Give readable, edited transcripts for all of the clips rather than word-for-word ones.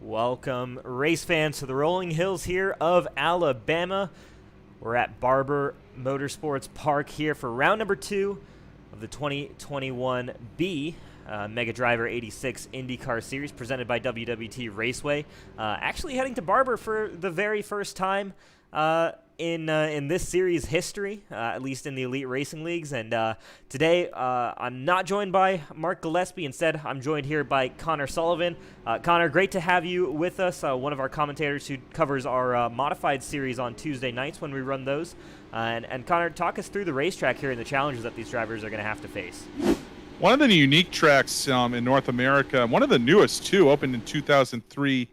Welcome, race fans, to the rolling hills here of Alabama. We're at Barber Motorsports Park here for round number 2 of the 2021B Mega Driver 86 IndyCar Series presented by WWT Raceway. Actually heading to Barber for the very first time in this series history, at least in the elite racing leagues. And today I'm not joined by Mark Gillespie. Instead, I'm joined here by Connor Sullivan. Connor, great to have you with us, one of our commentators who covers our modified series on Tuesday nights when we run those. And Connor, talk us through the racetrack here and the challenges that these drivers are going to have to face. One of the unique tracks in North America, one of the newest too, opened in 2003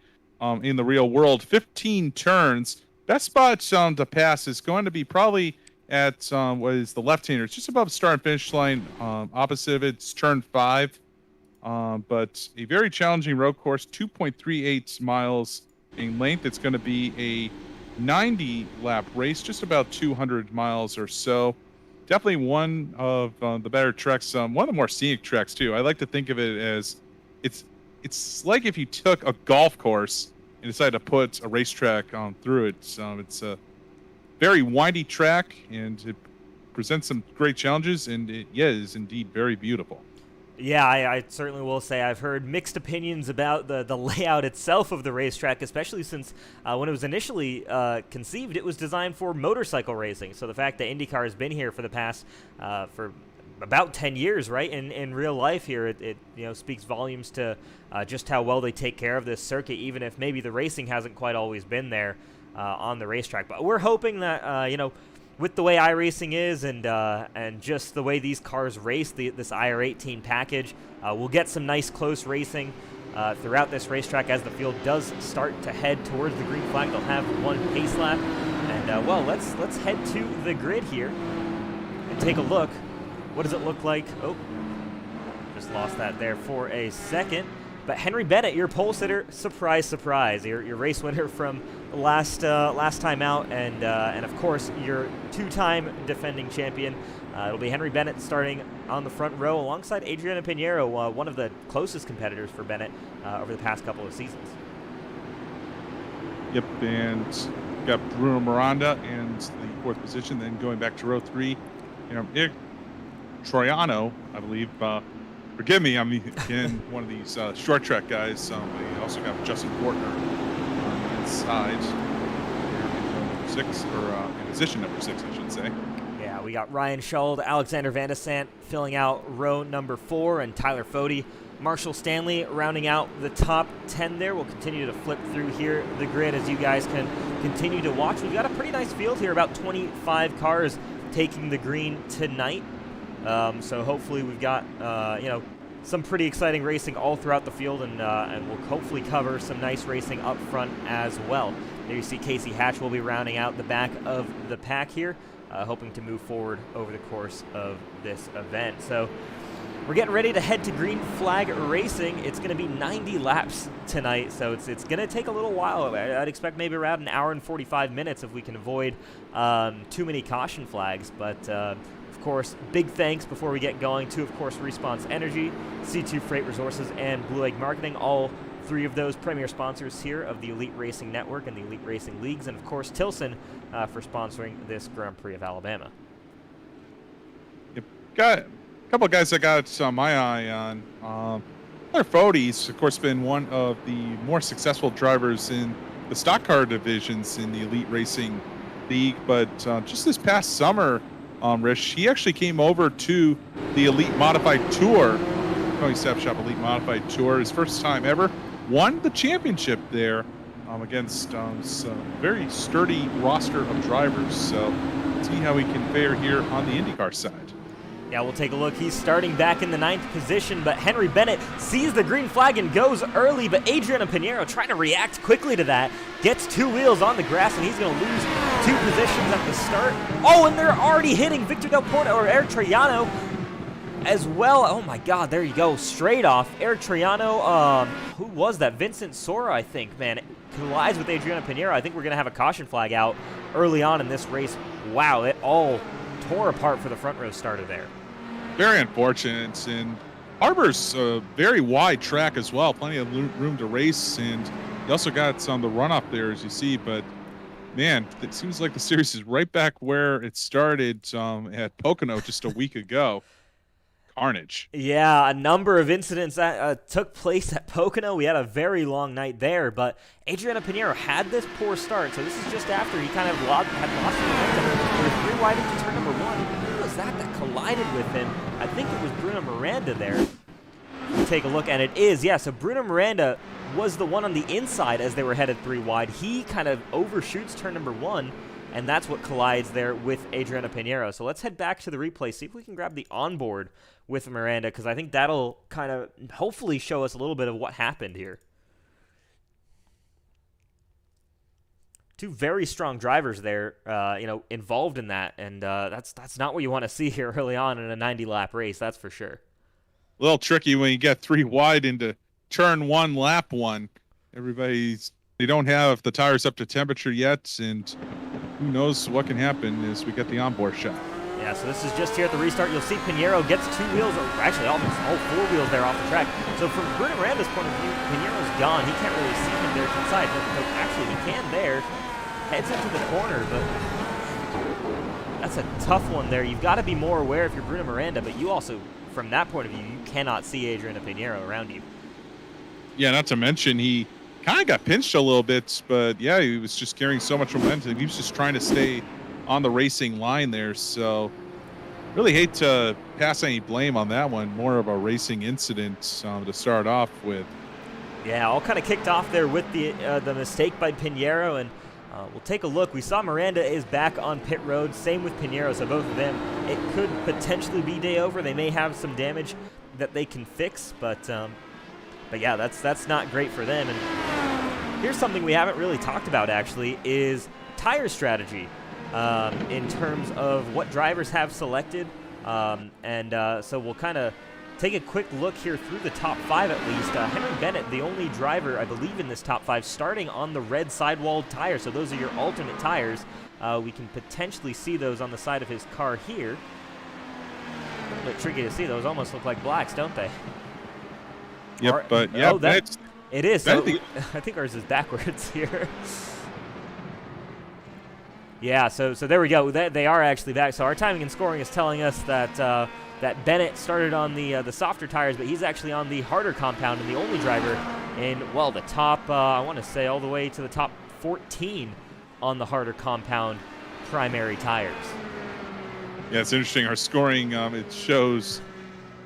in the real world, 15 turns. Best spot to pass is going to be probably at what is the left-hander. It's just above the start and finish line. Opposite of it's turn 5. But a very challenging road course, 2.38 miles in length. It's going to be a 90-lap race, just about 200 miles or so. Definitely one of the better tracks, one of the more scenic tracks too. I like to think of it as it's like if you took a golf course and decided to put a racetrack through it. It's a very windy track, and it presents some great challenges, and it is indeed very beautiful. Yeah, I certainly will say I've heard mixed opinions about the layout itself of the racetrack, especially since when it was initially conceived, it was designed for motorcycle racing. So the fact that IndyCar has been here for the past for about 10 years, right, in real life here, it speaks volumes to just how well they take care of this circuit, even if maybe the racing hasn't quite always been there on the racetrack. But we're hoping that with the way iRacing is and just the way these cars race, this IR18 package, we'll get some nice close racing throughout this racetrack as the field does start to head towards the green flag. They'll have one pace lap, and well, let's head to the grid here and take a look. What does it look like? Oh, just lost that there for a second. But Henry Bennett, your pole sitter, surprise, surprise, your race winner from last time out, and of course your two-time defending champion. It'll be Henry Bennett starting on the front row alongside Adriana Pinheiro, one of the closest competitors for Bennett over the past couple of seasons. Yep, and got Bruno Miranda in the 4th position. Then going back to row 3, Troiano, I believe. Forgive me, I'm again one of these short track guys. We also got Justin Fortner on the inside, in position number 6, I should say. Yeah, we got Ryan Schuld, Alexander Van de Sant filling out row number 4, and Tyler Fode, Marshall Stanley rounding out the top 10 there. We'll continue to flip through here the grid as you guys can continue to watch. We've got a pretty nice field here, about 25 cars taking the green tonight. So hopefully we've got some pretty exciting racing all throughout the field, and we'll hopefully cover some nice racing up front as well. There you see Casey Hatch will be rounding out the back of the pack here, hoping to move forward over the course of this event. So we're getting ready to head to green flag racing. It's going to be 90 laps tonight, so it's going to take a little while. I'd expect maybe around an hour and 45 minutes if we can avoid too many caution flags, but of course, big thanks before we get going to, of course, Response Energy, C2 Freight Resources, and Blue Egg Marketing, all 3 of those premier sponsors here of the Elite Racing Network and the Elite Racing Leagues, and of course, Tilson for sponsoring this Grand Prix of Alabama. Yep. Got a couple of guys I got my eye on. Tyler Fode's, of course, been one of the more successful drivers in the stock car divisions in the Elite Racing League, but just this past summer, Rich, he actually came over to the Elite Modified Tour, Tony Step Shop Elite Modified Tour, his first time ever, won the championship there against some very sturdy roster of drivers. So let's see how he can fare here on the IndyCar side. Yeah, we'll take a look. He's starting back in the 9th position, but Henry Bennett sees the green flag and goes early, but Adriana Pinheiro trying to react quickly to that, gets 2 wheels on the grass, and he's going to lose 2 positions at the start. Oh, and they're already hitting Victor Del Porto or Eric Troiano as well. Oh my God, there you go, straight off. Eric Troiano, who was that? Vincent Sora, I think, man, collides with Adriana Pinheiro. I think we're going to have a caution flag out early on in this race. Wow, it all tore apart for the front row starter there. Very unfortunate, and Harbor's a very wide track as well, plenty of room to race, and He also got the runoff there, as you see, but man, it seems like the series is right back where it started at Pocono just a week ago. Carnage. Yeah, a number of incidents that took place at Pocono. We had a very long night there, but Adriano Pinheiro had this poor start, so this is just after he kind of had lost the momentum. He was 3 wide into turn number 1. Who was that collided with him? I think it was Bruno Miranda there. We'll take a look, and it is, yeah, so Bruno Miranda was the one on the inside as they were headed 3 wide. He kind of overshoots turn number 1, and that's what collides there with Adriano Pinheiro. So let's head back to the replay, see if we can grab the onboard with Miranda, because I think that'll kind of hopefully show us a little bit of what happened here. Two very strong drivers there, involved in that, and that's not what you want to see here early on in a 90-lap race, that's for sure. A little tricky when you get 3 wide into turn 1, lap 1. They don't have the tires up to temperature yet, and who knows what can happen as we get the onboard shot. Yeah, so this is just here at the restart. You'll see Pinheiro gets 2 wheels, or actually almost all 4 wheels there off the track. So from Bruno Miranda's point of view, Pinheiro's gone. He can't really see him there to the side. But actually, he can there. Heads into the corner, but that's a tough one there. You've got to be more aware if you're Bruno Miranda, but you also, from that point of view, you cannot see Adriano Pinheiro around you. Yeah, not to mention he kind of got pinched a little bit, but yeah, he was just carrying so much momentum. He was just trying to stay on the racing line there, so really hate to pass any blame on that one. More of a racing incident to start off with. Yeah, all kind of kicked off there with the mistake by Pinheiro, and we'll take a look. We saw Miranda is back on pit road, same with Pinheiro, so both of them, it could potentially be day over. They may have some damage that they can fix, but yeah, that's not great for them. And here's something we haven't really talked about, actually, is tire strategy. In terms of what drivers have selected. So we'll kind of take a quick look here through the top 5 at least. Henry Bennett, the only driver, I believe, in this top 5, starting on the red sidewall tires. So those are your alternate tires. We can potentially see those on the side of his car here. A little bit tricky to see. Those almost look like blacks, don't they? Yep, but yeah, it is. So I think ours is backwards here. Yeah, so there we go. They are actually back. So our timing and scoring is telling us that that Bennett started on the softer tires, but he's actually on the harder compound and the only driver in, well, the top, I want to say all the way to the top 14 on the harder compound primary tires. Yeah, it's interesting. Our scoring, it shows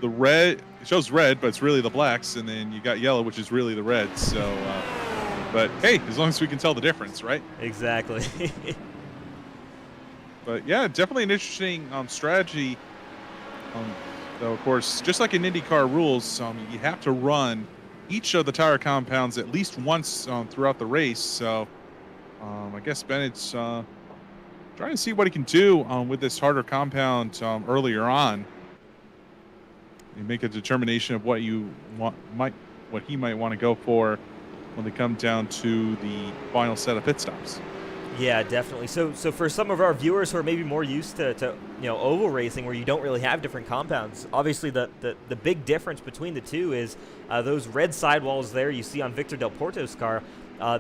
the red. It shows red, but it's really the blacks, and then you got yellow, which is really the reds. So, but hey, as long as we can tell the difference, right? Exactly. But yeah, definitely an interesting strategy. Though, of course, just like in IndyCar rules, you have to run each of the tire compounds at least once throughout the race. So I guess Bennett's trying to see what he can do with this harder compound earlier on. You make a determination of what you want, what he might want to go for when they come down to the final set of pit stops. Yeah, definitely. So for some of our viewers who are maybe more used to oval racing where you don't really have different compounds, obviously the big difference between the two is those red sidewalls there you see on Victor Del Porto's car.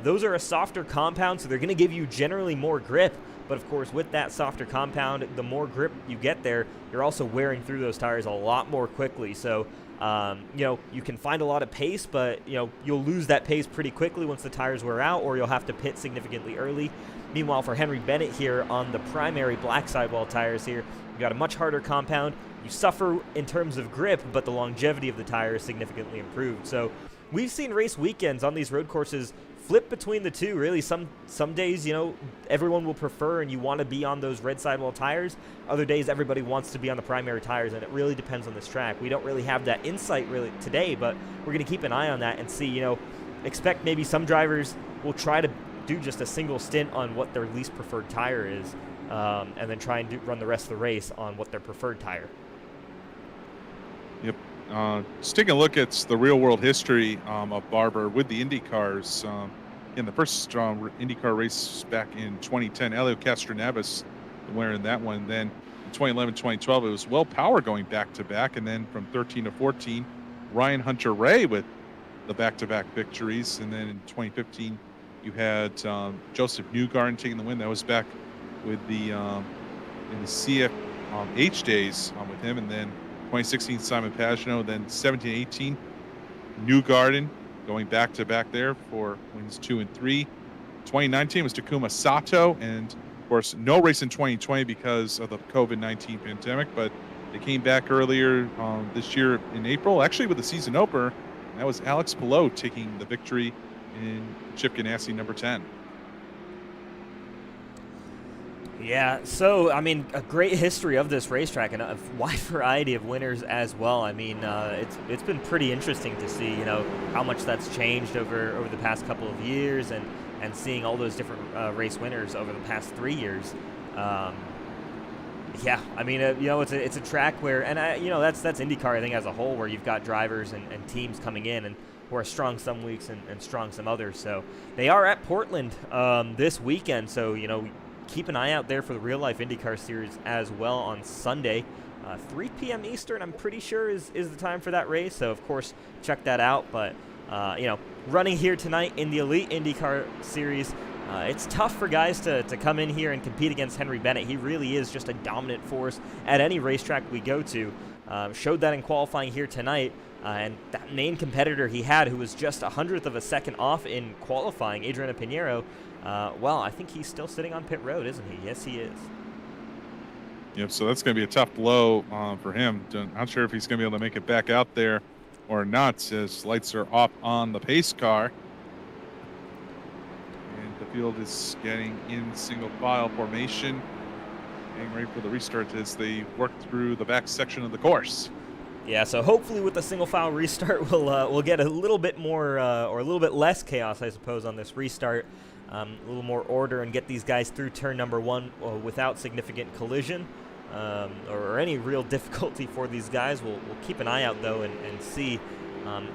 Those are a softer compound, so they're going to give you generally more grip. But of course, with that softer compound, the more grip you get there, you're also wearing through those tires a lot more quickly. So you can find a lot of pace, but you'll lose that pace pretty quickly once the tires wear out, or you'll have to pit significantly early. Meanwhile, for Henry Bennett here on the primary black sidewall tires here, you've got a much harder compound. You suffer in terms of grip, but the longevity of the tire is significantly improved. So we've seen race weekends on these road courses flip between the two. Really, some days, everyone will prefer and you want to be on those red sidewall tires. Other days, everybody wants to be on the primary tires, and it really depends on this track. We don't really have that insight really today, but we're going to keep an eye on that and see, expect maybe some drivers will try to do just a single stint on what their least preferred tire is, and then try and run the rest of the race on what their preferred tire. Yep. Just taking a look at the real-world history of Barber with the IndyCars. In the first IndyCar race back in 2010, Helio Castroneves wearing that one. Then in 2011, 2012, it was Will Power going back-to-back. And then from 13 to 14, Ryan Hunter-Reay with the back-to-back victories. And then in 2015, you had Joseph Newgarden taking the win. That was back with the in the CFH days with him. And then 2016, Simon Pagenaud. Then 17-18, Newgarden going back-to-back there for wins 2 and 3. 2019 was Takuma Sato, and of course, no race in 2020 because of the COVID-19 pandemic, but they came back earlier this year in April, actually with the season opener. And that was Alex Palou taking the victory in Chip Ganassi number 10. Yeah, so, I mean, a great history of this racetrack and a wide variety of winners as well. I mean, it's been pretty interesting to see, how much that's changed over the past couple of years and seeing all those different race winners over the past 3 years. Yeah, I mean, it's a track where, and that's IndyCar, I think, as a whole, where you've got drivers and teams coming in and who are strong some weeks and strong some others. So they are at Portland this weekend, so, keep an eye out there for the real-life IndyCar Series as well on Sunday. 3 p.m. Eastern, I'm pretty sure, is the time for that race. So, of course, check that out. But, running here tonight in the Elite IndyCar Series, it's tough for guys to come in here and compete against Henry Bennett. He really is just a dominant force at any racetrack we go to. Showed that in qualifying here tonight. And that main competitor he had, who was just 100th of a second off in qualifying, Adriano Pinheiro, well, I think he's still sitting on pit road, isn't he? Yes, he is. Yep, so that's going to be a tough blow for him. Not sure if he's going to be able to make it back out there or not, as lights are off on the pace car. And the field is getting in single file formation, getting ready for the restart as they work through the back section of the course. Yeah, so hopefully with the single file restart, we'll get a little bit more or a little bit less chaos, I suppose, on this restart. A little more order and get these guys through turn number 1 without significant collision or any real difficulty for these guys. We'll keep an eye out, though, and see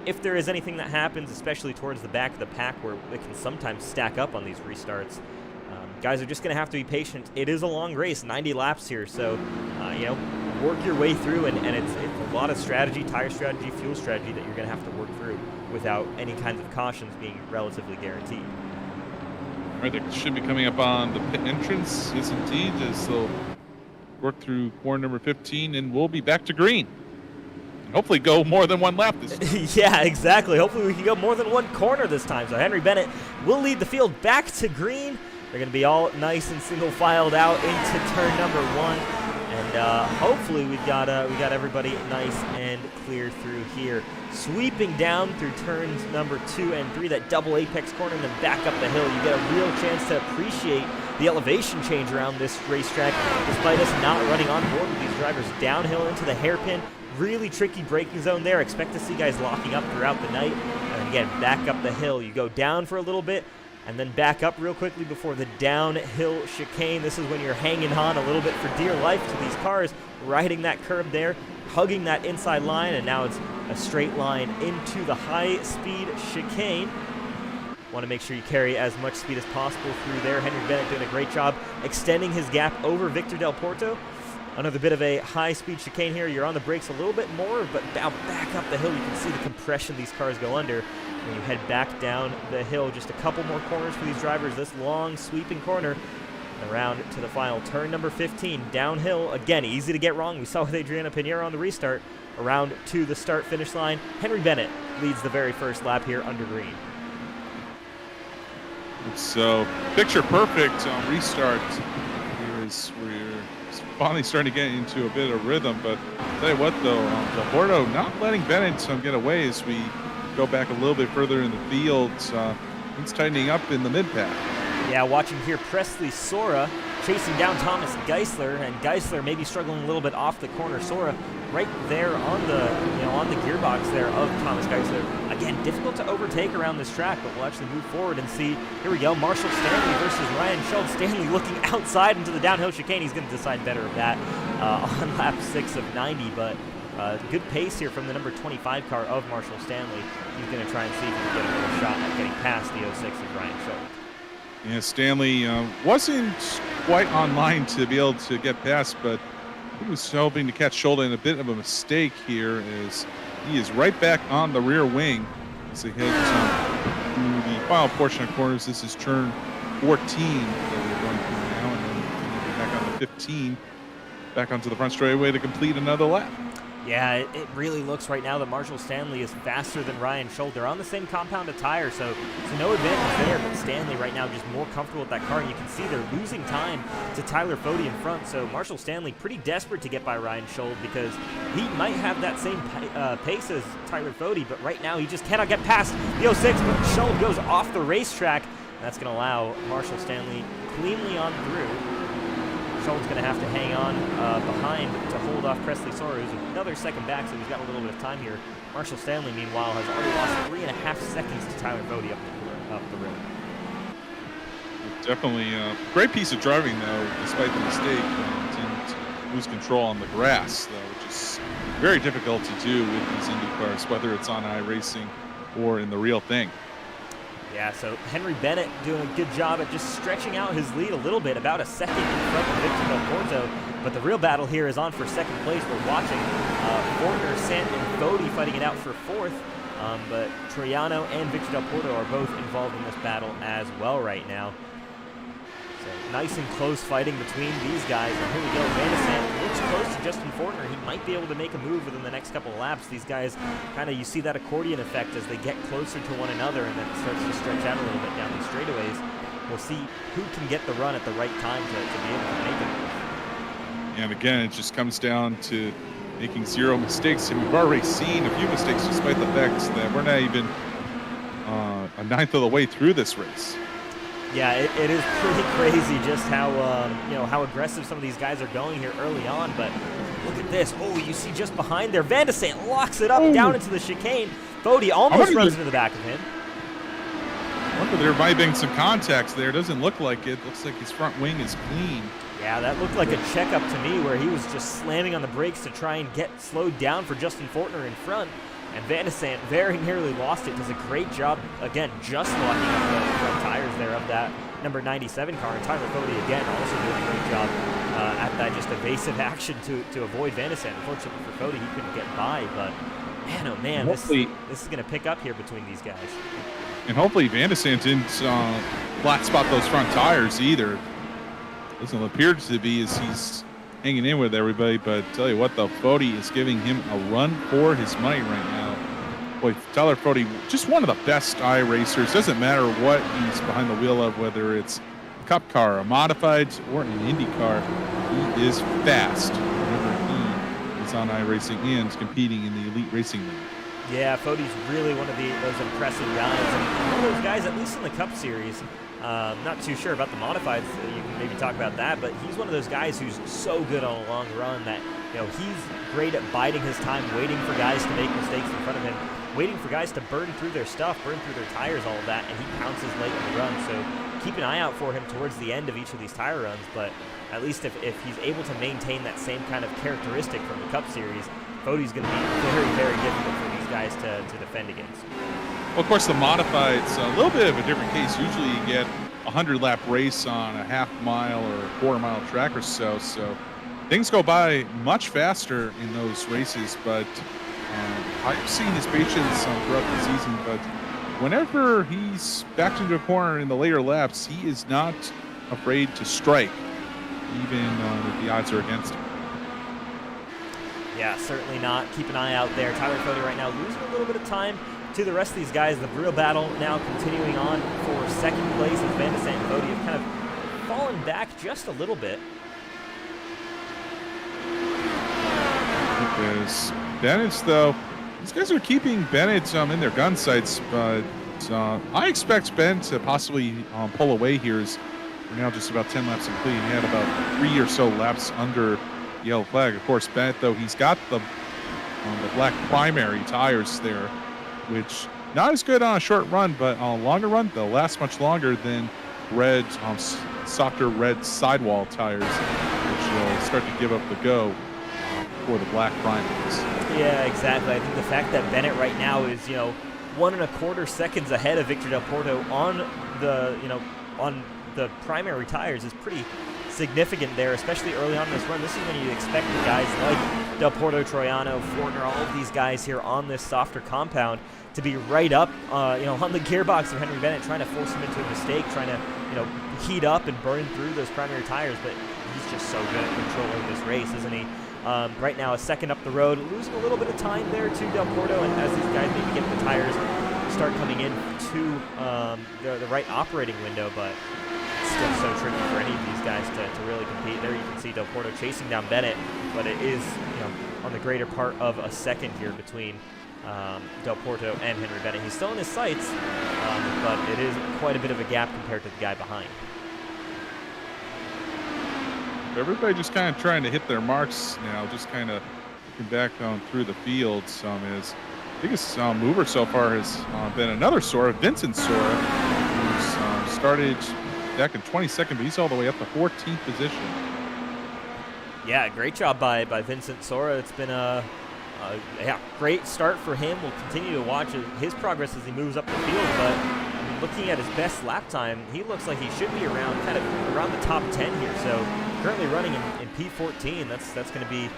if there is anything that happens, especially towards the back of the pack where it can sometimes stack up on these restarts. Guys are just going to have to be patient. It is a long race, 90 laps here, so, work your way through, and it's a lot of strategy, tire strategy, fuel strategy that you're going to have to work through without any kinds of cautions being relatively guaranteed. All right, they should be coming up on the pit entrance, yes indeed, as they'll work through corner number 15, and we'll be back to green. And hopefully go more than one lap this time. Yeah, exactly. Hopefully we can go more than one corner this time. So Henry Bennett will lead the field back to green. They're going to be all nice and single filed out into turn number 1. And hopefully we've got everybody nice and clear through here. Sweeping down through turns number 2 and 3, that double apex corner, and then back up the hill. You get a real chance to appreciate the elevation change around this racetrack, despite us not running on board with these drivers. Downhill into the hairpin, really tricky braking zone there. Expect to see guys locking up throughout the night. And again, back up the hill. You go down for a little bit, and then back up real quickly before the downhill chicane. This is when you're hanging on a little bit for dear life to these cars, riding that curb there, hugging that inside line, and now it's a straight line into the high-speed chicane. Want to make sure you carry as much speed as possible through there. Henry Bennett doing a great job extending his gap over Victor Del Porto. Another bit of a high-speed chicane here. You're on the brakes a little bit more, but now back up the hill. You can see the compression these cars go under. When you head back down the hill, just a couple more corners for these drivers. This long sweeping corner and around to the final turn number 15. Downhill, again, easy to get wrong. We saw with Adriano Pinheiro on the restart. Around to the start-finish line. Henry Bennett leads the very first lap here under green. So, picture perfect restart. We're finally starting to get into a bit of rhythm, but I'll tell you what, though, Del Porto not letting Bennett get away as we go back a little bit further in the field. It's tightening up in the mid-pack. Yeah, watching here, Presley Sora chasing down Thomas Geisler, and Geisler maybe struggling a little bit off the corner. Sora right there on the gearbox there of Thomas Geisler. Again, difficult to overtake around this track, but we'll actually move forward and see. Here we go, Marshall Stanley versus Ryan Schultz. Stanley looking outside into the downhill chicane. He's going to decide better of that on lap 6 of 90, but good pace here from the number 25 car of Marshall Stanley. He's going to try and see if he can get another shot at getting past the 06 of Ryan Schultz. Yeah, Stanley wasn't quite online to be able to get past, but he was hoping to catch Schultz in a bit of a mistake here as he is right back on the rear wing. as they head through the final portion of corners. This is turn 14 that we're going through now, and then we'll be back on the 15, back onto the front straightaway to complete another lap. Yeah, it really looks right now that Marshall Stanley is faster than Ryan Scholl. They're on the same compound of tire, so no advantage there, but Stanley right now just more comfortable with that car, and you can see they're losing time to Tyler Fode in front, so Marshall Stanley pretty desperate to get by Ryan Scholl because he might have that same pace as Tyler Fode, but right now he just cannot get past the 06, but Scholl goes off the racetrack, and that's going to allow Marshall Stanley cleanly on through. Scholl's going to have to hang on behind to hold off Presley Sora, who's another second back, so he's got a little bit of time here. Marshall Stanley, meanwhile, has already lost 3.5 seconds to Tyler Fode up the road. Definitely a great piece of driving, though, despite the mistake. Didn't lose control on the grass, though, which is very difficult to do with these Indy cars, whether it's on iRacing or in the real thing. Yeah, so Henry Bennett doing a good job at just stretching out his lead a little bit, about a second in front of Victor Del Porto. But the real battle here is on for second place. We're watching Fortner, Sant, and Fode fighting it out for fourth. But Troiano and Victor Del Porto are both involved in this battle as well right now. So nice and close fighting between these guys. And here we go. Van de Sant looks close to Justin Fortner. He might be able to make a move within the next couple of laps. These guys kind of, you see that accordion effect as they get closer to one another, and then it starts to stretch out a little bit down these straightaways. We'll see who can get the run at the right time to be able to make it. And again, it just comes down to making zero mistakes. And we've already seen a few mistakes despite the fact that we're not even a ninth of the way through this race. Yeah, it is pretty crazy just how how aggressive some of these guys are going here early on. But look at this. Oh, you see just behind there, Van de Sant locks it up down into the chicane. Fode almost runs into the back of him. I wonder there might have been some contacts there. Doesn't look like it. Looks like his front wing is clean. Yeah, that looked like a checkup to me where he was just slamming on the brakes to try and get slowed down for Justin Fortner in front. And Van de Sant very nearly lost it. Does a great job, again, just locking up the front tires there of that number 97 car. And Tyler Fode, again, also doing a great job at that just evasive action to avoid Van de Sant. Unfortunately for Fode, he couldn't get by. But, man, oh, man, this is going to pick up here between these guys. And hopefully Van de Sant didn't flat spot those front tires either. Doesn't appear to be as he's hanging in with everybody, but tell you what, the Fode is giving him a run for his money right now. Boy, Tyler Fode, just one of the best iRacers. Doesn't matter what he's behind the wheel of, whether it's a Cup car, a modified, or an IndyCar. He is fast whenever he is on iRacing and competing in the elite racing league. Yeah, Fode's really one of those impressive guys. And one of those guys, at least in the Cup Series, not too sure about the modifieds. You can maybe talk about that, but he's one of those guys who's so good on a long run that he's great at biding his time, waiting for guys to make mistakes in front of him, waiting for guys to burn through their stuff, burn through their tires, all of that, and he pounces late in the run. So keep an eye out for him towards the end of each of these tire runs. But at least if he's able to maintain that same kind of characteristic from the Cup Series, Fode's going to be very, very difficult for these guys to defend against. Well, of course, the modified's a little bit of a different case. Usually you get a 100-lap race on a half-mile or a quarter-mile track or so. So things go by much faster in those races. But I've seen his patience throughout the season. But whenever he's backed into a corner in the later laps, he is not afraid to strike, even if the odds are against him. Yeah, certainly not. Keep an eye out there. Tyler Fode right now losing a little bit of time to the rest of these guys. The real battle now continuing on for second place as Van de Sant and Fode have kind of fallen back just a little bit. Because Bennett's, though, these guys are keeping Bennett in their gun sights, but I expect Ben to possibly pull away here as we're now just about 10 laps complete. He had about 3 or so laps under the yellow flag. Of course, Bennett, though, he's got the black primary tires there, which not as good on a short run, but on a longer run, they'll last much longer than red, softer red sidewall tires, which will start to give up the go for the black primaries. Yeah, exactly. I think the fact that Bennett right now is 1.25 seconds ahead of Victor Del Porto on the on the primary tires is pretty significant there, especially early on in this run. This is when you expect the guys like Del Porto, Troiano, Fortner, all of these guys here on this softer compound to be right up, on the gearbox of Henry Bennett, trying to force him into a mistake, trying to, heat up and burn through those primary tires. But he's just so good at controlling this race, isn't he? Right now, a second up the road, losing a little bit of time there to Del Porto, and as these guys maybe get the tires start coming in to the right operating window, but it's still so tricky for any of these guys to really compete. There you can see Del Porto chasing down Bennett, but it is on the greater part of a second here between Del Porto and Henry Bennett. He's still in his sights, but it is quite a bit of a gap compared to the guy behind. Everybody just kind of trying to hit their marks now, just kind of looking back through the fields. His biggest mover so far has been another Sora, Vincent Sora, who's started back in 22nd, but he's all the way up to 14th position. Yeah, great job by Vincent Sora. It's been a great start for him. We'll continue to watch his progress as he moves up the field, but looking at his best lap time, he looks like he should be around the top 10 here. So currently running in P14. That's going to be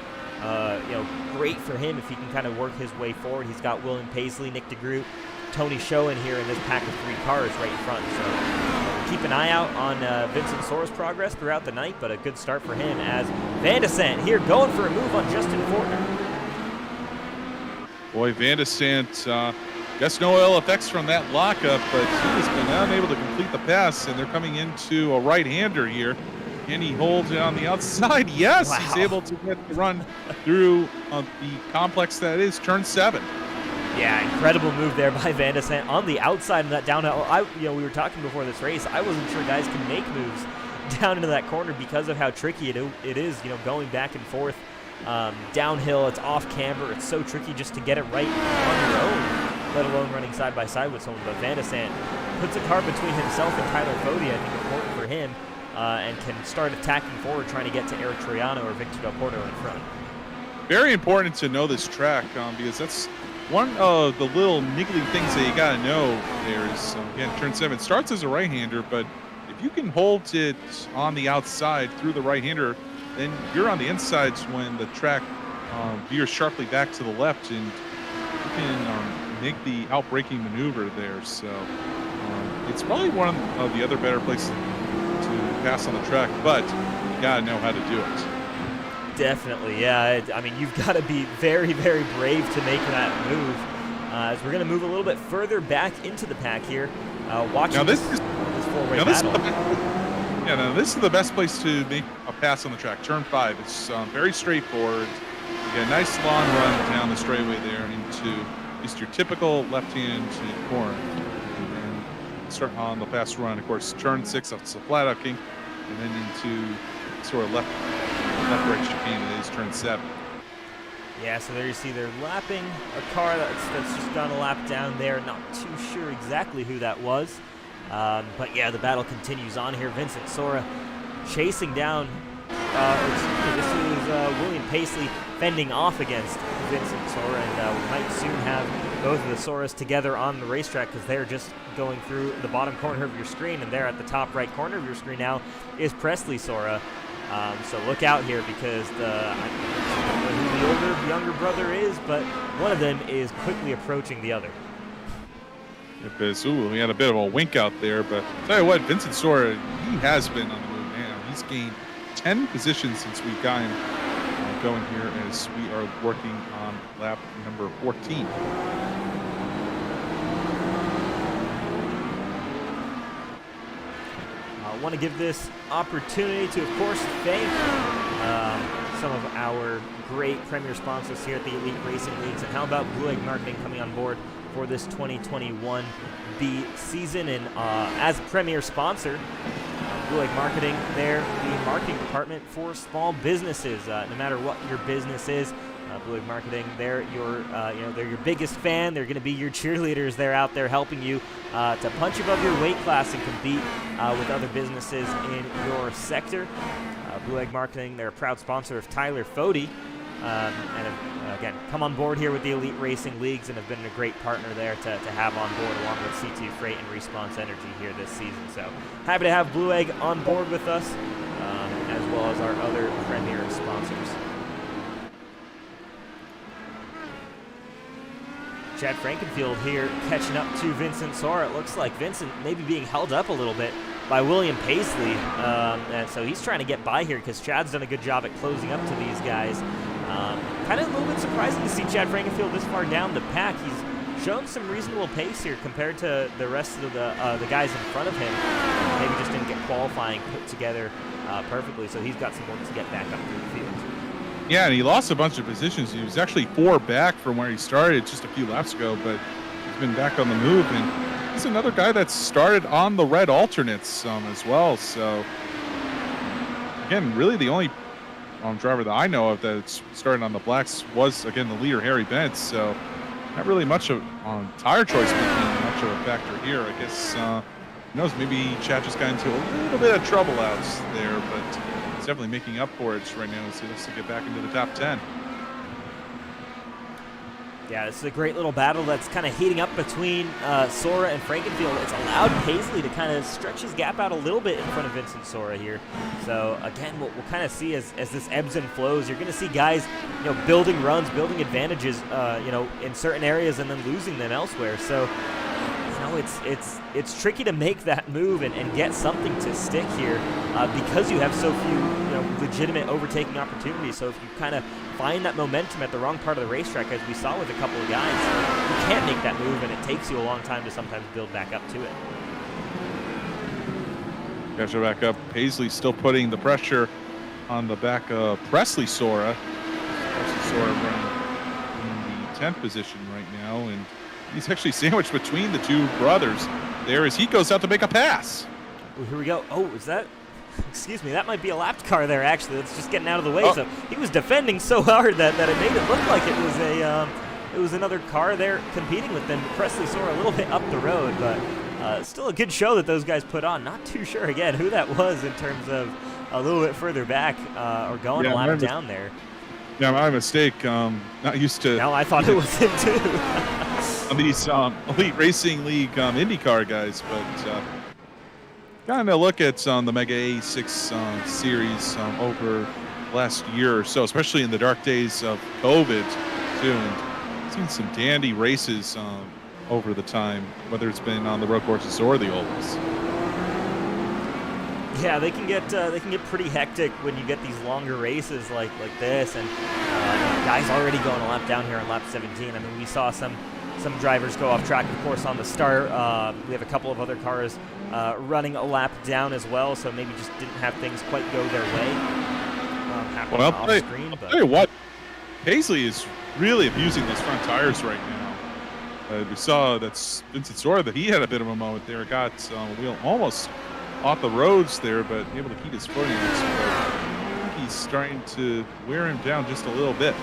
great for him if he can kind of work his way forward. He's got William Paisley, Nick DeGroot, Tony Schoen here in this pack of 3 cars right in front. So keep an eye out on Vincent Sora's progress throughout the night, but a good start for him as Van de Sant here going for a move on Justin Fortner. Boy, Van de Sant, guess no LFX from that lockup, but he has been unable to complete the pass, and they're coming into a right-hander here. Can he hold it on the outside? Yes, wow. He's able to get the run through the complex that is turn 7. Yeah, incredible move there by Van de Sant on the outside of that downhill. We were talking before this race. I wasn't sure guys can make moves down into that corner because of how tricky it is. Going back and forth downhill. It's off camber. It's so tricky just to get it right on your own, let alone running side by side with someone. But Van de Sant puts a car between himself and Tyler Fode. I think important for him. And can start attacking forward, trying to get to Eric Troiano or Victor Del Porto in front. Very important to know this track because that's one of the little niggly things that you got to know. There is, again, turn 7 starts as a right-hander, but if you can hold it on the outside through the right-hander, then you're on the insides when the track veers sharply back to the left, and you can make the outbraking maneuver there. So it's probably one of the other better places pass on the track, but you gotta know how to do it. Definitely, yeah. I mean, you've got to be very, very brave to make that move. As we're going to move a little bit further back into the pack here, watching now this four-way battle. This is the best place to make a pass on the track. Turn 5. It's very straightforward. You get a nice long run down the straightaway there into just your typical left-hand corner. Start on the fast run, of course. Turn 6, it's a flat out kink, and then into sort of left right chicane. It is turn 7. Yeah, so there you see they're lapping a car that's just gone a lap down there. Not too sure exactly who that was, but yeah, the battle continues on here. Vincent Sora chasing down. This is William Paisley fending off against Vincent Sora, and we might soon have both of the Soras together on the racetrack because they're just going through the bottom corner of your screen, and there at the top right corner of your screen now is Presley Sora. So look out here because I don't know who the younger brother is, but one of them is quickly approaching the other. We had a bit of a wink out there, but I'll tell you what, Vincent Sora, he has been on the move now. He's gained 10 positions since we've got him going here as we are working on lap number 14. I want to give this opportunity to, of course, thank some of our great premier sponsors here at the Elite Racing Leagues. And how about Blue Egg Marketing coming on board for this 2021B season? And as a premier sponsor, Blue Egg Marketing, they're the marketing department for small businesses. No matter what your business is, Blue Egg Marketing, they're your biggest fan. They're going to be your cheerleaders. They're out there helping you to punch above your weight class and compete with other businesses in your sector. Blue Egg Marketing, they're a proud sponsor of Tyler Fode. And again, come on board here with the Elite Racing Leagues and have been a great partner there to have on board along with C2 Freight and Response Energy here this season. So happy to have Blue Egg on board with us as well as our other premier sponsors. Chad Frankenfield here catching up to Vincent Sora. It looks like Vincent maybe being held up a little bit by William Paisley, and so he's trying to get by here because Chad's done a good job at closing up to these guys. Kind of a little bit surprising to see Chad Frankenfield this far down the pack. He's shown some reasonable pace here compared to the rest of the guys in front of him. Maybe just didn't get qualifying put together perfectly, so he's got some work to get back up through the field. Yeah, and he lost a bunch of positions. He was actually 4 back from where he started just a few laps ago, but he's been back on the move, and he's another guy that started on the red alternates as well. So, again, really the only driver that I know of that's started on the blacks was, again, the leader, Harry Bent. So, not really much of tire choice being much of a factor here. I guess, who knows, maybe Chad just got into a little bit of trouble out there, but he's definitely making up for it right now as he looks to get back into the top 10. Yeah, this is a great little battle that's kind of heating up between Sora and Frankenfield. It's allowed Paisley to kind of stretch his gap out a little bit in front of Vincent Sora here. So again, we'll kind of see as this ebbs and flows. You're going to see guys, building runs, building advantages, in certain areas and then losing them elsewhere. So, it's tricky to make that move and get something to stick here because you have so few, legitimate overtaking opportunities. So if you kind of find that momentum at the wrong part of the racetrack, as we saw with a couple of guys, you can't make that move, and it takes you a long time to sometimes build back up to it. Catch back up. Paisley still putting the pressure on the back of Presley Sora. Presley Sora running in the 10th position right now, and he's actually sandwiched between the two brothers there as he goes out to make a pass. Oh, here we go. Oh, is that? Excuse me, that might be a lapped car there, actually. That's just getting out of the way. Oh. So he was defending so hard that it made it look like it was another car there competing with them. Presley Sora a little bit up the road, but still a good show that those guys put on. Not too sure, again, who that was in terms of a little bit further back or going a lap down there. Yeah, my mistake. Not used to. No, I thought it was him, too. On these Elite Racing League IndyCar guys, but kind of look at the Mega A6 series over the last year or so, especially in the dark days of COVID, too. And seen some dandy races over the time, whether it's been on the road courses or the ovals. Yeah, they can get pretty hectic when you get these longer races like this, and guys already going a lap down here on lap 17. I mean, we saw some drivers go off track, of course, on the start. We have a couple of other cars running a lap down as well, so maybe just didn't have things quite go their way. Well, I'll tell you what, Paisley is really abusing those front tires right now. We saw that's Vincent Sora that he had a bit of a moment there. Got wheel almost off the roads there, but able to keep his footing. But he's starting to wear him down just a little bit.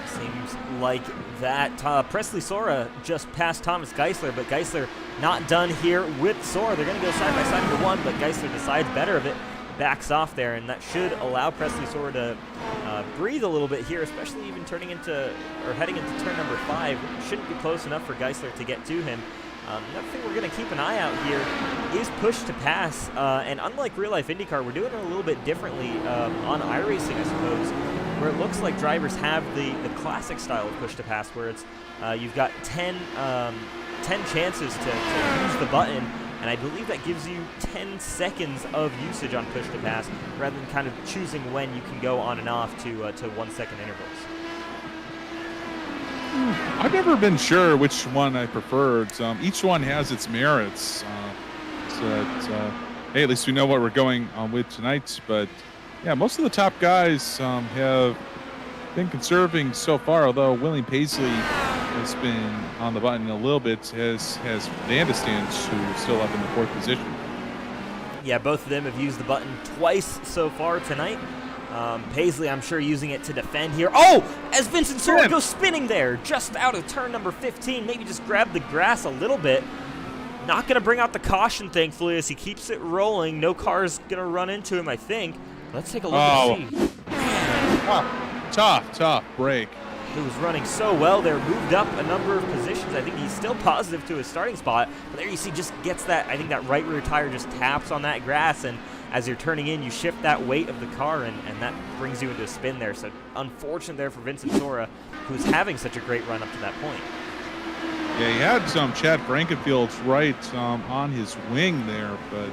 Seems like that. Presley Sora just passed Thomas Geisler, but Geisler not done here with Sora. They're going to go side by side into one, but Geisler decides better of it, backs off there, and that should allow Presley Sora to breathe a little bit here, especially even heading into turn number 5. Shouldn't be close enough for Geisler to get to him. Another thing we're going to keep an eye out here is push to pass, and unlike real-life IndyCar, we're doing it a little bit differently on iRacing, I suppose, where it looks like drivers have the classic style of push to pass, where it's you've got 10 chances to use the button, and I believe that gives you 10 seconds of usage on push to pass, rather than kind of choosing when you can go on and off to 1 second intervals. I've never been sure which one I preferred. Each one has its merits. Hey, at least we know what we're going with tonight. But yeah, most of the top guys have been conserving so far. Although William Paisley has been on the button a little bit, has Vandestan, who's still up in the 4th position. Yeah, both of them have used the button twice so far tonight. Paisley, I'm sure, using it to defend here. Oh, as Vincent Sora goes spinning there, just out of turn number 15, maybe just grab the grass a little bit. Not going to bring out the caution, thankfully, as he keeps it rolling. No car's going to run into him, I think. Let's take a look and see. Tough break. who was running so well there, moved up a number of positions. I think he's still positive to his starting spot, but there you see just gets that, I think that right rear tire just taps on that grass, and as you're turning in, you shift that weight of the car, and that brings you into a spin there. So unfortunate there for Vincent Sora, who's having such a great run up to that point. Yeah, he had Chad Frankenfield right on his wing there, but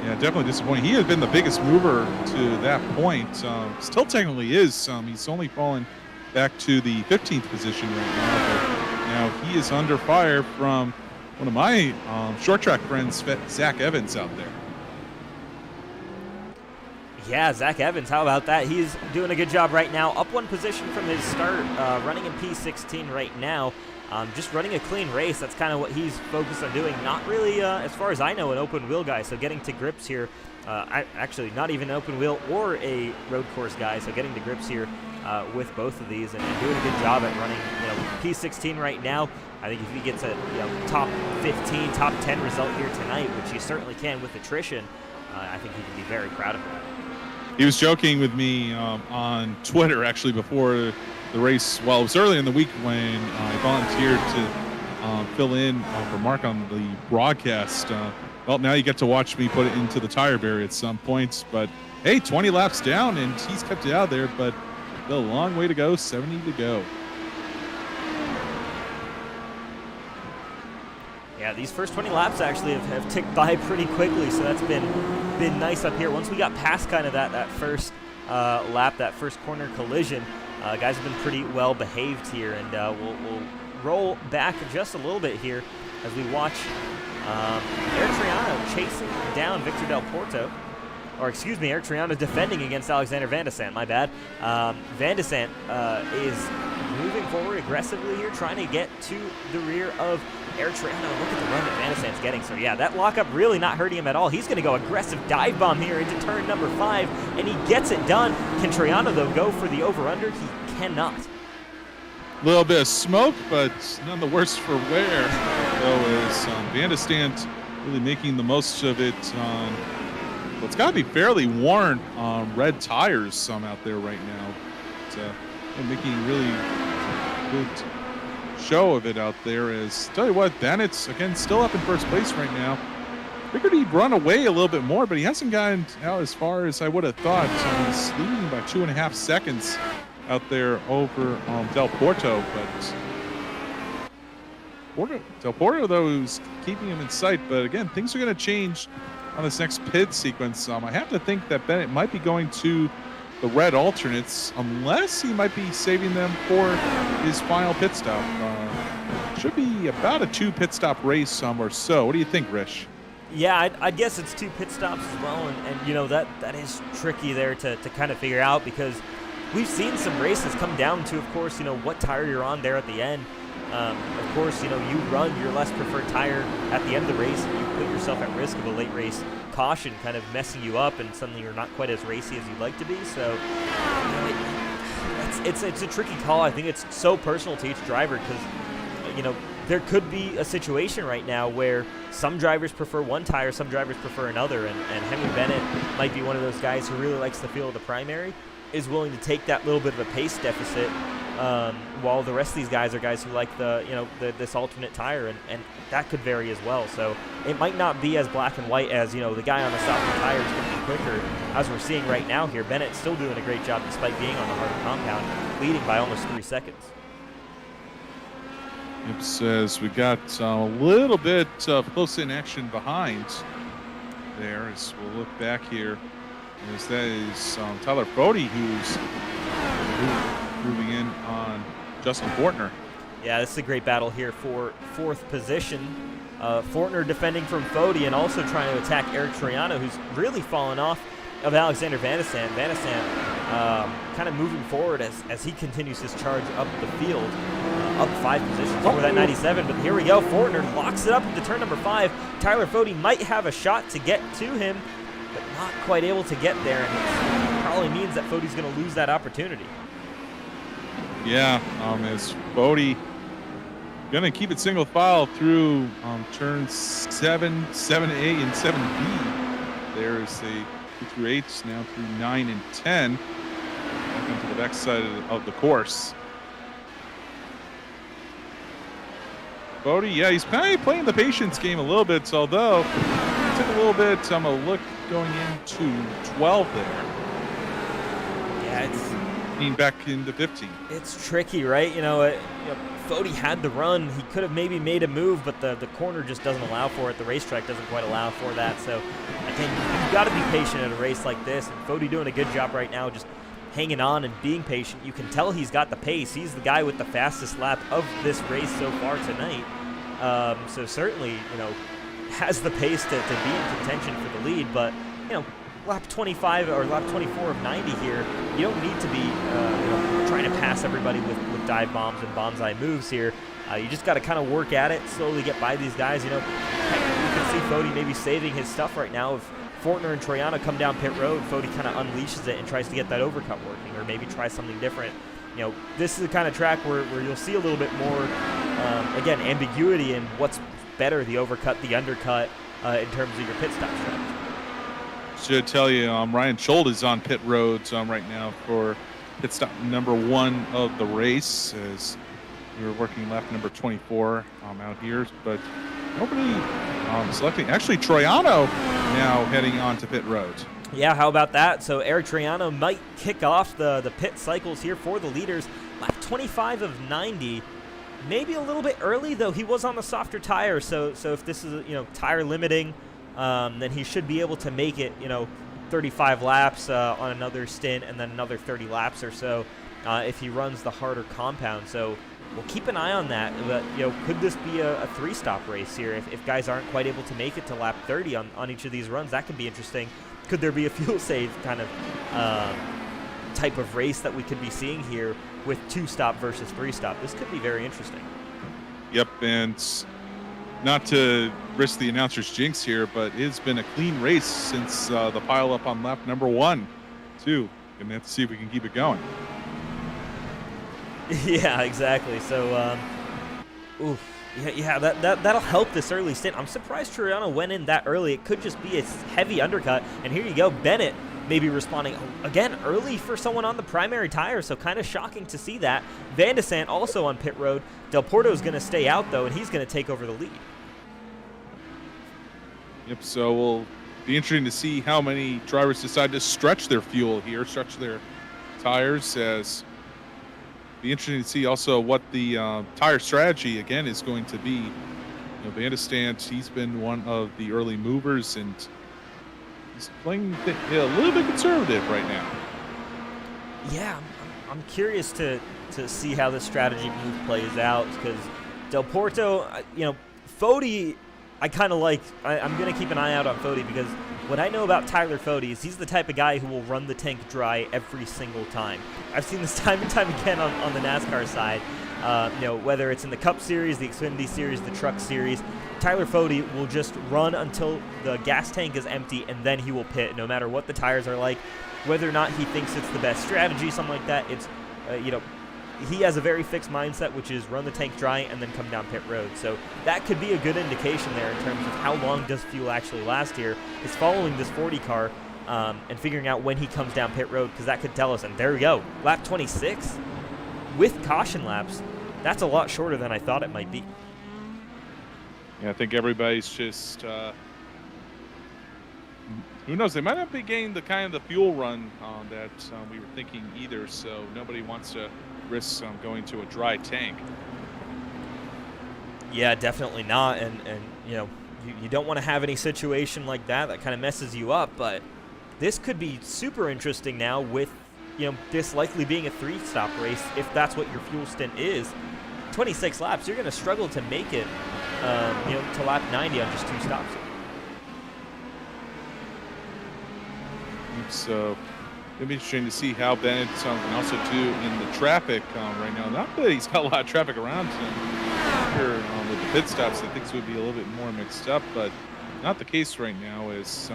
yeah, definitely disappointing. He has been the biggest mover to that point. Still technically is. He's only fallen back to the 15th position right now, but now he is under fire from one of my short track friends, Zach Evans, out there. Yeah, Zach Evans, how about that? He's doing a good job right now. Up one position from his start, running in P16 right now. Just running a clean race, that's kind of what he's focused on doing. Not really, as far as I know, an open wheel guy, so getting to grips here. Actually, not even an open wheel or a road course guy, so getting to grips here with both of these and doing a good job at running, P16 right now. I think if he gets a top 15, top 10 result here tonight, which he certainly can with attrition, I think he can be very proud of that. He was joking with me on Twitter, actually, before the race. Well, it was early in the week when I volunteered to fill in for Mark on the broadcast. Well, now you get to watch me put it into the tire barrier at some points. But, hey, 20 laps down, and he's kept it out there. But still a long way to go, 70 to go. Yeah, these first 20 laps actually have ticked by pretty quickly, so that's been nice up here. Once we got past kind of that first lap, that first corner collision, guys have been pretty well behaved here, and we'll roll back just a little bit here as we watch Eric Triano chasing down Victor Del Porto. Or excuse me, Eric Triano defending against Alexander Van de Sant, my bad. Van de Sant is moving forward aggressively here, trying to get to the rear of Eric Triano. Look at the run that Van de Sant's getting. So yeah, that lockup really not hurting him at all. He's going to go aggressive dive bomb here into turn number 5, and he gets it done. Can Triano, though, go for the over-under? He cannot. A little bit of smoke, but none the worse for wear. Though is Van de Sant really making the most of it on what's got to be fairly worn red tires out there right now. But, making really good show of it out there. Is tell you what, Bennett's again still up in first place right now. Figured he'd run away a little bit more, but he hasn't gotten out as far as I would have thought. So he's leading by 2.5 seconds out there over Del Porto, but Del Porto though is keeping him in sight. But again, things are going to change on this next pit sequence. I have to think that Bennett might be going to the red alternates, unless he might be saving them for his final pit stop. Should be about a 2 pit stop race or so. What do you think, Rich? Yeah, I'd guess it's 2 pit stops as well, and that is tricky there to kind of figure out, because we've seen some races come down to, of course, what tire you're on there at the end. Of course, you run your less preferred tire at the end of the race, and you put yourself at risk of a late race caution kind of messing you up, and suddenly you're not quite as racy as you'd like to be. So it's a tricky call. I think it's so personal to each driver, because there could be a situation right now where some drivers prefer one tire, some drivers prefer another, and Henry Bennett might be one of those guys who really likes the feel of the primary, is willing to take that little bit of a pace deficit, while the rest of these guys are guys who like this alternate tire, and that could vary as well. So it might not be as black and white as the guy on the softer tire is going to be quicker, as we're seeing right now here. Bennett's still doing a great job despite being on the harder compound, leading by almost 3 seconds. It says we got a little bit of close-in action behind there. As we'll look back here, as that is Tyler Fode who's moving in on Justin Fortner. Yeah, this is a great battle here for 4th position. Fortner defending from Fode and also trying to attack Eric Triano, who's really fallen off of Alexander Van de Sant. Van de Sant kind of moving forward as he continues his charge up the field, up 5 positions for that 97. But here we go. Fortner locks it up into turn number 5. Tyler Fode might have a shot to get to him, but not quite able to get there, and it probably means that Fode's going to lose that opportunity. Yeah, as Fode going to keep it single file through turns 7, 7A, and 7B. There's a 2 through 8, now through 9 and 10. Back onto the backside of the course. Bodie, yeah, he's kind of playing the patience game a little bit, although it took a little bit a look going into 12 there. Yeah, it's Being back into 15. It's tricky, right? Fody had the run. He could have maybe made a move, but the corner just doesn't allow for it. The racetrack doesn't quite allow for that. So, again, you've got to be patient at a race like this. And Fody doing a good job right now, just hanging on and being patient. You can tell he's got the pace. He's the guy with the fastest lap of this race so far tonight. So certainly, has the pace to be in contention for the lead. But, lap 25 or lap 24 of 90 here, you don't need to be trying to pass everybody with dive bombs and bonsai moves here. You just got to kind of work at it, slowly get by these guys. You can see Fody maybe saving his stuff right now. If Fortner and Troiano come down pit road, Fody kind of unleashes it and tries to get that overcut working, or maybe try something different. This is the kind of track where you'll see a little bit more, again, ambiguity in what's better, the overcut, the undercut, in terms of your pit stop strategy. Should tell you, Ryan Schold is on pit roads right now for pit stop number 1 of the race, as we were working lap number 24 out here, but nobody selecting. Actually, Troiano now heading on to pit road. Yeah, how about that? So Eric Troiano might kick off the pit cycles here for the leaders. Lap 25 of 90. Maybe a little bit early, though. He was on the softer tire, so if this is tire limiting, then he should be able to make it 35 laps on another stint, and then another 30 laps or so if he runs the harder compound. So we'll keep an eye on that. But could this be a 3-stop race here? If guys aren't quite able to make it to lap 30 on each of these runs, that could be interesting. Could there be a fuel save kind of type of race that we could be seeing here with 2-stop versus 3-stop? This could be very interesting. Yep, and not to risk the announcer's jinx here, but it's been a clean race since the pile up on lap number 1, too. Gonna have to see if we can keep it going. Yeah, exactly. So, that'll help this early stint. I'm surprised Troiano went in that early. It could just be a heavy undercut. And here you go, Bennett maybe responding again early for someone on the primary tire, so kind of shocking to see that. Van de Sant also on pit road. Del Porto's going to stay out, though, and he's going to take over the lead. Yep, so we'll be interesting to see how many drivers decide to stretch their fuel here, stretch their tires, as be interesting to see also what the tire strategy, again, is going to be. Van de Sant, he's been one of the early movers, and he's playing a little bit conservative right now. Yeah, I'm curious to see how this strategy move plays out, because Del Porto, Fody, I kind of like. I'm going to keep an eye out on Fody, because what I know about Tyler Fody is he's the type of guy who will run the tank dry every single time. I've seen this time and time again on the NASCAR side. Whether it's in the Cup Series, the Xfinity Series, the Truck Series, Tyler Fody will just run until the gas tank is empty, and then he will pit, no matter what the tires are like, whether or not he thinks it's the best strategy, something like that. It's, he has a very fixed mindset, which is run the tank dry and then come down pit road. So that could be a good indication there in terms of how long does fuel actually last here. Is following this 40 car and figuring out when he comes down pit road, because that could tell us. And there we go, lap 26 with caution laps. That's a lot shorter than I thought it might be. Yeah, I think everybody's just who knows? They might not be getting the kind of the fuel run that we were thinking either. So nobody wants to risk going to a dry tank. Yeah, definitely not. And you don't want to have any situation like that kind of messes you up. But this could be super interesting now with this likely being a 3-stop race, if that's what your fuel stint is. 26 laps, you're going to struggle to make it, to lap 90 on just 2 stops. So it'll be interesting to see how Bennett can also do in the traffic right now. Not that he's got a lot of traffic around him here with the pit stops. I think it would be a little bit more mixed up, but not the case right now. Is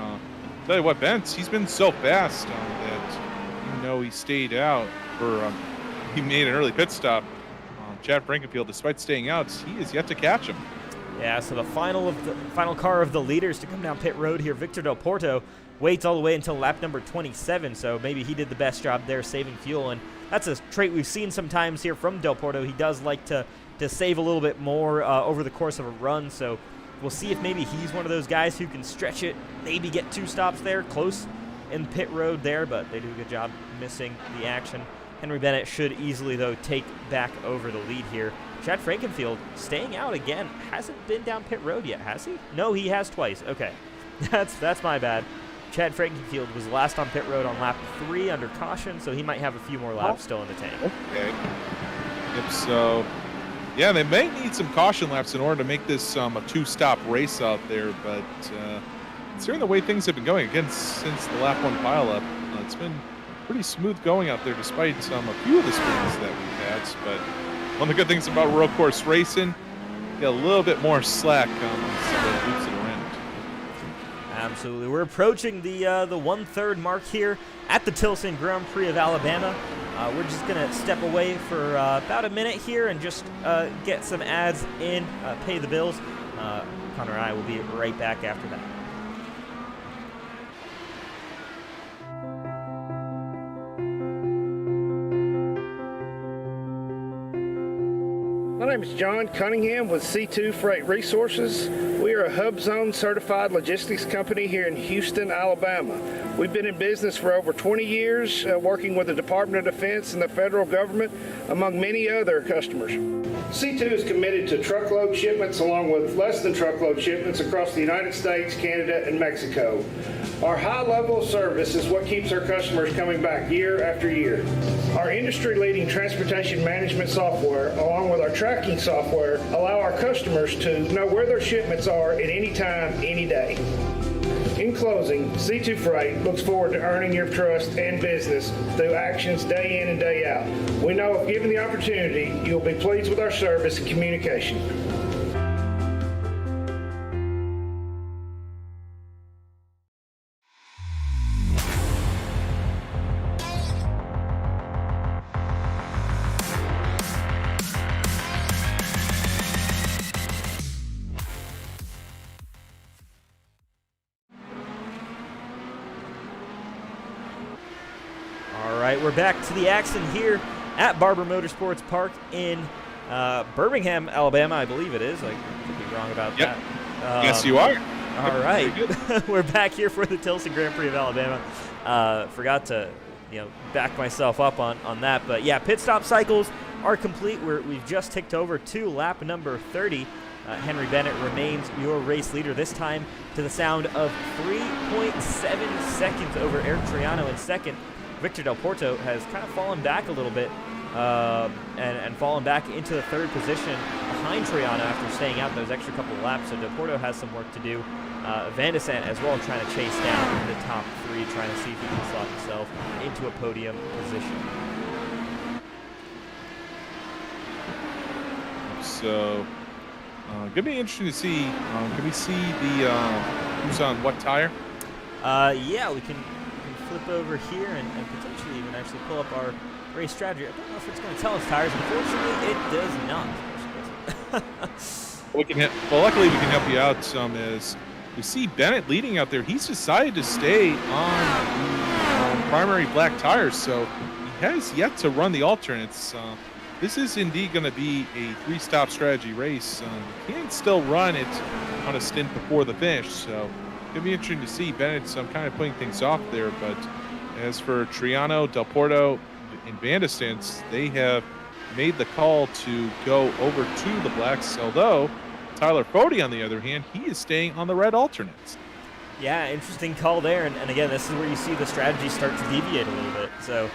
tell you what, Bennett, he's been so fast that he stayed out for he made an early pit stop. Chad Frankenfield, despite staying out, he is yet to catch him. Yeah, so the final car of the leaders to come down pit road here, Victor Del Porto, waits all the way until lap number 27, so maybe he did the best job there saving fuel. And that's a trait we've seen sometimes here from Del Porto. He does like to save a little bit more over the course of a run, so we'll see if maybe he's one of those guys who can stretch it, maybe get 2 stops there, close in pit road there, but they do a good job missing the action. Henry Bennett should easily, though, take back over the lead here. Chad Frankenfield staying out again. Hasn't been down pit road yet, has he? No, he has twice. Okay, that's my bad. Chad Frankenfield was last on pit road on lap 3 under caution, so he might have a few more laps still in the tank. Okay. If so, yeah, they may need some caution laps in order to make this a 2-stop race out there, but considering the way things have been going, again, since the lap 1 pileup, it's been pretty smooth going out there despite a few of the spins that we've had. But one of the good things about road course racing, you get a little bit more slack on some of the loops that are in. Absolutely. We're approaching the 1/3 mark here at the Tilson Grand Prix of Alabama. We're just going to step away for about a minute here and just get some ads in, pay the bills. Connor and I will be right back after that. My name is John Cunningham with C2 Freight Resources. We are a Hub Zone certified logistics company here in Houston, Alabama. We've been in business for over 20 years, working with the Department of Defense and the federal government, among many other customers. C2 is committed to truckload shipments along with less than truckload shipments across the United States, Canada, and Mexico. Our high level of service is what keeps our customers coming back year after year. Our industry-leading transportation management software, along with our tracking software, allow our customers to know where their shipments are at any time, any day. In closing, C2 Freight looks forward to earning your trust and business through actions day in and day out. We know if given the opportunity, you'll be pleased with our service and communication. All right, we're back to the action here at Barber Motorsports Park in Birmingham, Alabama, I believe it is. I could be wrong about that. Yes, you are. All right, we're back here for the Tilson Grand Prix of Alabama. Forgot to, back myself up on that, but yeah, pit stop cycles are complete. We've just ticked over to lap number 30. Henry Bennett remains your race leader, this time to the sound of 3.7 seconds over Eric Triano in second. Victor Del Porto has kind of fallen back a little bit and fallen back into the 3rd position behind Triano after staying out those extra couple laps. So Del Porto has some work to do. Van de Sant as well, trying to chase down the top 3, trying to see if he can slot himself into a podium position. So, gonna be interesting to see. Can we see the who's on what tire? Yeah, we can flip over here and potentially even actually pull up our race strategy. I don't know if it's going to tell us tires. Unfortunately, it does not. Luckily, we can help you out some as we see Bennett leading out there. He's decided to stay on primary black tires, so he has yet to run the alternates. This is indeed going to be a 3-stop strategy race. He can still run it on a stint before the finish, so it'll be interesting to see. Bennett's kind of putting things off there, but as for Triano, Del Porto, and Van de Sant, they have made the call to go over to the blacks, although Tyler Fode, on the other hand, he is staying on the red alternates. Yeah, interesting call there, and again, this is where you see the strategy start to deviate a little bit. So,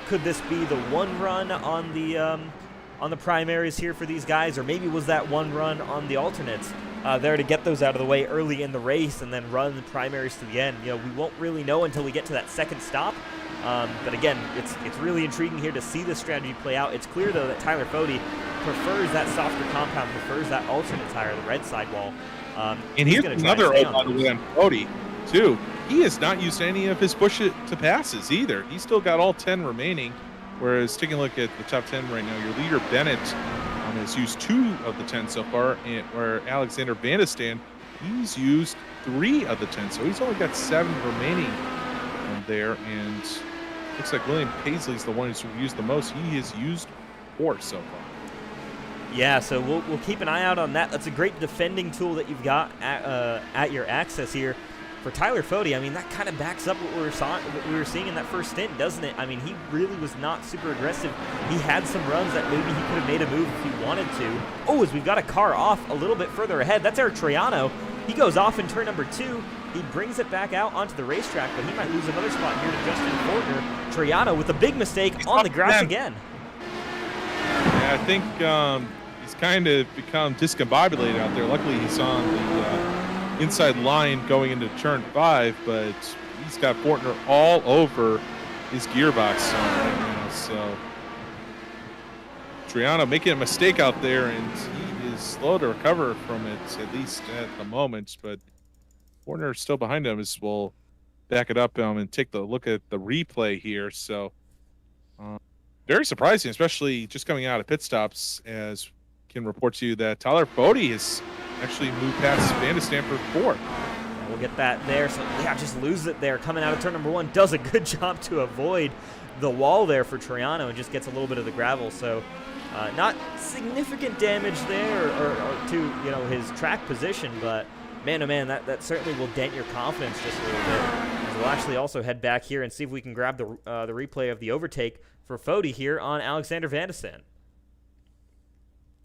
could this be the one run on the primaries here for these guys, or maybe was that one run on the alternates there to get those out of the way early in the race and then run the primaries to the end? We won't really know until we get to that second stop. But again, it's really intriguing here to see this strategy play out. It's clear, though, that Tyler Fode prefers that softer compound, prefers that alternate tire, the red sidewall. And here's another by the way on Fode, too. He has not used any of his push it to passes either. He's still got all 10 remaining, whereas taking a look at the top 10 right now, your leader, Bennett, has used 2 of the 10 so far, where Alexander Van de Sant, he's used 3 of the 10, so he's only got 7 remaining there. And looks like William Paisley's the one who's used the most. He has used 4 so far. Yeah, so we'll keep an eye out on that. That's a great defending tool that you've got at your access here. For Tyler Fode, I mean, that kind of backs up what we were seeing in that first stint, doesn't it? I mean, he really was not super aggressive. He had some runs that maybe he could have made a move if he wanted to. Oh, as we've got a car off a little bit further ahead, that's Eric Troiano. He goes off in turn number 2. He brings it back out onto the racetrack, but he might lose another spot here to Justin Fortner. Troiano with a big mistake on the grass again. Yeah, I think he's kind of become discombobulated out there. Luckily, he's on the inside line going into turn 5, but he's got Fortner all over his gearbox right now. So Troiano making a mistake out there, and he is slow to recover from it, at least at the moment. But Fortner still behind him, as we'll back it up and take the look at the replay here. So very surprising, especially just coming out of pit stops, as can report to you that Tyler Fode has actually moved past Van de Stamford 4. Yeah, we'll get that there. So yeah, just loses it there. Coming out of turn number 1, does a good job to avoid the wall there for Troiano and just gets a little bit of the gravel. So not significant damage there or to his track position, but man, oh man, that certainly will dent your confidence just a little bit. And we'll actually also head back here and see if we can grab the replay of the overtake for Fode here on Alexander Van de Sande.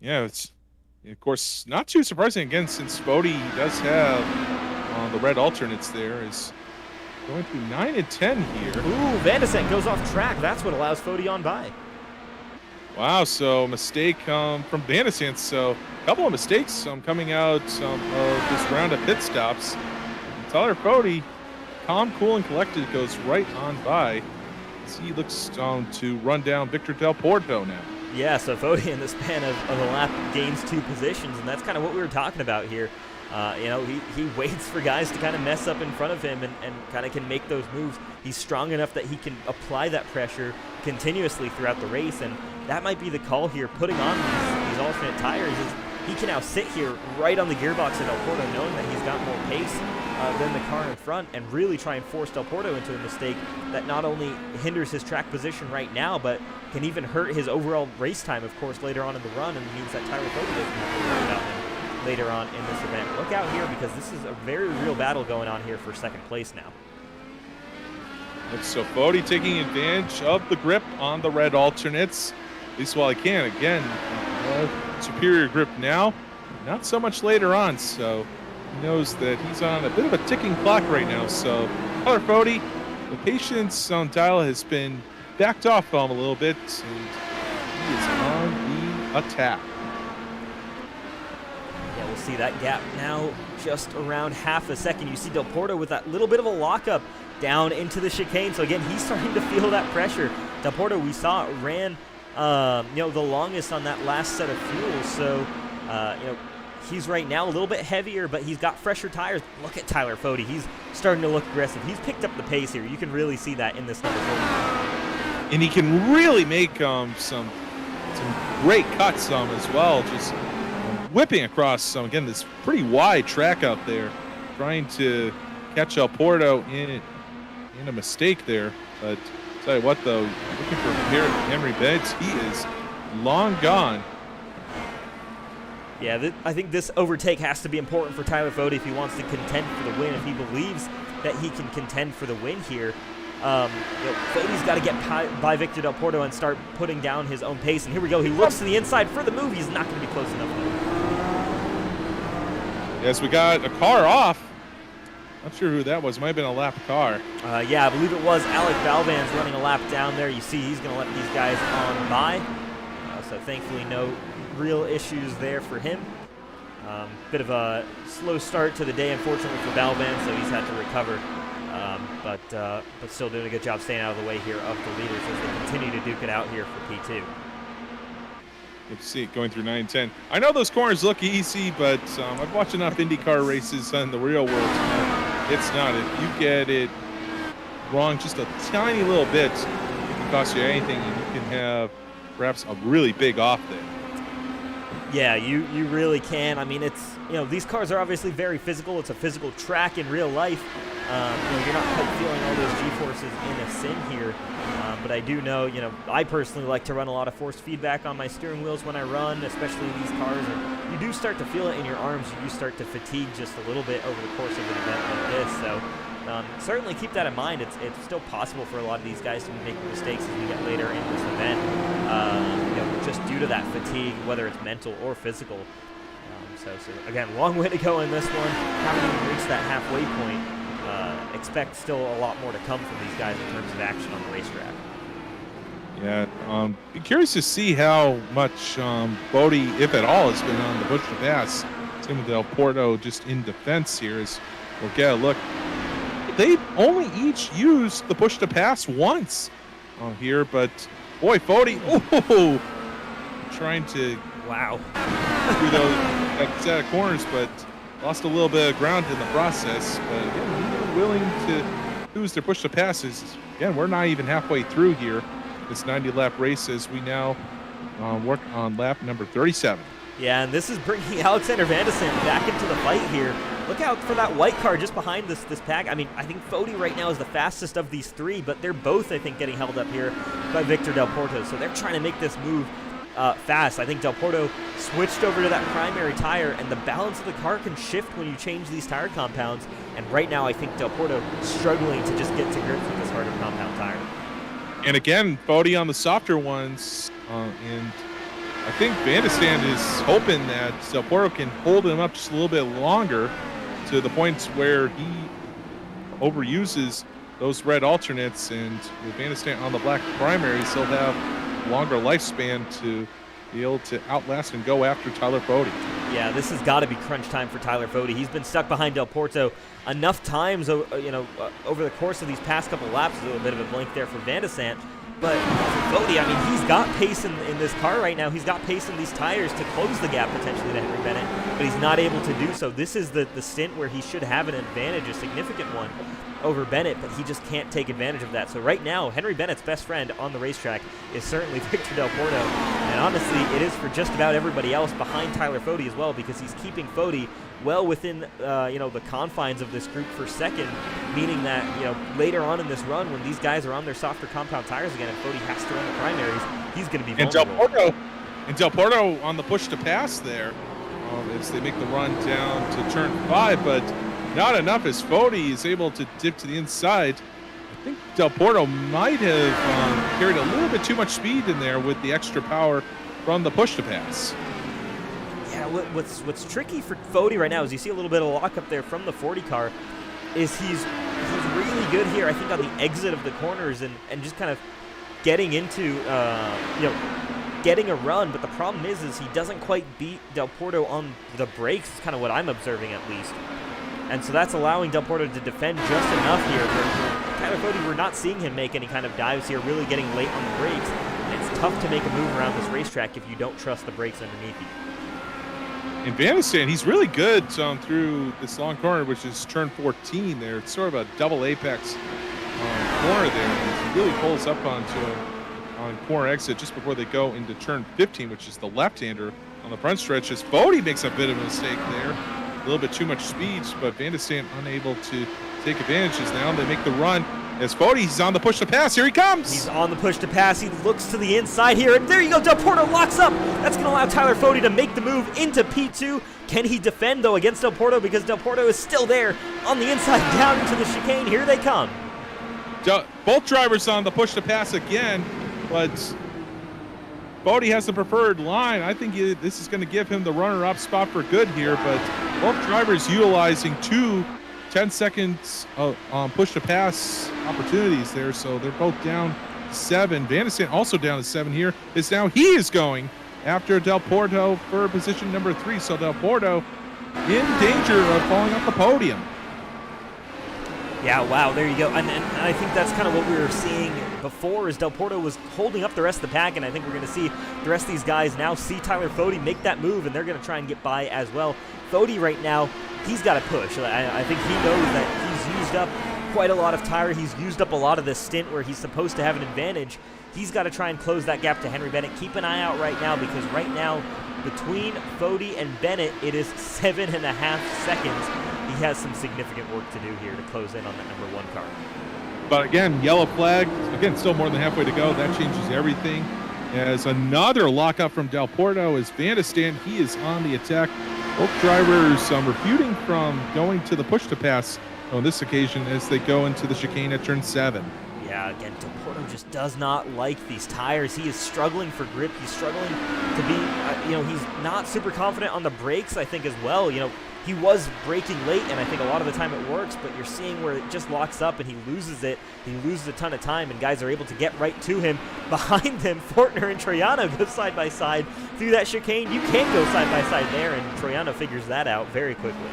Yeah, it's of course not too surprising again, since Fode does have the red alternates there, is going through 9 and 10 here. Ooh, Van de Sande goes off track. That's what allows Fode on by. Wow, so mistake from Van de Sande. So a couple of mistakes coming out of this round of pit stops. And Tyler Fode, calm, cool, and collected, goes right on by as he looks to run down Victor Del Porto now. Yeah, so Fode in the span of a lap gains 2 positions, and that's kind of what we were talking about here. He waits for guys to kind of mess up in front of him and kind of can make those moves. He's strong enough that he can apply that pressure continuously throughout the race, and that might be the call here. Putting on these alternate tires is he can now sit here right on the gearbox of Del Porto, knowing that he's got more pace than the car in front, and really try and force Del Porto into a mistake that not only hinders his track position right now, but can even hurt his overall race time, of course, later on in the run, and means that Tyler Fode doesn't have to worry about him later on in this event. Look out here, because this is a very real battle going on here for second place now. So Fode taking advantage of the grip on the red alternates, at least while he can. Again, superior grip now, not so much later on, so he knows that he's on a bit of a ticking clock right now. So Tyler Fode, the patience on dial has been backed off on him a little bit, and he is on the attack. Yeah, we'll see that gap now just around half a second. You see Del Porto with that little bit of a lockup down into the chicane. So again, he's starting to feel that pressure. Del Porto, we saw, ran the longest on that last set of fuel. So he's right now a little bit heavier, but he's got fresher tires. Look at Tyler Fode. He's starting to look aggressive. He's picked up the pace here. You can really see that in this number 40. And he can really make some great cuts as well, just whipping across again, this pretty wide track out there, trying to catch El Porto in a mistake there. But I'll tell you what, though, looking for Henry Bennett, he is long gone. Yeah, I think this overtake has to be important for Tyler Fode if he wants to contend for the win, if he believes that he can contend for the win here. Fode's got to get by Victor Del Porto and start putting down his own pace. And here we go. He looks to the inside for the move. He's not going to be close enough. Yes, we got a car off. Not sure who that was. It might have been a lap car. Yeah, I believe it was Alec Balvan's running a lap down there. You see he's going to let these guys on by. So thankfully no real issues there for him. Bit of a slow start to the day, unfortunately, for Balvan, so he's had to recover. But still doing a good job staying out of the way here of the leaders as they continue to duke it out here for P2. Good to see it going through 9 and 10. I know those corners look easy, but I've watched enough IndyCar races in the real world to know it's not. If you get it wrong just a tiny little bit, it can cost you anything, and you can have perhaps a really big off there. Yeah, you really can. I mean, it's, these cars are obviously very physical. It's a physical track in real life. You're not quite feeling all those G-forces in a sim here. But I do know, I personally like to run a lot of forced feedback on my steering wheels when I run, especially in these cars. And you do start to feel it in your arms. You do start to fatigue just a little bit over the course of an event like this. So certainly keep that in mind. It's still possible for a lot of these guys to make mistakes as we get later in this event, just due to that fatigue, whether it's mental or physical. So again, long way to go in this one. Haven't even reached that halfway point. Expect still a lot more to come from these guys in terms of action on the racetrack. Yeah, be curious to see how much Bodie, if at all, has been on the push to pass. Same with Del Porto just in defense here as we'll get a look. They've only each used the push to pass once here, but boy, Bodie, trying to through that set of corners, but lost a little bit of ground in the process. But again, they're willing to use their push to passes. Again, we're not even halfway through here. This 90-lap race as we now work on lap number 37. Yeah, and this is bringing Alexander Van de Sant back into the fight here. Look out for that white car just behind this pack. I mean, I think Fodi right now is the fastest of these three, but they're both, I think, getting held up here by Victor Del Porto. So they're trying to make this move fast. I think Del Porto switched over to that primary tire, and the balance of the car can shift when you change these tire compounds. And right now, I think Del Porto struggling to just get to grips with this harder compound tire. And again, Fodi on the softer ones, and I think Van de Sant is hoping that Del Porto can hold him up just a little bit longer to the points where he overuses those red alternates, and with Van de Sant on the black primaries, he'll have longer lifespan to be able to outlast and go after Tyler Fodi. Yeah, this has got to be crunch time for Tyler Fodi. He's been stuck behind Del Porto enough times, over the course of these past couple laps. A little bit of a blink there for Van de Sant. But for Fodi, I mean, he's got pace in this car right now. He's got pace in these tires to close the gap potentially to Henry Bennett, but he's not able to do so. This is the stint where he should have an advantage, a significant one, over Bennett, but he just can't take advantage of that. So right now, Henry Bennett's best friend on the racetrack is certainly Victor Del Porto, and honestly, it is for just about everybody else behind Tyler Fodi as well, because he's keeping Fodi well within the confines of this group for second, meaning that later on in this run, when these guys are on their softer compound tires again, and Fodi has to run the primaries, he's going to be vulnerable. And Del Porto on the push to pass there as they make the run down to turn 5, but not enough as Fodi is able to dip to the inside. I think Del Porto might have carried a little bit too much speed in there with the extra power from the push to pass. Yeah, what's tricky for Fodi right now is you see a little bit of lockup there from the 40 car. Is he's really good here, I think, on the exit of the corners and just kind of getting into getting a run. But the problem is he doesn't quite beat Del Porto on the brakes. Kind of what I'm observing at least. And so that's allowing Del Porto to defend just enough here. Tyler Fodi, we're not seeing him make any kind of dives here, really getting late on the brakes. And it's tough to make a move around this racetrack if you don't trust the brakes underneath you. In Van de Sant, he's really good through this long corner, which is turn 14 there. It's sort of a double apex corner there. And he really pulls up onto on corner exit just before they go into turn 15, which is the left-hander on the front stretch. As Fodi makes a bit of a mistake there. A little bit too much speed, but Van de Sant unable to take advantages now. They make the run as Fodi's on the push to pass. Here he comes. He's on the push to pass. He looks to the inside here, and there you go. Del Porto locks up. That's going to allow Tyler Fodi to make the move into P2. Can he defend, though, against Del Porto? Because Del Porto is still there on the inside down into the chicane. Here they come. Both drivers on the push to pass again, but Fodi has the preferred line. I think this is going to give him the runner-up spot for good here, but both drivers utilizing 2 10 seconds on push-to-pass opportunities there, so they're both down 7. Van de Sant also down to 7 here. Is now he is going after Del Porto for position number 3, so Del Porto in danger of falling off the podium. Yeah, wow, there you go. And I think that's kind of what we were seeing before, is Del Porto was holding up the rest of the pack, and I think we're going to see the rest of these guys now see Tyler Fodi make that move, and they're going to try and get by as well. Fodi right now, he's got to push. I think he knows that he's used up quite a lot of tire. He's used up a lot of this stint where he's supposed to have an advantage. He's got to try and close that gap to Henry Bennett. Keep an eye out right now, because right now between Fody and Bennett, it is 7.5 seconds. He has some significant work to do here to close in on that number 1 car. But again, yellow flag. Again, still more than halfway to go. That changes everything. As another lockup from Del Porto is Van de Stant. He is on the attack. Both drivers refuting from going to the push to pass on this occasion as they go into the chicane at turn 7. Yeah, again, Del Porto just does not like these tires. He is struggling for grip. He's struggling to be, he's not super confident on the brakes, I think, as well. He was braking late, and I think a lot of the time it works, but you're seeing where it just locks up and he loses it. He loses a ton of time, and guys are able to get right to him. Behind him, Fortner and Troiano go side by side through that chicane. You can't go side by side there, and Troiano figures that out very quickly.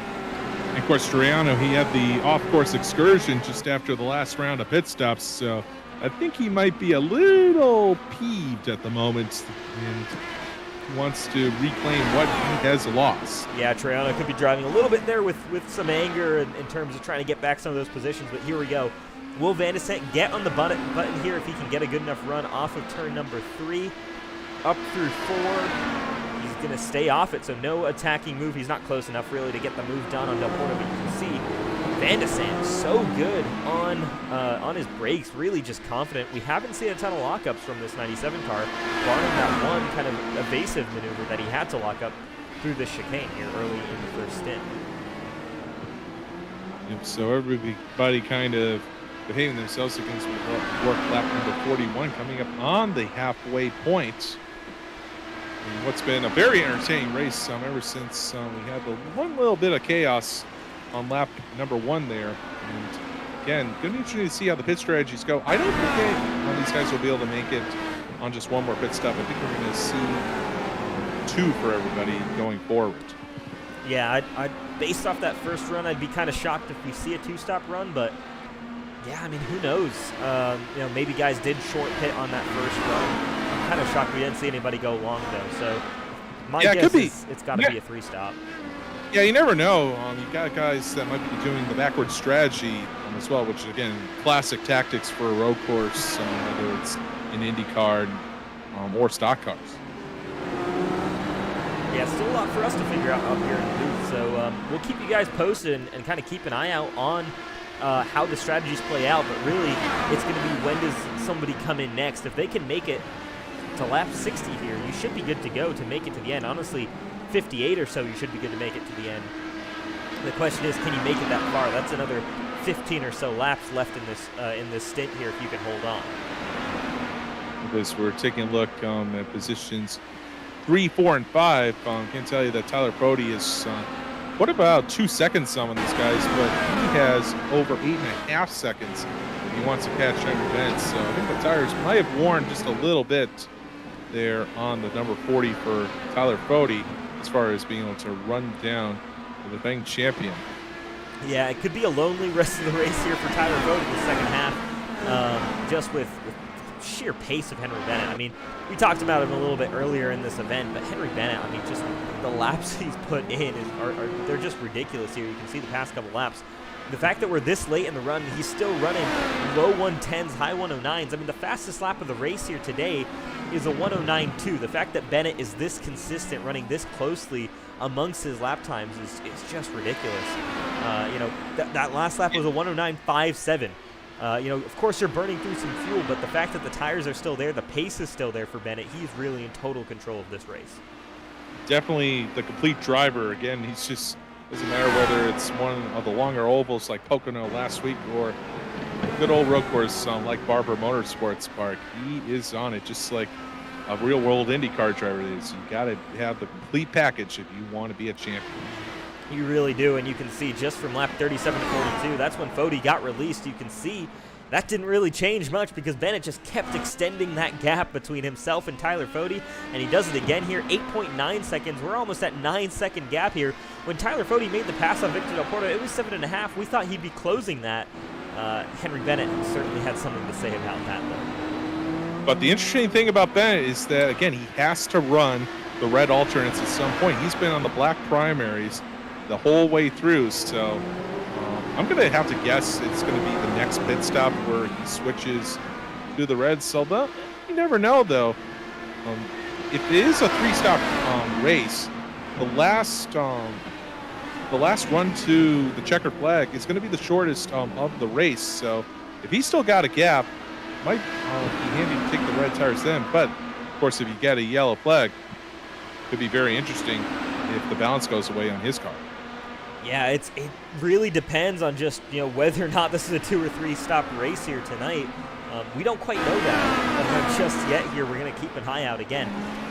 And of course, Troiano, he had the off-course excursion just after the last round of pit stops, so I think he might be a little peeved at the moment and wants to reclaim what he has lost. Yeah, Troiano could be driving a little bit there with some anger in terms of trying to get back some of those positions, but here we go. Will Van de Stant get on the button here if he can get a good enough run off of turn number 3, up through 4? He's going to stay off it, so no attacking move. He's not close enough really to get the move done on Del Porto, but you can see Van de Stant so good on his brakes, really just confident. We haven't seen a ton of lockups from this 97 car, barring that one kind of evasive maneuver that he had to lock up through the chicane here early in the first stint. Yep, so everybody kind of behaving themselves against work lap number 41 coming up on the halfway point. And what's been a very entertaining race ever since we had the one little bit of chaos on lap number 1 there. And again, going to be interesting to see how the pit strategies go. I don't think these guys will be able to make it on just one more pit stop. I think we're going to see 2 for everybody going forward. Yeah, based off that first run, I'd be kind of shocked if we see a 2-stop run, but yeah, I mean, who knows? Maybe guys did short pit on that first run. I'm kind of shocked we didn't see anybody go long, though. So my guess is it's got to be a 3-stop. Yeah, you never know. You got guys that might be doing the backwards strategy as well, which is, again, classic tactics for a road course, whether it's in IndyCar or stock cars. Yeah, still a lot for us to figure out up here in the booth. So we'll keep you guys posted and kind of keep an eye out on how the strategies play out. But really, it's going to be when does somebody come in next. If they can make it to lap 60 here, you should be good to go to make it to the end. Honestly, 58 or so, you should be good to make it to the end. The question is, can you make it that far? That's another 15 or so laps left in this stint here if you can hold on. Because we're taking a look at positions 3, 4, and 5. I can tell you that Tyler Fody is what about 2 seconds on these guys, but he has over 8.5 seconds if he wants to catch Henry Bennett. So I think the tires might have worn just a little bit there on the number 40 for Tyler Fody as far as being able to run down the defending champion. Yeah, it could be a lonely rest of the race here for Tyler Fody in the second half, just with sheer pace of Henry Bennett. I mean, we talked about him a little bit earlier in this event, but Henry Bennett, I mean, just the laps he's put in they're just ridiculous here. You can see the past couple laps. The fact that we're this late in the run, he's still running low 110s, high 109s. I mean, the fastest lap of the race here today is a 109.2. The fact that Bennett is this consistent, running this closely amongst his lap times is just ridiculous. That last lap was a 109.57. Of course you're burning through some fuel, but the fact that the tires are still there, the pace is still there for Bennett, he's really in total control of this race. Definitely the complete driver. Again, he's just, doesn't matter whether it's one of the longer ovals like Pocono last week or a good old road course like Barber Motorsports Park. He is on it just like a real world IndyCar driver is. You got to have the complete package if you want to be a champion. You really do, and you can see just from lap 37 to 42, that's when Fody got released. You can see that didn't really change much because Bennett just kept extending that gap between himself and Tyler Fody, and he does it again here, 8.9 seconds. We're almost at 9-second gap here. When Tyler Fody made the pass on Victor Del Porto, it was 7.5. We thought he'd be closing that. Henry Bennett certainly had something to say about that, though. But the interesting thing about Bennett is that, again, he has to run the red alternates at some point. He's been on the black primaries the whole way through, so I'm going to have to guess it's going to be the next pit stop where he switches to the red. So you never know, though. If it is a 3-stop race, the last run to the checkered flag is going to be the shortest of the race. So if he's still got a gap, it might be handy to take the red tires then. But of course, if you get a yellow flag, it could be very interesting if the balance goes away on his car. Yeah, it really depends on just whether or not this is a 2 or 3 stop race here tonight. We don't quite know that just yet here. We're going to keep an eye out again.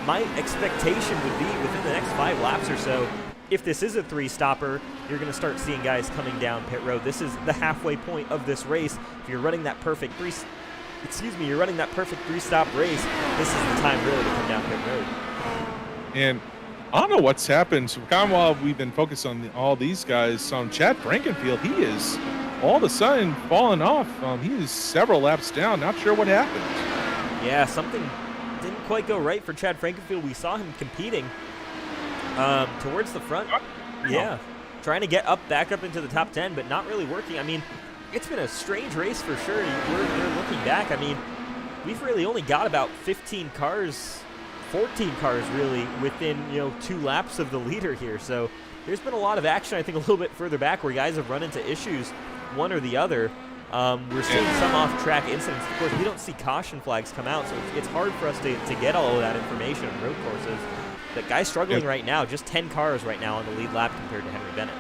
My expectation would be within the next 5 laps or so, if this is a 3-stopper, you're going to start seeing guys coming down pit road. This is the halfway point of this race. If you're running that perfect 3-stop race, this is the time really to come down pit road. And I don't know what's happened. So kind of while we've been focused on all these guys, Chad Frankenfield, he is all of a sudden fallen off. He is several laps down. Not sure what happened. Yeah, something didn't quite go right for Chad Frankenfield. We saw him competing towards the front. Yeah, trying to get back up into the top 10, but not really working. I mean, it's been a strange race for sure. You're looking back. I mean, we've really only got about 14 cars really within 2 laps of the leader here. So there's been a lot of action, I think, a little bit further back where guys have run into issues, one or the other. We're seeing some off-track incidents. Of course, we don't see caution flags come out, so it's hard for us to get all of that information on road courses. But guys struggling right now, just 10 cars right now on the lead lap compared to Henry Bennett.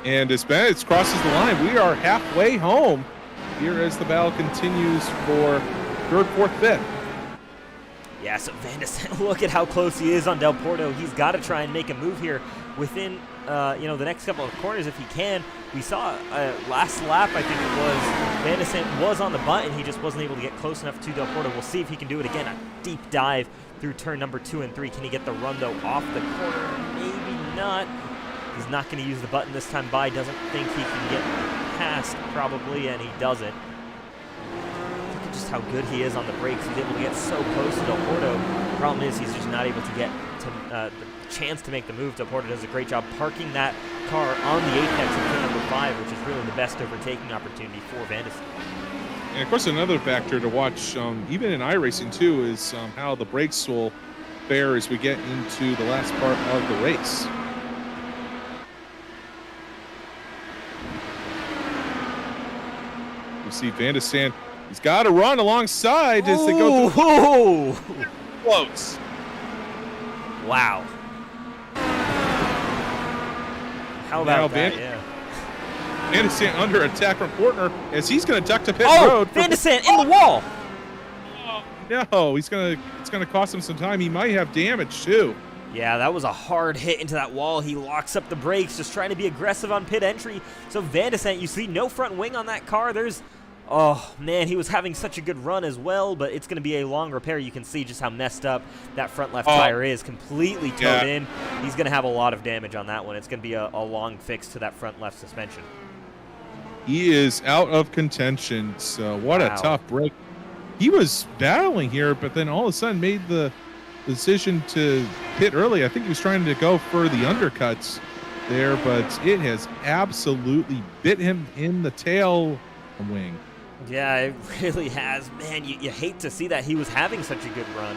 And as Bennett crosses the line, we are halfway home here as the battle continues for 3rd, 4th, 5th. Yeah, so Van de Sande, look at how close he is on Del Porto. He's got to try and make a move here within, the next couple of corners if he can. We saw last lap, I think it was, Van de Sande was on the button. He just wasn't able to get close enough to Del Porto. We'll see if he can do it again. A deep dive through turn number 2 and 3. Can he get the run, though, off the corner? Maybe not. He's not going to use the button this time. Doesn't think he can get past, probably, and he doesn't. Just how good he is on the brakes. He's able to get so close to Del Porto. The problem is he's just not able to get to the chance to make the move. Del Porto does a great job parking that car on the apex of turn number 5, which is really the best overtaking opportunity for Van de Sande. And of course, another factor to watch, even in iRacing too, is how the brakes will fare as we get into the last part of the race. You see Van de Sande. He's got to run alongside as they go through. Close. Wow. How about that? Van de Sande under attack from Portner as he's going to duck to pit road. Van de Sande in the wall. Oh, no, it's going to cost him some time. He might have damage too. Yeah, that was a hard hit into that wall. He locks up the brakes, just trying to be aggressive on pit entry. So Van de Sande, you see no front wing on that car. Oh, man, he was having such a good run as well, but it's going to be a long repair. You can see just how messed up that front left tire is. Completely towed in. He's going to have a lot of damage on that one. It's going to be a long fix to that front left suspension. He is out of contention, so what a tough break. He was battling here, but then all of a sudden made the decision to pit early. I think he was trying to go for the undercuts there, but it has absolutely bit him in the tail wing. Yeah, it really has. Man, you hate to see that. He was having such a good run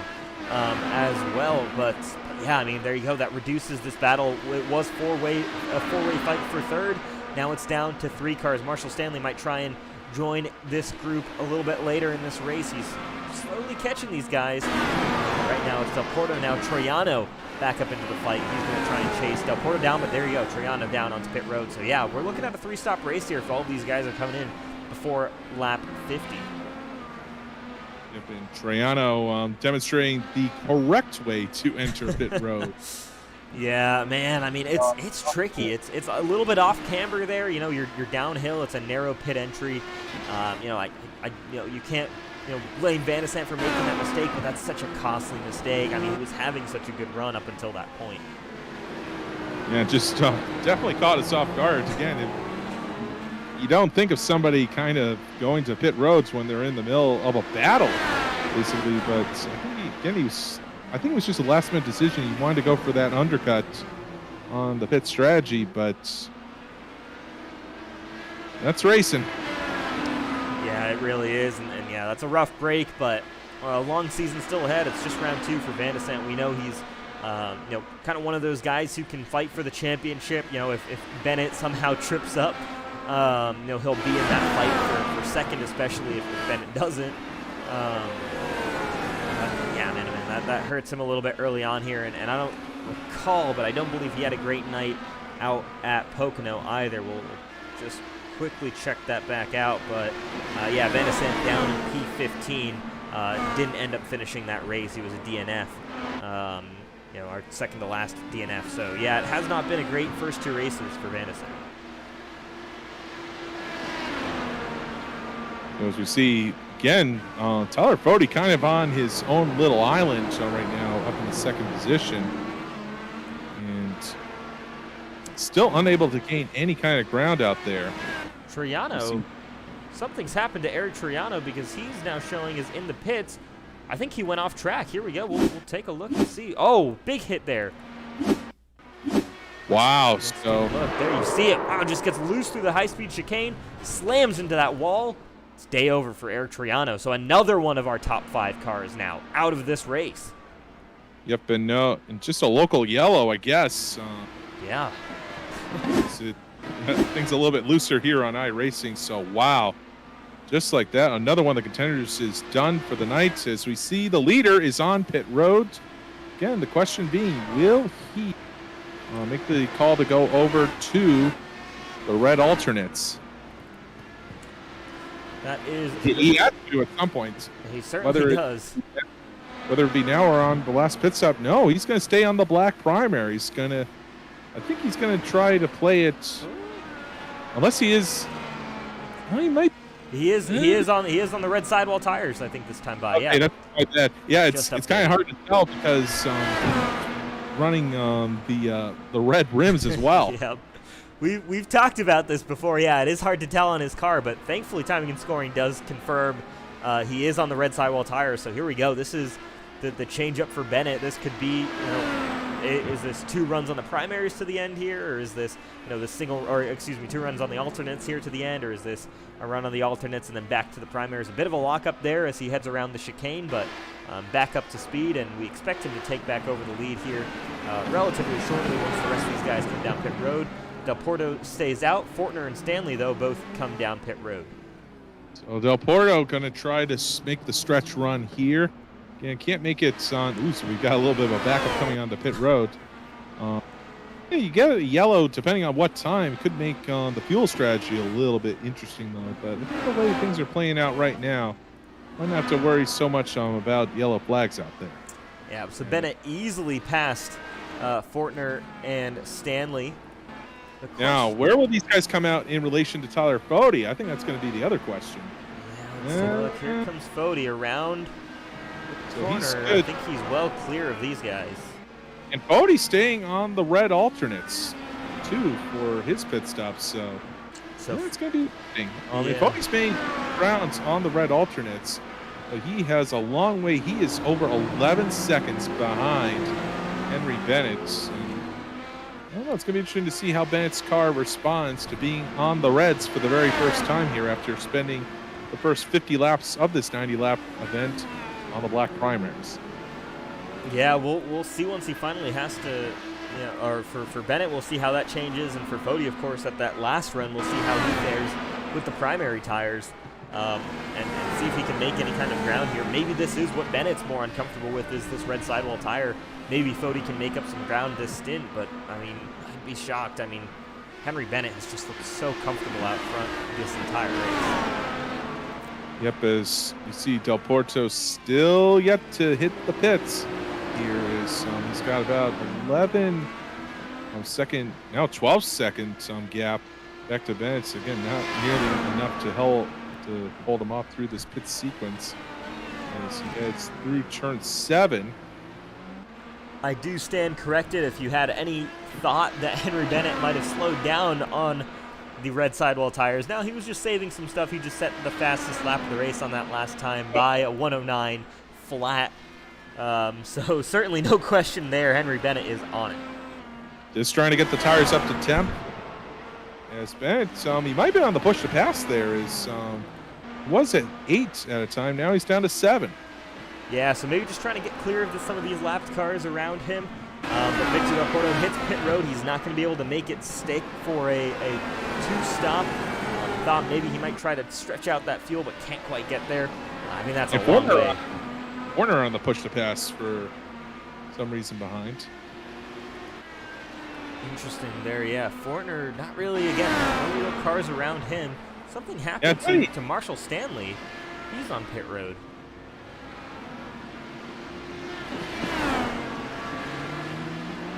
as well. But yeah, I mean, there you go. That reduces this battle. It was a four-way fight for 3rd. Now it's down to 3 cars. Marshall Stanley might try and join this group a little bit later in this race. He's slowly catching these guys. Right now it's Del Porto. Now Troiano back up into the fight. He's going to try and chase Del Porto down, but there you go. Troiano down onto pit road. So yeah, we're looking at a 3-stop race here if all of these guys are coming in before lap 50. And Troiano demonstrating the correct way to enter pit road. Yeah, man. I mean, it's tricky. It's a little bit off camber there. You're downhill. It's a narrow pit entry. You can't blame Van de Sande for making that mistake, but that's such a costly mistake. I mean, he was having such a good run up until that point. Yeah, just definitely caught us off guard again. You don't think of somebody kind of going to pit roads when they're in the middle of a battle, basically. But I think it was just a last-minute decision. He wanted to go for that undercut on the pit strategy, but That's racing. Yeah, it really is, and yeah, that's a rough break, but a long season still ahead. It's just round 2 for Van de Sant. We know he's, kind of one of those guys who can fight for the championship. If Bennett somehow trips up, he'll be in that fight for second, especially if Bennett doesn't. Yeah, man, that hurts him a little bit early on here, and I don't recall, but I don't believe he had a great night out at Pocono either. We'll just quickly check that back out, but yeah, Van de Sant down in P15. Didn't end up finishing that race. He was a DNF, our second to last DNF. So yeah, it has not been a great first 2 races for Van de Sant. As we see again, Tyler Fode kind of on his own little island right now, up in the second position, and still unable to gain any kind of ground out there. Troiano, something's happened to Eric Troiano because he's now showing as in the pits. I think he went off track. Here we go. We'll take a look and see. Oh, big hit there. Wow. Look, So there you see it. Wow, just gets loose through the high-speed chicane, slams into that wall. It's day over for Eric Troiano. So another one of our top 5 cars now out of this race. yep, and just a local yellow, I guess. Yeah. Things a little bit looser here on iRacing. So wow. Just like that, another one of the contenders is done for the night. As we see, the leader is on pit road. Again, the question being, will he make the call to go over to the red alternates? That is. He has to do at some point. He certainly does. Whether it be now or on the last pit stop, no, he's going to stay on the black primary. I think he's going to try to play it, unless he is. Well, he might. He is on the red sidewall tires, I think, this time by. Okay, Yeah. that's like that. Yeah, it's Just kind of hard to tell because running the red rims as well. Yep. We've talked about this before. Yeah, it is hard to tell on his car, but thankfully Timing and Scoring does confirm he is on the red sidewall tires. So here we go. This is the change up for Bennett. This could be, is this 2 runs on the primaries to the end here, or is this, the 2 runs on the alternates here to the end, or is this a run on the alternates and then back to the primaries? A bit of a lockup there as he heads around the chicane, but back up to speed, and we expect him to take back over the lead here relatively shortly once the rest of these guys come down pit road. Del Porto stays out. Fortner and Stanley, though, both come down pit road. So Del Porto going to try to make the stretch run here. Again, can't make it on. Ooh, so we've got a little bit of a backup coming onto pit road. Yeah, you get a yellow depending on what time. Could make the fuel strategy a little bit interesting, though. But look at the way things are playing out right now. Might not have to worry so much about yellow flags out there. Yeah, so Bennett easily passed Fortner and Stanley. Now, where will these guys come out in relation to Tyler Fode? I think that's going to be the other question. Yeah, let's take a look. Here comes Fode around the corner. I think he's well clear of these guys. And Fode staying on the red alternates, too, for his pit stops. So yeah, it's going to be interesting. If Fode's making rounds on the red alternates, but he has a long way. He is over 11 seconds behind Henry Bennett. I don't know, it's going to be interesting to see how Bennett's car responds to being on the reds for the very first time here after spending the first 50 laps of this 90-lap event on the black primaries. Yeah, we'll see once he finally has to, or for Bennett, we'll see how that changes. And for Fode, of course, at that last run, we'll see how he fares with the primary tires and see if he can make any kind of ground here. Maybe this is what Bennett's more uncomfortable with, is this red sidewall tire. Maybe Fode can make up some ground this stint, but, I'd be shocked. Henry Bennett has just looked so comfortable out front this entire race. Yep, as you see, Del Porto still yet to hit the pits. Here is he's got about 11 second, now 12 second gap back to Bennett. Again, not nearly enough to hold him off through this pit sequence as he heads through turn 7. I do stand corrected. If you had any thought that Henry Bennett might have slowed down on the red sidewall tires, now he was just saving some stuff. He just set the fastest lap of the race on that last time by a 109 flat. So certainly no question there. Henry Bennett is on it. Just trying to get the tires up to temp. as Bennett, he might have been on the push to pass there. Was at 8 at a time. Now he's down to 7. Yeah, so maybe just trying to get clear of some of these lapped cars around him. But Victor Del Porto hits pit road. He's not going to be able to make it stick for a 2-stop. Thought maybe he might try to stretch out that fuel, but can't quite get there. I mean, that's a long way. Warner on the push to pass for some reason behind. Interesting there, yeah. Fortner, not really, again, no real cars around him. Something happened to Marshall Stanley. He's on pit road.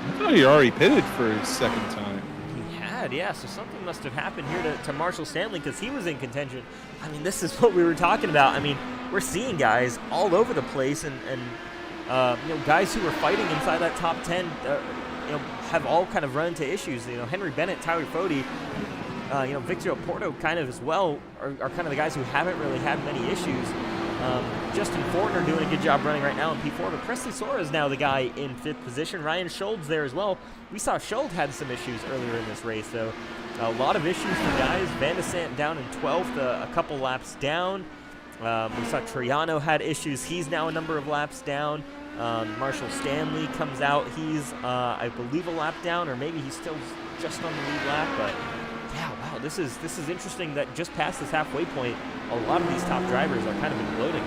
I thought he already pitted for his second time. He had, yeah, so something must have happened here to Marshall Stanley because he was in contention. I mean, this is what we were talking about. I mean, we're seeing guys all over the place and guys who were fighting inside that top 10, have all kind of run into issues. Henry Bennett, Tyler Fode, Victor Del Porto kind of as well are kind of the guys who haven't really had many issues. Justin Fortner doing a good job running right now in P4, but Presley Sora is now the guy in 5th position. Ryan Schultz there as well. We saw Schultz had some issues earlier in this race, so a lot of issues for guys. Van de Sant down in 12th, a couple laps down. We saw Triano had issues. He's now a number of laps down. Marshall Stanley comes out. He's, I believe, a lap down, or maybe he's still just on the lead lap. But yeah, wow, this is interesting that just past this halfway point, a lot of these top drivers are kind of imploding.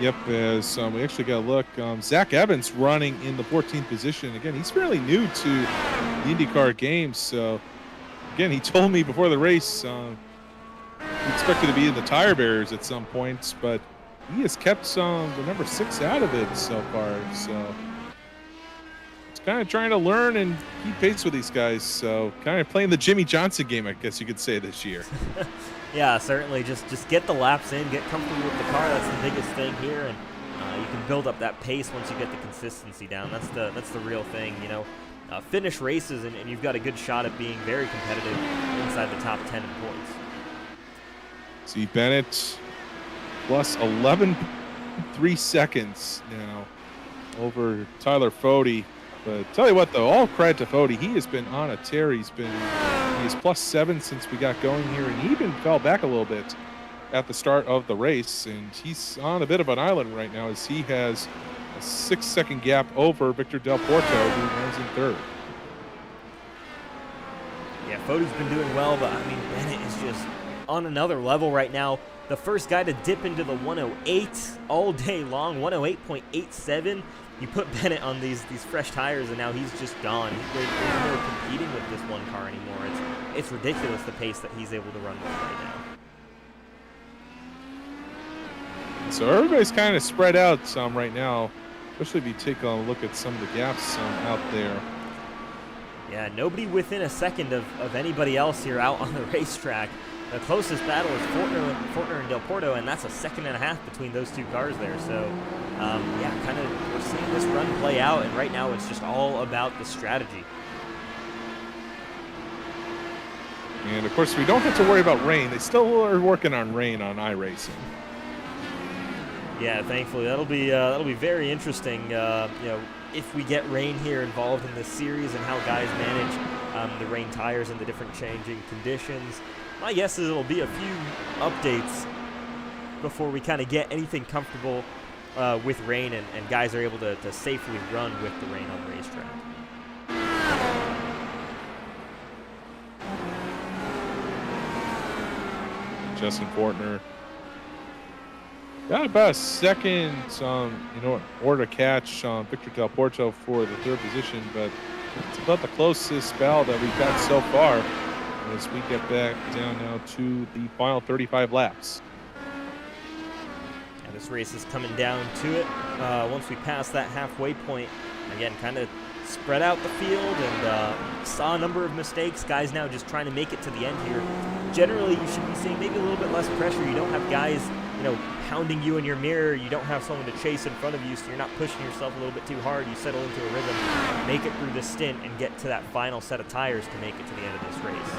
Yep, as we actually got a look. Zach Evans running in the 14th position. Again, he's fairly new to the IndyCar games. So, again, he told me before the race he expected to be in the tire barriers at some points, but he has kept the number 6 out of it so far. So, it's kind of trying to learn and keep pace with these guys. So, kind of playing the Jimmy Johnson game, I guess you could say, this year. Yeah, certainly. Just get the laps in, get comfortable with the car. That's the biggest thing here, and you can build up that pace once you get the consistency down. That's the real thing, Finish races, and you've got a good shot at being very competitive inside the top 10 in points. See Bennett plus 11.3 seconds now over Tyler Fode. But tell you what, though, all credit to Fode. He has been on a tear. He is +7 since we got going here, and he even fell back a little bit at the start of the race. And he's on a bit of an island right now as he has a 6-second gap over Victor Del Porto, who runs in 3rd. Yeah, Fode's been doing well, but I mean, Bennett is just on another level right now. The first guy to dip into the 108 all day long, 108.87. You put Bennett on these fresh tires, and now he's just gone. There's no competing with this one car anymore. It's ridiculous the pace that he's able to run with right now. So everybody's kind of spread out right now, especially if you take a look at some of the gaps out there. Yeah, nobody within a second of anybody else here out on the racetrack. The closest battle is Fortner and Del Porto, and that's a 1.5 seconds between those two cars there. So, yeah, kind of we're seeing this run play out, and right now it's just all about the strategy. And, of course, we don't have to worry about rain. They still are working on rain on iRacing. Yeah, thankfully. That'll be very interesting, if we get rain here involved in this series and how guys manage the rain tires and the different changing conditions. My guess is it'll be a few updates before we kind of get anything comfortable with rain and guys are able to safely run with the rain on the racetrack. Justin Fortner got about a second in order to catch Victor Del Porto for the 3rd position, but it's about the closest battle that we've got so far as we get back down now to the final 35 laps. Yeah, this race is coming down to it. Once we pass that halfway point, again, kind of spread out the field and saw a number of mistakes. Guys now just trying to make it to the end here. Generally, you should be seeing maybe a little bit less pressure. You don't have guys, pounding you in your mirror. You don't have someone to chase in front of you, so you're not pushing yourself a little bit too hard. You settle into a rhythm, make it through this stint, and get to that final set of tires to make it to the end of this race.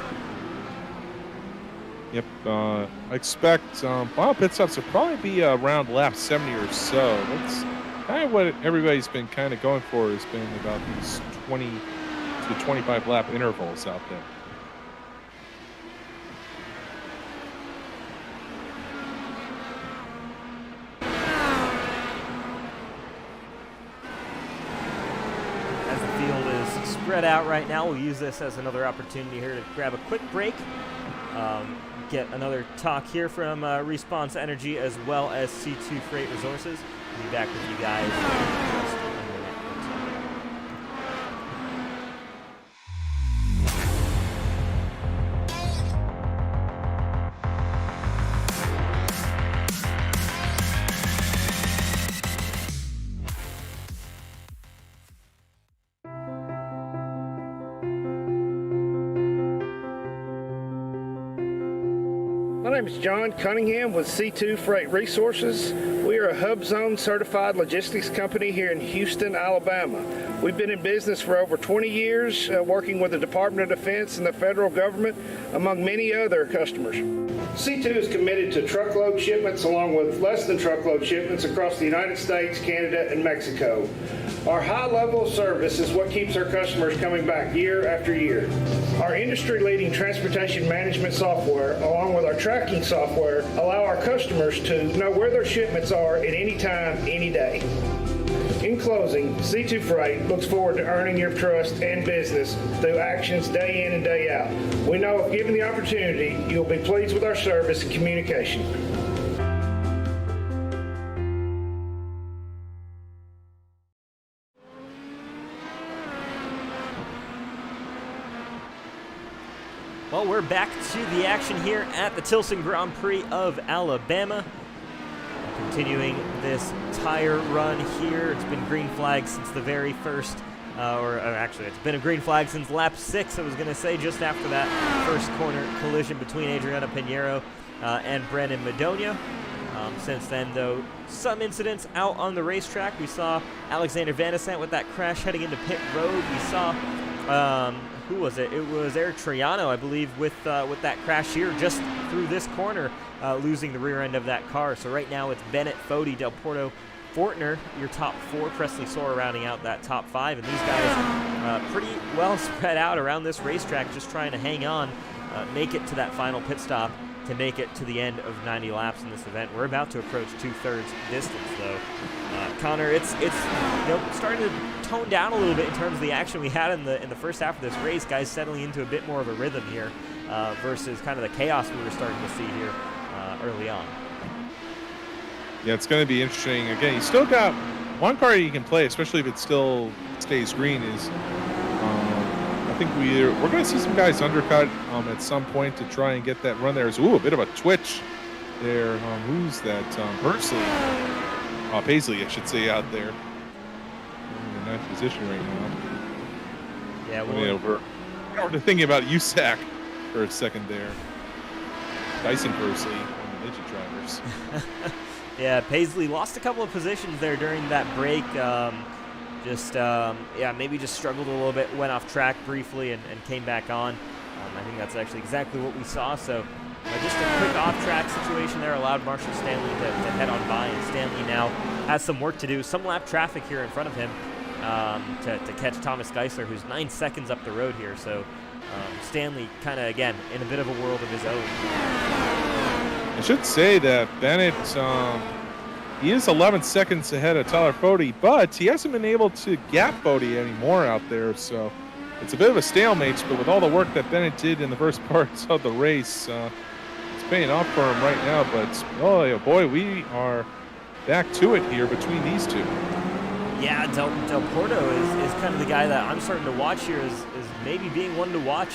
Yep, I expect final pit stops will probably be around lap 70 or so. That's kind of what everybody's been kind of going for, has been about these 20 to 25 lap intervals out there. spread out right now. We'll use this as another opportunity here to grab a quick break, get another talk here from Response Energy as well as C2 Freight Resources. We'll be back with you guys in just a minute or two. My name is John Cunningham with C2 Freight Resources. We are a Hub Zone certified logistics company here in Houston, Alabama. We've been in business for over 20 years, working with the Department of Defense and the federal government, among many other customers. C2 is committed to truckload shipments along with less than truckload shipments across the United States, Canada, and Mexico. Our high level of service is what keeps our customers coming back year after year. Our industry-leading transportation management software, along with our tracking software, allow our customers to know where their shipments are at any time, any day. In closing, C2 Freight looks forward to earning your trust and business through actions day in and day out. We know if given the opportunity, you'll be pleased with our service and communication. Well, we're back to the action here at the Tilson Grand Prix of Alabama. Continuing this tire run here. It's been green flag since the very first, actually it's been a green flag since lap 6, I was going to say, just after that first corner collision between Adriana Pinheiro and Brandon Madonia. Since then, though, some incidents out on the racetrack. We saw Alexander Van Asant with that crash heading into pit road. We saw who was it? It was Eric Triano, I believe, with that crash here just through this corner, losing the rear end of that car. So right now it's Bennett, Fody, Del Porto, Fortner, your top 4, Presley Sora rounding out that top 5. And these guys pretty well spread out around this racetrack, just trying to hang on, make it to that final pit stop to make it to the end of 90 laps in this event. We're about to approach 2/3 distance, though. Connor, it's starting to tone down a little bit in terms of the action we had in the first half of this race. Guys settling into a bit more of a rhythm here versus kind of the chaos we were starting to see here early on. Yeah, it's going to be interesting. Again, you still got one car you can play, especially if it still stays green. I think we're going to see some guys undercut at some point to try and get that run there. There's a bit of a twitch there. Who's that? Paisley, I should say, out there. In a ninth position right now. Yeah, we're thinking about USAC for a second there. Dyson Pursley on the midget drivers. Yeah, Paisley lost a couple of positions there during that break. Maybe just struggled a little bit, went off track briefly and came back on. I think that's actually exactly what we saw. So just a quick off-track situation there allowed Marshall Stanley to head on by, and Stanley now has some work to do, some lap traffic here in front of him to catch Thomas Geisler, who's 9 seconds up the road here. So Stanley kind of, again, in a bit of a world of his own. I should say that Bennett, he is 11 seconds ahead of Tyler Fody, but he hasn't been able to gap Fody anymore out there. So it's a bit of a stalemate, but with all the work that Bennett did in the first parts of the race, it's paying off for him right now. But, oh boy, we are back to it here between these two. Yeah, Del Porto is kind of the guy that I'm starting to watch here is maybe being one to watch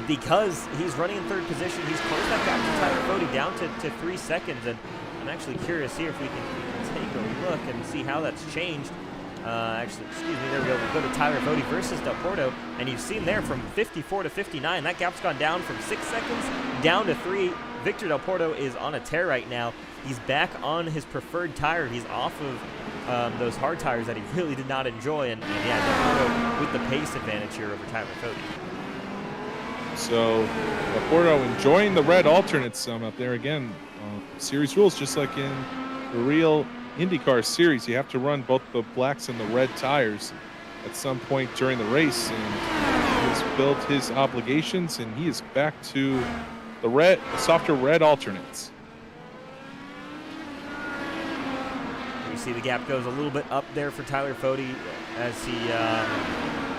because he's running in third position. He's closed that gap to Tyler Fody down to 3 seconds, and I'm actually curious here if we can take a look and see how that's changed. There we go. We'll go to Tyler Fody versus Del Porto, and you've seen there from 54 to 59, that gap's gone down from 6 seconds down to 3. Victor Del Porto is on a tear right now. He's back on his preferred tire. He's off of those hard tires that he really did not enjoy, and yeah, Del Porto with the pace advantage here over Tyler Fody. So Del Porto enjoying the red alternates out there again. Series rules, just like in the real IndyCar Series, you have to run both the blacks and the red tires at some point during the race, and he's filled his obligations, and he is back to the softer red alternates. You see the gap goes a little bit up there for Tyler Fody as he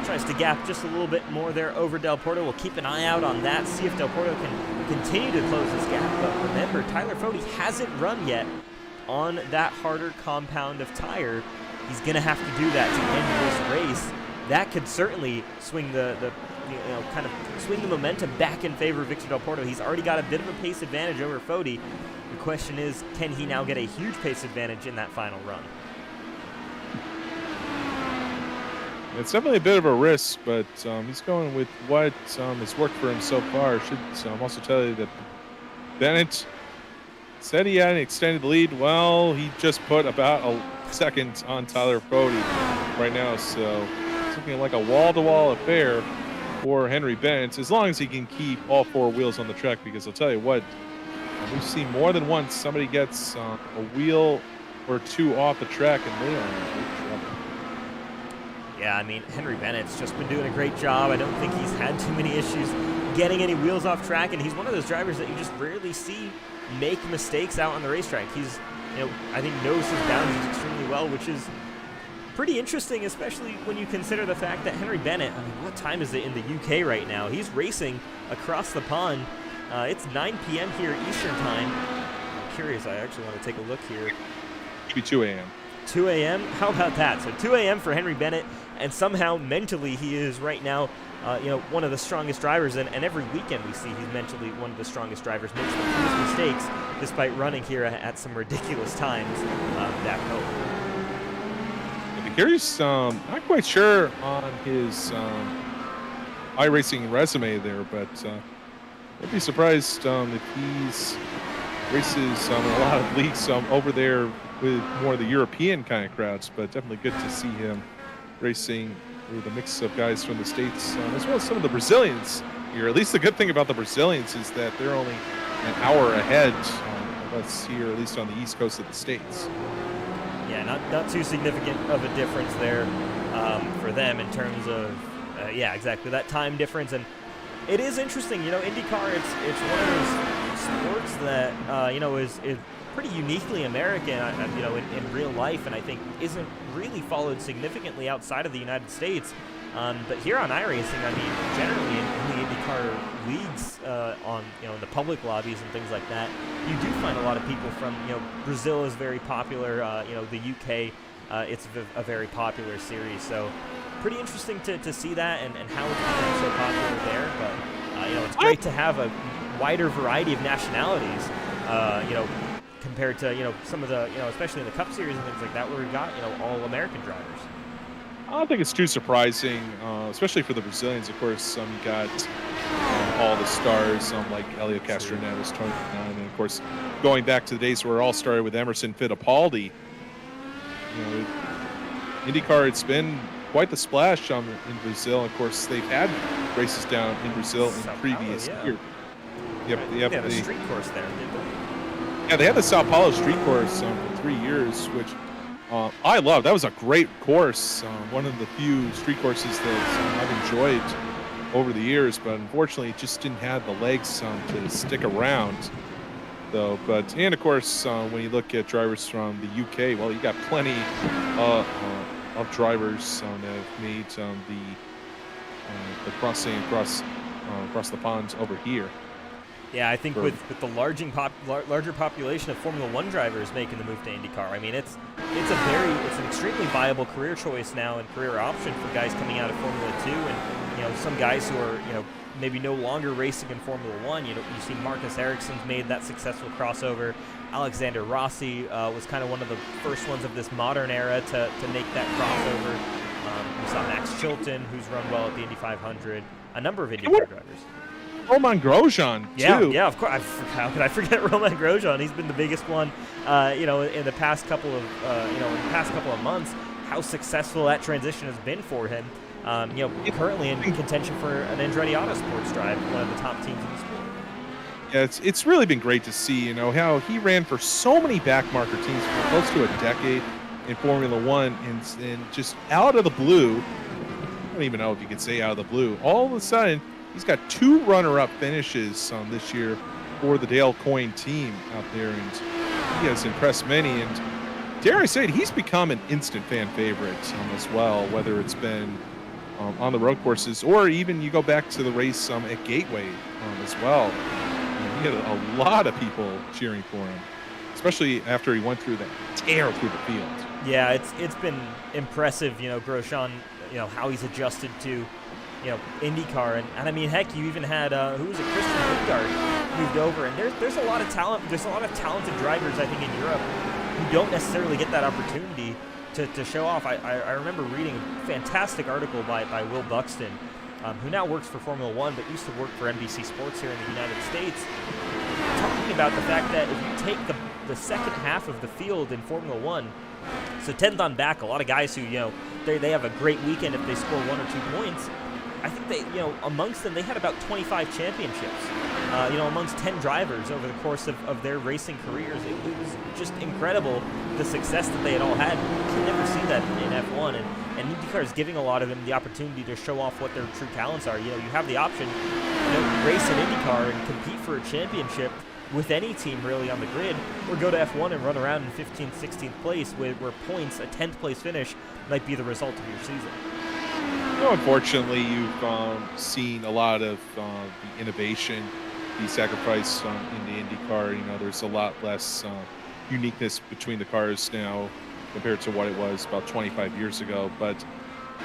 tries to gap just a little bit more there over Del Porto. We'll keep an eye out on that, see if Del Porto can continue to close this gap. But remember, Tyler Fode hasn't run yet on that harder compound of tire. He's going to have to do that to end this race. That could certainly swing kind of swing the momentum back in favor of Victor Del Porto. He's already got a bit of a pace advantage over Fode. The question is, can he now get a huge pace advantage in that final run? It's definitely a bit of a risk, but he's going with what has worked for him so far. Should also tell you that Bennett said he had an extended lead. Well, he just put about a second on Tyler Fode right now, so it's looking like a wall-to-wall affair for Henry Bennett, as long as he can keep all four wheels on the track, because I'll tell you what, we've seen more than once somebody gets a wheel or two off the track and they are in big trouble. Yeah, I mean, Henry Bennett's just been doing a great job. I don't think he's had too many issues getting any wheels off track, and he's one of those drivers that you just rarely see make mistakes out on the racetrack. He's, I think knows his boundaries extremely well, which is pretty interesting, especially when you consider the fact that Henry Bennett, I mean, what time is it in the UK right now? He's racing across the pond. It's 9 p.m. here Eastern time. I'm curious, I actually want to take a look here. Should be 2 a.m. 2 a.m.? How about that? So 2 a.m. for Henry Bennett, and somehow mentally he is right now one of the strongest drivers, and every weekend we see he's mentally one of the strongest drivers, makes the fewest mistakes despite running here at some ridiculous times back home. I'd be curious, not quite sure on his iRacing resume there, but I'd be surprised if he's races a lot of leagues over there with more of the European kind of crowds, but definitely good to see him racing with a mix of guys from the States, as well as some of the Brazilians here. At least the good thing about the Brazilians is that they're only an hour ahead of us here, at least on the east coast of the States. Yeah, not too significant of a difference there for them in terms of, yeah, exactly, that time difference. And it is interesting, IndyCar, it's one of those sports that, is pretty uniquely American, in real life, and I think isn't really followed significantly outside of the United States. But here on iRacing, I mean, generally in the IndyCar leagues, in the public lobbies and things like that, you do find a lot of people from, Brazil is very popular, the UK, it's a very popular series. So pretty interesting to see that and how it's become so popular there. But, it's great to have a wider variety of nationalities, compared to, some of the, especially in the Cup Series and things like that, where we've got, all American drivers. I don't think it's too surprising, especially for the Brazilians. Of course, you got all the stars, like Helio Castroneves, Tony Kanaan, and of course, going back to the days where it all started with Emerson Fittipaldi. IndyCar, it's been quite the splash in Brazil. Of course, they've had races down in Brazil in previous years. Yep. The street course there, didn't they? Yeah, they had the Sao Paulo street course for 3 years, which I love. That was a great course. One of the few street courses that I've enjoyed over the years, but unfortunately, it just didn't have the legs to stick around, though. And of course, when you look at drivers from the UK, well, you got plenty of drivers that have made the crossing across the ponds over here. Yeah, I think with the larger population of Formula One drivers making the move to IndyCar, I mean, it's an extremely viable career choice now and career option for guys coming out of Formula 2, and some guys who are maybe no longer racing in Formula 1. You see Marcus Ericsson's made that successful crossover. Alexander Rossi was kind of one of the first ones of this modern era to make that crossover. We saw Max Chilton, who's run well at the Indy 500. A number of IndyCar drivers. Roman Grosjean, too. Yeah, of course. How could I forget Roman Grosjean? He's been the biggest one, in the past couple of months. How successful that transition has been for him. Currently in contention for an Andretti Autosports drive, one of the top teams in the sport. Yeah, it's really been great to see, how he ran for so many backmarker teams for close to a decade in Formula One, and just out of the blue, I don't even know if you could say out of the blue, all of a sudden, he's got 2 runner-up finishes this year for the Dale Coyne team out there, and he has impressed many. And dare I say it, he's become an instant fan favorite as well, whether it's been on the road courses, or even you go back to the race at Gateway as well. He had a lot of people cheering for him, especially after he went through that tear through the field. Yeah, it's been impressive, Grosjean, how he's adjusted to, IndyCar, and I mean, heck, you even had who was it, Christian Lundgaard moved over, and there's a lot of talent, there's a lot of talented drivers, I think, in Europe who don't necessarily get that opportunity to show off. I remember reading a fantastic article by Will Buxton, who now works for Formula One, but used to work for NBC Sports here in the United States, talking about the fact that if you take the second half of the field in Formula One, so 10th on back, a lot of guys who, they have a great weekend if they score 1 or 2 points. I think they, amongst them, they had about 25 championships, amongst 10 drivers over the course of their racing careers. It was just incredible, the success that they had all had. You can never see that in F1, and IndyCar is giving a lot of them the opportunity to show off what their true talents are. You have the option, race in IndyCar and compete for a championship with any team really on the grid, or go to F1 and run around in 15th, 16th place where points, a 10th place finish, might be the result of your season. Unfortunately, you've seen a lot of the innovation be sacrificed in the IndyCar. There's a lot less uniqueness between the cars now compared to what it was about 25 years ago. But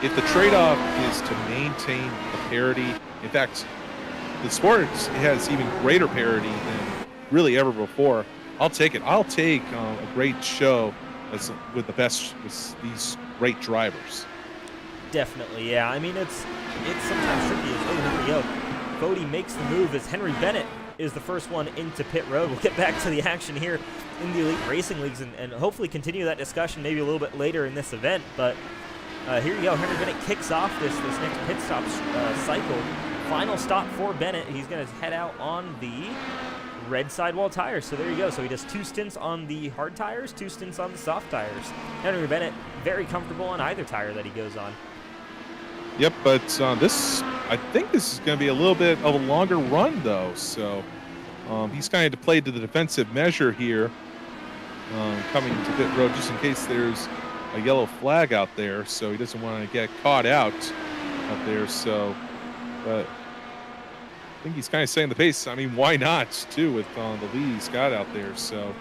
if the trade-off is to maintain the parity, in fact, the sport has even greater parity than really ever before, I'll take it. I'll take a great show with with these great drivers. Definitely, yeah. I mean, it's sometimes tricky. Here we go. Fody makes the move as Henry Bennett is the first one into pit road. We'll get back to the action here in the Elite Racing Leagues and hopefully continue that discussion maybe a little bit later in this event. But here you go. Henry Bennett kicks off this next pit stop cycle. Final stop for Bennett. He's going to head out on the red sidewall tires. So there you go. So he does 2 stints on the hard tires, 2 stints on the soft tires. Henry Bennett very comfortable on either tire that he goes on. Yep, but I think this is going to be a little bit of a longer run, though. So he's kind of played to the defensive measure here, coming to pit road just in case there's a yellow flag out there. So he doesn't want to get caught out there. So, but I think he's kind of setting the pace. I mean, why not, too, with the lead he's got out there. So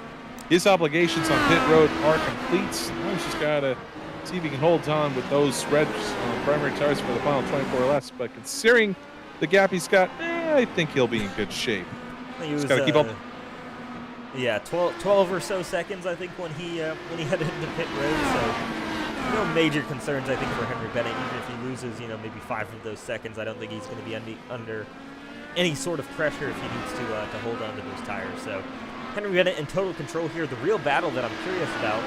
his obligations on pit road are complete. Now he's just got to see if he can hold on with those red primary tires for the final 24 laps. But considering the gap he's got, I think he'll be in good shape. He's got to keep up. Yeah, 12 or so seconds, I think, when he headed into pit road. So no major concerns, I think, for Henry Bennett. Even if he loses, maybe 5 of those seconds, I don't think he's going to be under any sort of pressure if he needs to hold on to those tires. So Henry Bennett in total control here. The real battle that I'm curious about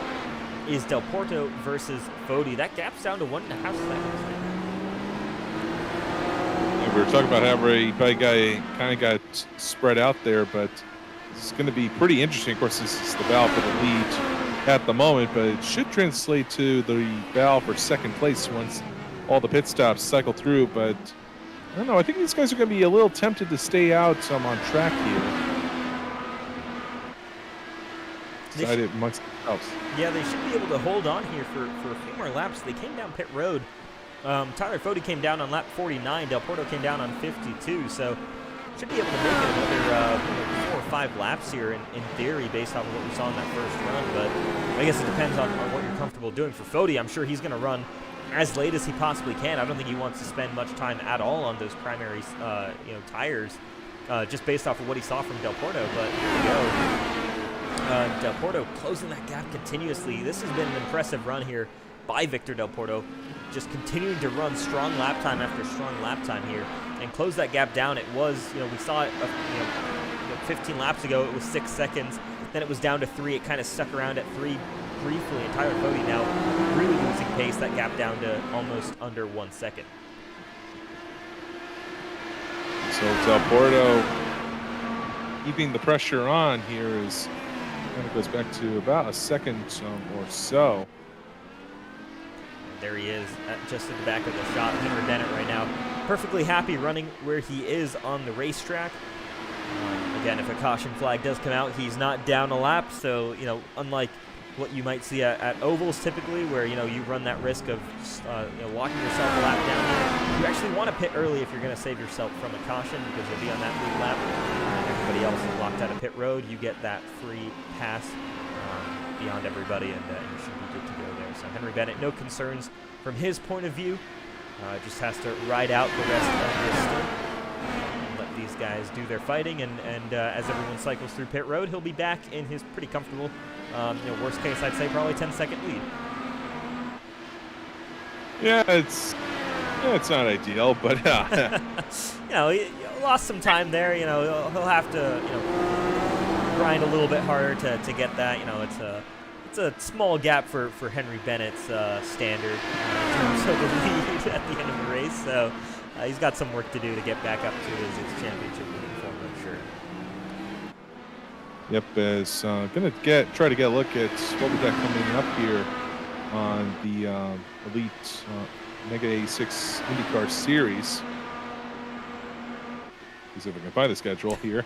is Del Porto versus Fody. That gap's down to 1.5 seconds. Yeah, we were talking about how everybody kind of got spread out there, but it's going to be pretty interesting. Of course, this is the battle for the lead at the moment, but it should translate to the battle for second place once all the pit stops cycle through. But I don't know. I think these guys are going to be a little tempted to stay out on track here. Decided amongst themselves. Yeah, they should be able to hold on here for a few more laps. They came down pit road. Tyler Fody came down on lap 49. Del Porto came down on 52. So should be able to make it another 4 or 5 laps here in theory based on what we saw in that first run. But I guess it depends on what you're comfortable doing. For Fody, I'm sure he's going to run as late as he possibly can. I don't think he wants to spend much time at all on those primary tires just based off of what he saw from Del Porto. But here we go. Del Porto closing that gap continuously. This has been an impressive run here by Victor Del Porto, just continuing to run strong lap time after strong lap time here and close that gap down. It was, we saw it 15 laps ago, it was 6 seconds, then it was down to 3. It kind of stuck around at 3 briefly, and Tyler Fody now really losing pace, that gap down to almost under 1 second. So Del Porto keeping the pressure on here is kind of goes back to about a second or so. There he is, just at the back of the shot. Henry Bennett right now, perfectly happy running where he is on the racetrack. Again, if a caution flag does come out, he's not down a lap. So, unlike what you might see at ovals typically, where you run that risk of locking yourself a lap down here. You actually want to pit early if you're going to save yourself from a caution, because you'll be on that lead lap, and everybody else is locked out of pit road. You get that free pass beyond everybody, and you should be good to go there. So Henry Bennett, no concerns from his point of view. Just has to ride out the rest of this stint and let these guys do their fighting, and as everyone cycles through pit road, he'll be back in his pretty comfortable, worst case, I'd say probably 10-second lead. Yeah, it's not ideal, but he lost some time there. He'll have to grind a little bit harder to get that. It's a small gap for Henry Bennett's standard in terms of the lead at the end of the race. So he's got some work to do to get back up to his championship leading form, I'm sure. Yep, is gonna try to get a look at what we got coming up here on the Elite Mega 86 IndyCar Series. See if I can find the schedule here.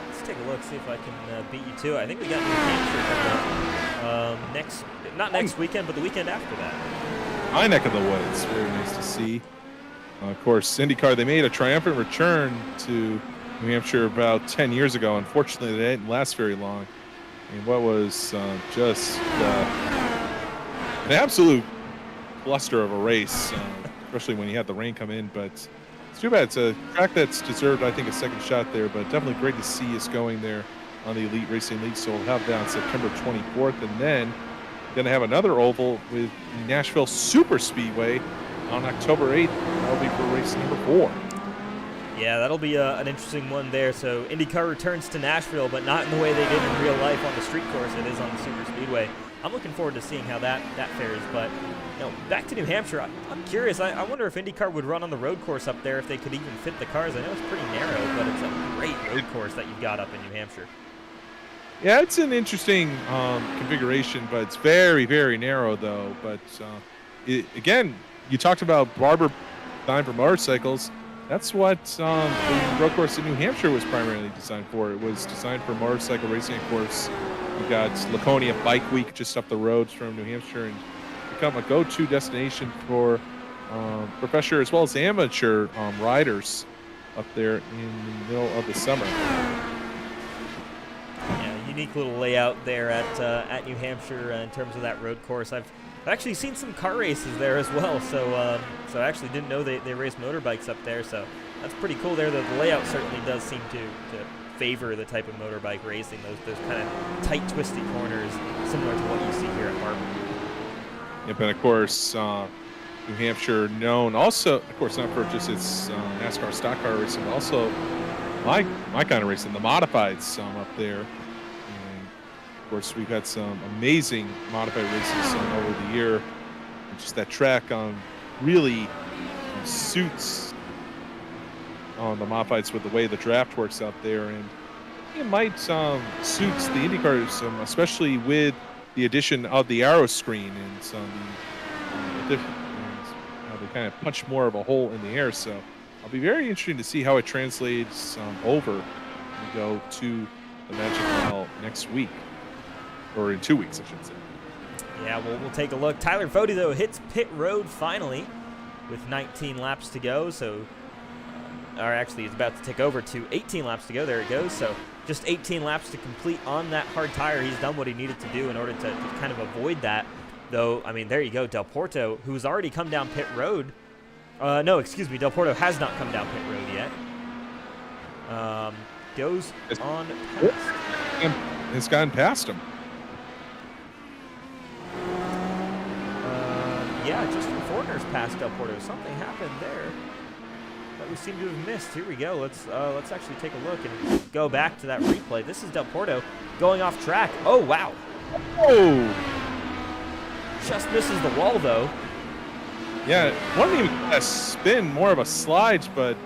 Let's take a look, see if I can beat you to it. I think we got New Hampshire coming up not next weekend, but the weekend after that. My neck of the woods. Very nice to see. Of course, IndyCar, they made a triumphant return to New Hampshire about 10 years ago. Unfortunately, they didn't last very long. And what was just an absolute cluster of a race, especially when you had the rain come in. But it's too bad. It's a track that's deserved, I think, a second shot there. But definitely great to see us going there on the Elite Racing League. So we'll have that on September 24th. And then going to have another oval with Nashville Super Speedway on October 8th. That'll be for race number 4. Yeah, that'll be an interesting one there. So IndyCar returns to Nashville, but not in the way they did in real life on the street course. It is on the Super Speedway. I'm looking forward to seeing how that fares. But back to New Hampshire, I'm curious. I wonder if IndyCar would run on the road course up there, if they could even fit the cars. I know it's pretty narrow, but it's a great road course that you've got up in New Hampshire. Yeah, it's an interesting configuration, but it's very, very narrow, though. But again, you talked about Barber designed for motorcycles. That's what the road course in New Hampshire was primarily designed for. It was designed for motorcycle racing, of course. You got Laconia Bike Week just up the road from New Hampshire, and become a go-to destination for professional as well as amateur riders up there in the middle of the summer. Yeah, unique little layout there at New Hampshire in terms of that road course. I've actually seen some car races there as well, so I actually didn't know they race motorbikes up there, so that's pretty cool there. The layout certainly does seem to favor the type of motorbike racing, those kind of tight, twisty corners, similar to what you see here at Barber. Yep, and of course, New Hampshire known also, of course, not for just its NASCAR stock car racing, but also my kind of racing, the modifieds up there. And of course, we've had some amazing modified races over the year. And just that track really suits on the modifieds with the way the draft works out there, and it might suits the IndyCars, especially with the addition of the arrow screen and some how they kind of punch more of a hole in the air. So I'll be very interested to see how it translates over when we go to the Magic Mile next week, or in 2 weeks, I should say. Yeah, we'll take a look. Tyler Fody, though, hits pit road finally with 19 laps to go. So, or actually, he's about to take over to 18 laps to go. There it goes. So just 18 laps to complete on that hard tire. He's done what he needed to do in order to kind of avoid that. Though, I mean, there you go. Del Porto, who's already come down pit road. No, excuse me. Del Porto has not come down pit road yet. Goes on past. It's gotten past him. Yeah, just foreigners past Del Porto. Something happened there that we seem to have missed. Here we go. Let's actually take a look and go back to that replay. This is Del Porto going off track. Oh, wow. Oh! Just misses the wall, though. Yeah, it wasn't even a spin, more of a slide, but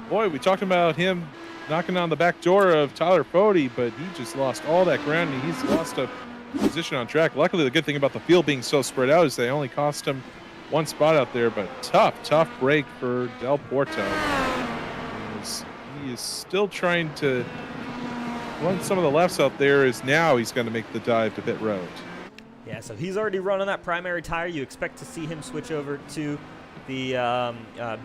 boy, we talked about him knocking on the back door of Tyler Fody, but he just lost all that ground, and he's lost a position on track. Luckily, the good thing about the field being so spread out is they only cost him one spot out there, but tough break for Del Porto. He is still trying to some of the lefts out there is now he's going to make the dive to pit road. Yeah, so he's already run on that primary tire. You expect to see him switch over to the,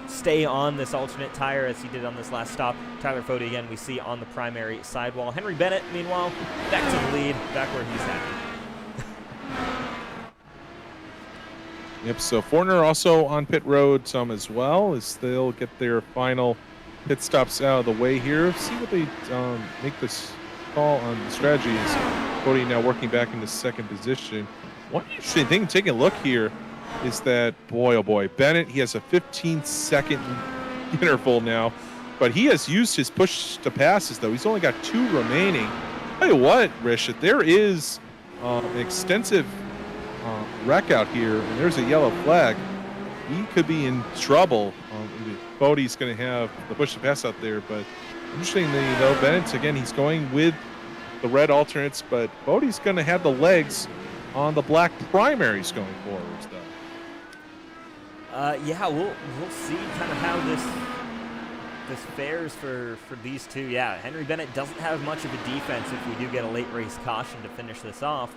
stay on this alternate tire as he did on this last stop. Tyler Fode, again, we see on the primary sidewall. Henry Bennett, meanwhile, back to the lead, back where he's happy. Yep, so Fortner also on pit road as well, as they'll get their final pit stops out of the way here. See what they make this call on the strategies. Cody now working back into second position. One interesting thing, taking a look here, is that, boy, oh boy, Bennett, he has a 15-second interval now, but he has used his push to passes, though. He's only got 2 remaining. Tell you what, Rich, there is an extensive wreck out here, and there's a yellow flag. He could be in trouble. Bodie's going to have the push to pass out there, but interestingly, though, Bennett, again, he's going with the red alternates, but Bodie's going to have the legs on the black primaries going forwards, though. Yeah, we'll see kind of how this fares for these two. Yeah, Henry Bennett doesn't have much of a defense if we do get a late race caution to finish this off.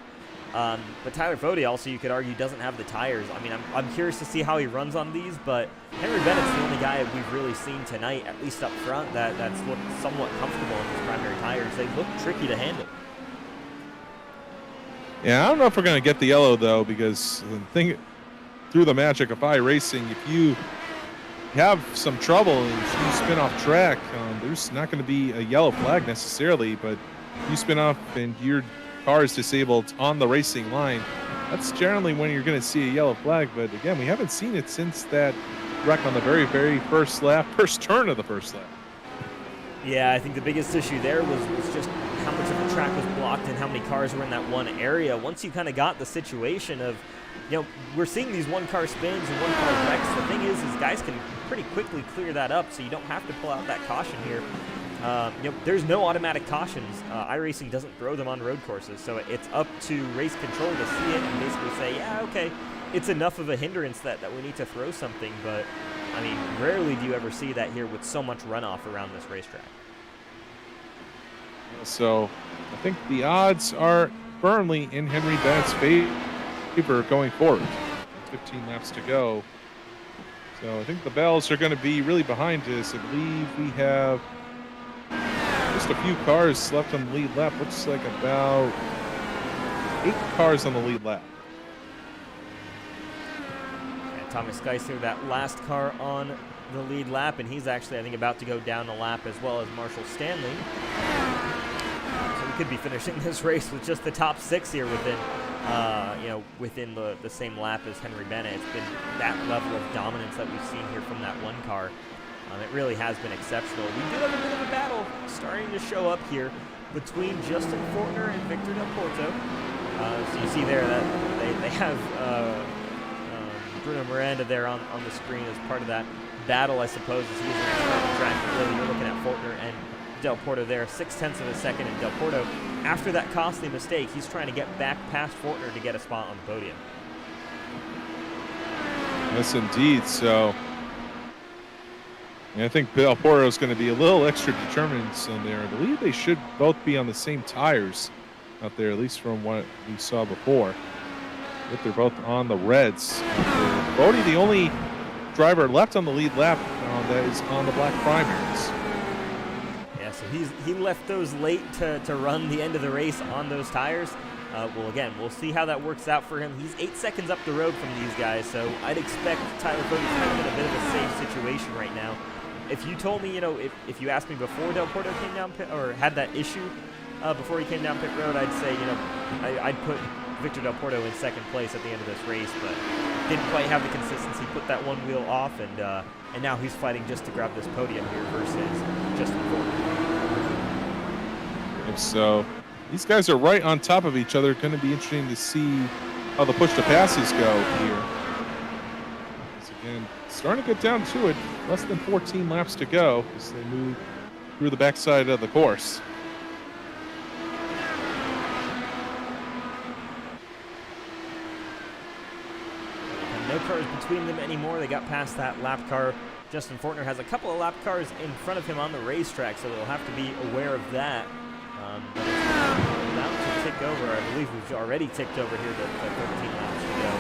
But Tyler Fode also, you could argue, doesn't have the tires. I mean, I'm curious to see how he runs on these, but Henry Bennett's the only guy we've really seen tonight, at least up front, that's looked somewhat comfortable in his primary tires. They look tricky to handle. Yeah, I don't know if we're going to get the yellow, though, because the thing, through the magic of iRacing, if you have some trouble and you spin off track, there's not going to be a yellow flag necessarily, but you spin off and your car is disabled on the racing line, that's generally when you're going to see a yellow flag. But again, we haven't seen it since that wreck on the very, very first turn of the first lap. Yeah, I think the biggest issue there was just how much of the track was blocked and how many cars were in that one area. Once you kind of got the situation of, we're seeing these one-car spins and one-car wrecks. The thing is guys can pretty quickly clear that up, so you don't have to pull out that caution here. There's no automatic cautions. iRacing doesn't throw them on road courses, so it's up to race control to see it and basically say, yeah, okay, it's enough of a hindrance that we need to throw something. But, I mean, rarely do you ever see that here with so much runoff around this racetrack. So I think the odds are firmly in Henry Bennett's favor going forward. 15 laps to go. So I think the bells are going to be really behind us. I believe we have just a few cars left on the lead lap. Looks like about 8 cars on the lead lap. And Thomas Geisler, that last car on the lead lap, and he's actually, I think, about to go down a lap as well as Marshall Stanley. So we could be finishing this race with just the top 6 here within the same lap as Henry Bennett. It's been that level of dominance that we've seen here from that one car. It really has been exceptional. We do have a bit of a battle starting to show up here between Justin Fortner and Victor Del Porto. So you see there that they have Bruno Miranda there on the screen as part of that battle, I suppose, as he's on the track. But really, you're looking at Fortner and Del Porto there, 0.6 of a second, and Del Porto, after that costly mistake, he's trying to get back past Fortner to get a spot on the podium. Yes, indeed. So I think Del Porto is going to be a little extra determined in there. I believe they should both be on the same tires out there, at least from what we saw before. But they're both on the reds. Bodie, the only driver left on the lead lap that is on the black primaries. Yeah, so he left those late to run the end of the race on those tires. Well, again, we'll see how that works out for him. He's 8 seconds up the road from these guys, so I'd expect Tyler Fode kind of in a bit of a safe situation right now. If you told me, if you asked me before Del Porto came down or had that issue before he came down pit road, I'd say, I'd put Victor Del Porto in second place at the end of this race, but didn't quite have the consistency, put that one wheel off, and now he's fighting just to grab this podium here versus Justin Fortner. And so these guys are right on top of each other. Going to be interesting to see how the push to passes go here. Again, starting to get down to it. Less than 14 laps to go as they move through the backside of the course. And no cars between them anymore. They got past that lap car. Justin Fortner has a couple of lap cars in front of him on the racetrack, so they'll have to be aware of that. But it's about to tick over. I believe we've already ticked over here to 13 laps to go.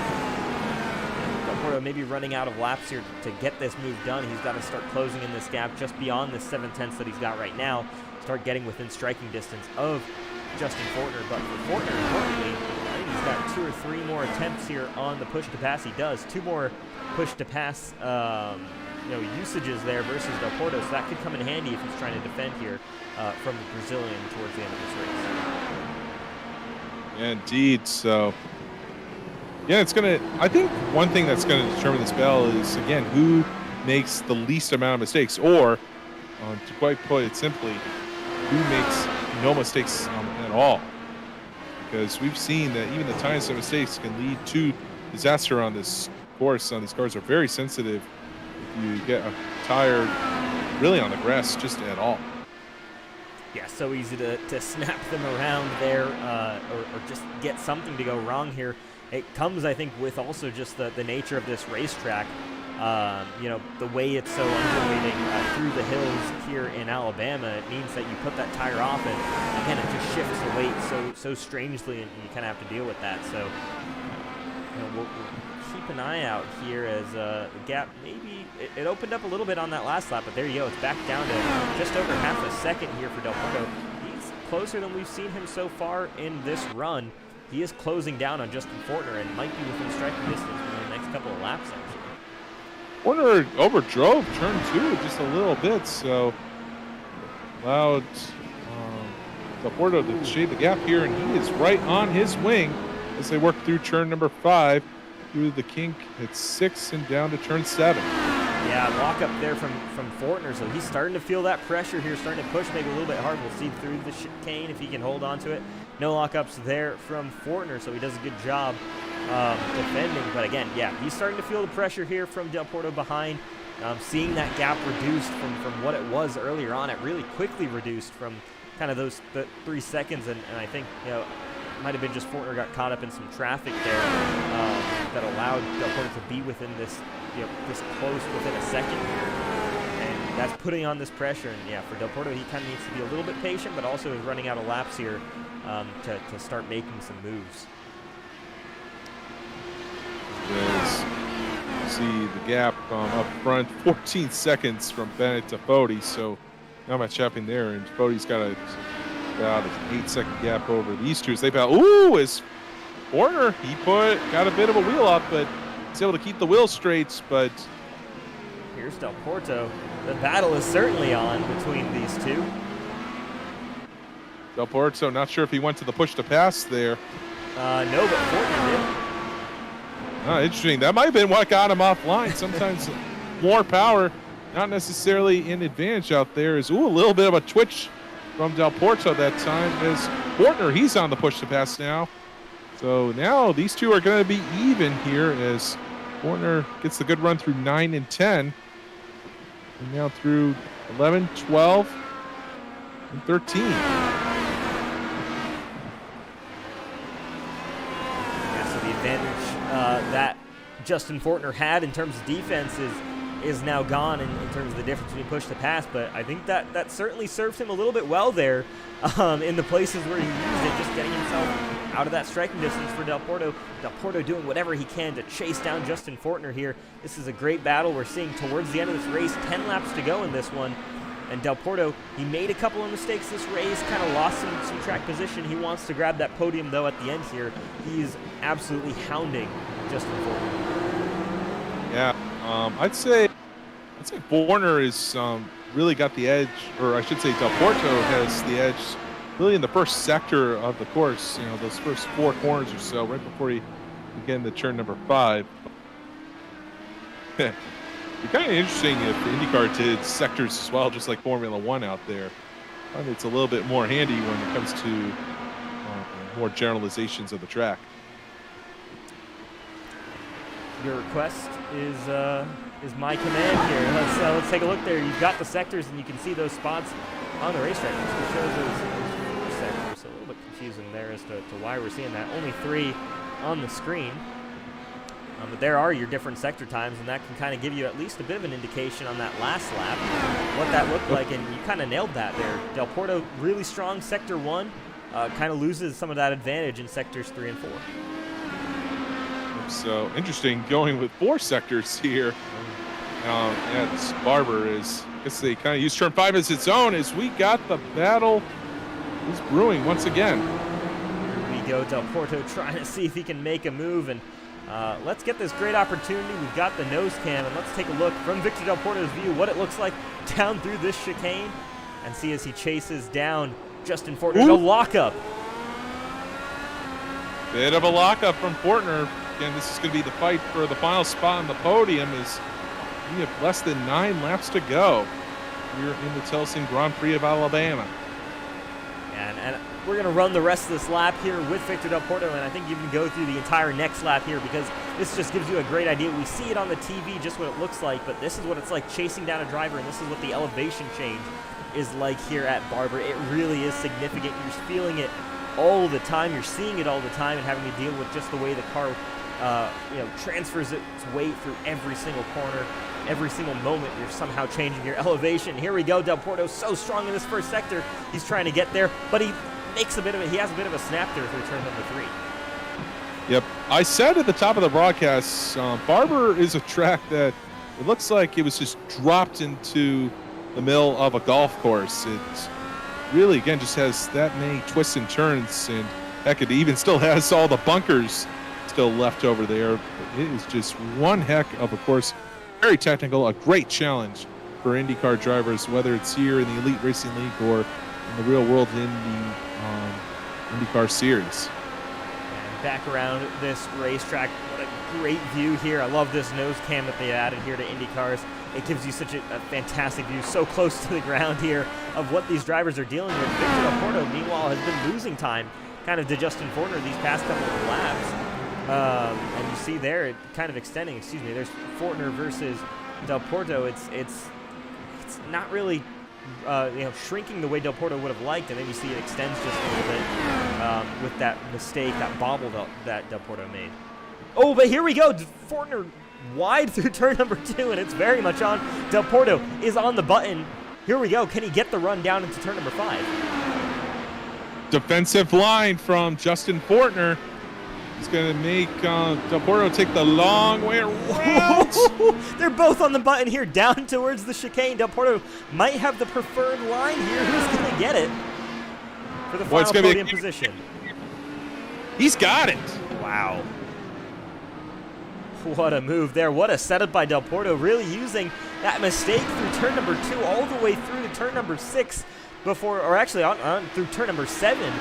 Del Porto maybe running out of laps here to get this move done. He's got to start closing in this gap just beyond the 7/10 that he's got right now. Start getting within striking distance of Justin Fortner. But for Fortner, importantly, I think he's got 2 or 3 more attempts here on the push to pass. He does 2 more push to pass usages there versus Del Porto, so that could come in handy if he's trying to defend here from the Brazilian towards the end of this race. Yeah, indeed. So, yeah, I think one thing that's gonna determine this battle is, again, who makes the least amount of mistakes, or to quite put it simply, who makes no mistakes at all. Because we've seen that even the tiniest of mistakes can lead to disaster on this course. These cars are very sensitive if you get a tire really on the grass just at all. Yeah, so easy to snap them around there or just get something to go wrong here. It comes, I think, with also just the nature of this racetrack. The way it's so undulating through the hills here in Alabama, it means that you put that tire off and, again, it just shifts the weight so strangely, and you kind of have to deal with that. So, we'll keep an eye out here as the gap maybe it opened up a little bit on that last lap, but there you go. It's back down to just over half a second here for Del Porto. He's closer than we've seen him so far in this run. He is closing down on Justin Fortner and might be within striking distance in the next couple of laps, actually. Fortner overdrove turn 2 just a little bit, so allowed Del Porto to shade the gap here, and he is right on his wing as they work through turn number 5 through the kink at 6 and down to turn 7. Yeah, lock up there from Fortner, so he's starting to feel that pressure here, starting to push maybe a little bit hard. We'll see through the chicane if he can hold on to it. No lockups there from Fortner, so he does a good job defending. But again, yeah, he's starting to feel the pressure here from Del Porto behind. Seeing that gap reduced from what it was earlier on, it really quickly reduced from kind of those 3 seconds, and I think, might have been just Fortner got caught up in some traffic there that allowed Del Porto to be within this close within a second here, and that's putting on this pressure. And yeah, for Del Porto, he kind of needs to be a little bit patient, but also is running out of laps here to start making some moves. As you see the gap up front, 14 seconds from Bennett to Fody, so not much happening there, and Fody's got about an 8-second gap over these two. As they battle. Ooh, is Fortner, he got a bit of a wheel up, but he's able to keep the wheel straight. But here's Del Porto. The battle is certainly on between these two. Del Porto, not sure if he went to the push to pass there. No, but Fortner did. Interesting. That might have been what got him offline. Sometimes more power, not necessarily an advantage out there. A little bit of a twitch from Del Porto that time as Fortner, he's on the push to pass now. So now these two are going to be even here as Fortner gets the good run through 9 and 10. And now through 11, 12, and 13. Yeah, so the advantage that Justin Fortner had in terms of defense is now gone in terms of the difference between push to pass, but I think that certainly served him a little bit well there in the places where he used it, just getting himself out of that striking distance for Del Porto. Del Porto doing whatever he can to chase down Justin Fortner here. This is a great battle we're seeing towards the end of this race. 10 laps to go in this one, and Del Porto, he made a couple of mistakes this race, kind of lost some track position. He wants to grab that podium, though, at the end here. He's absolutely hounding Justin Fortner. Yeah, I'd say Fortner is really got the edge, or I should say Del Porto has the edge really in the first sector of the course, those first 4 corners or so, right before you get into turn number 5. It'd be kind of interesting if IndyCar did sectors as well, just like Formula One out there. I think it's a little bit more handy when it comes to more generalizations of the track. Your request is my command here. Let's take a look there. You've got the sectors, and you can see those spots on the racetrack. It shows those 4 sectors, so a little bit confusing there as to why we're seeing that. Only 3 on the screen. But there are your different sector times, and that can kind of give you at least a bit of an indication on that last lap what that looked like, and you kind of nailed that there. Del Porto really strong sector 1, kind of loses some of that advantage in sectors 3 and 4. So interesting going with 4 sectors here. And Barber is, I guess they kind of use turn 5 as its own as we got the battle is brewing once again. Here we go, Del Porto trying to see if he can make a move, and let's get this great opportunity. We've got the nose cam, and let's take a look from Victor Del Porto's view what it looks like down through this chicane, and see as he chases down Justin Fortner. No lockup. Bit of a lockup from Fortner. Again, this is going to be the fight for the final spot on the podium as we have less than 9 laps to go here in the Tilson Grand Prix of Alabama. And we're going to run the rest of this lap here with Victor Del Porto, and I think you can go through the entire next lap here because this just gives you a great idea. We see it on the TV, just what it looks like, but this is what it's like chasing down a driver, and this is what the elevation change is like here at Barber. It really is significant. You're feeling it all the time. You're seeing it all the time and having to deal with just the way the car transfers its weight through every single corner. Every single moment, you're somehow changing your elevation. Here we go. Del Porto so strong in this first sector. He's trying to get there, but he makes a bit of it. He has a bit of a snap there through turn number 3. Yep. I said at the top of the broadcast, Barber is a track that it looks like it was just dropped into the middle of a golf course. It really, again, just has that many twists and turns, and heck, it even still has all the bunkers still left over there. But it is just one heck of a course. Very technical, a great challenge for IndyCar drivers, whether it's here in the Elite Racing League or in the real world in the IndyCar Series. And back around this racetrack, what a great view here. I love this nose cam that they added here to IndyCars. It gives you such a fantastic view, so close to the ground here, of what these drivers are dealing with. Victor Del Porto, meanwhile, has been losing time kind of to Justin Fortner these past couple of laps. And you see there, it kind of extending, there's Fortner versus Del Porto. It's not really, shrinking the way Del Porto would have liked, and then you see it extends just a little bit with that mistake, that bobble that Del Porto made. Oh, but here we go. Fortner wide through turn number 2, and it's very much on. Del Porto is on the button. Here we go. Can he get the run down into turn number 5? Defensive line from Justin Fortner. He's going to make Del Porto take the long way around. They're both on the button here, down towards the chicane. Del Porto might have the preferred line here. Who's going to get it for the final podium position? He's got it. Wow. What a move there. What a setup by Del Porto, really using that mistake through turn number 2 all the way through to turn number 6 before, or actually on through turn number 7.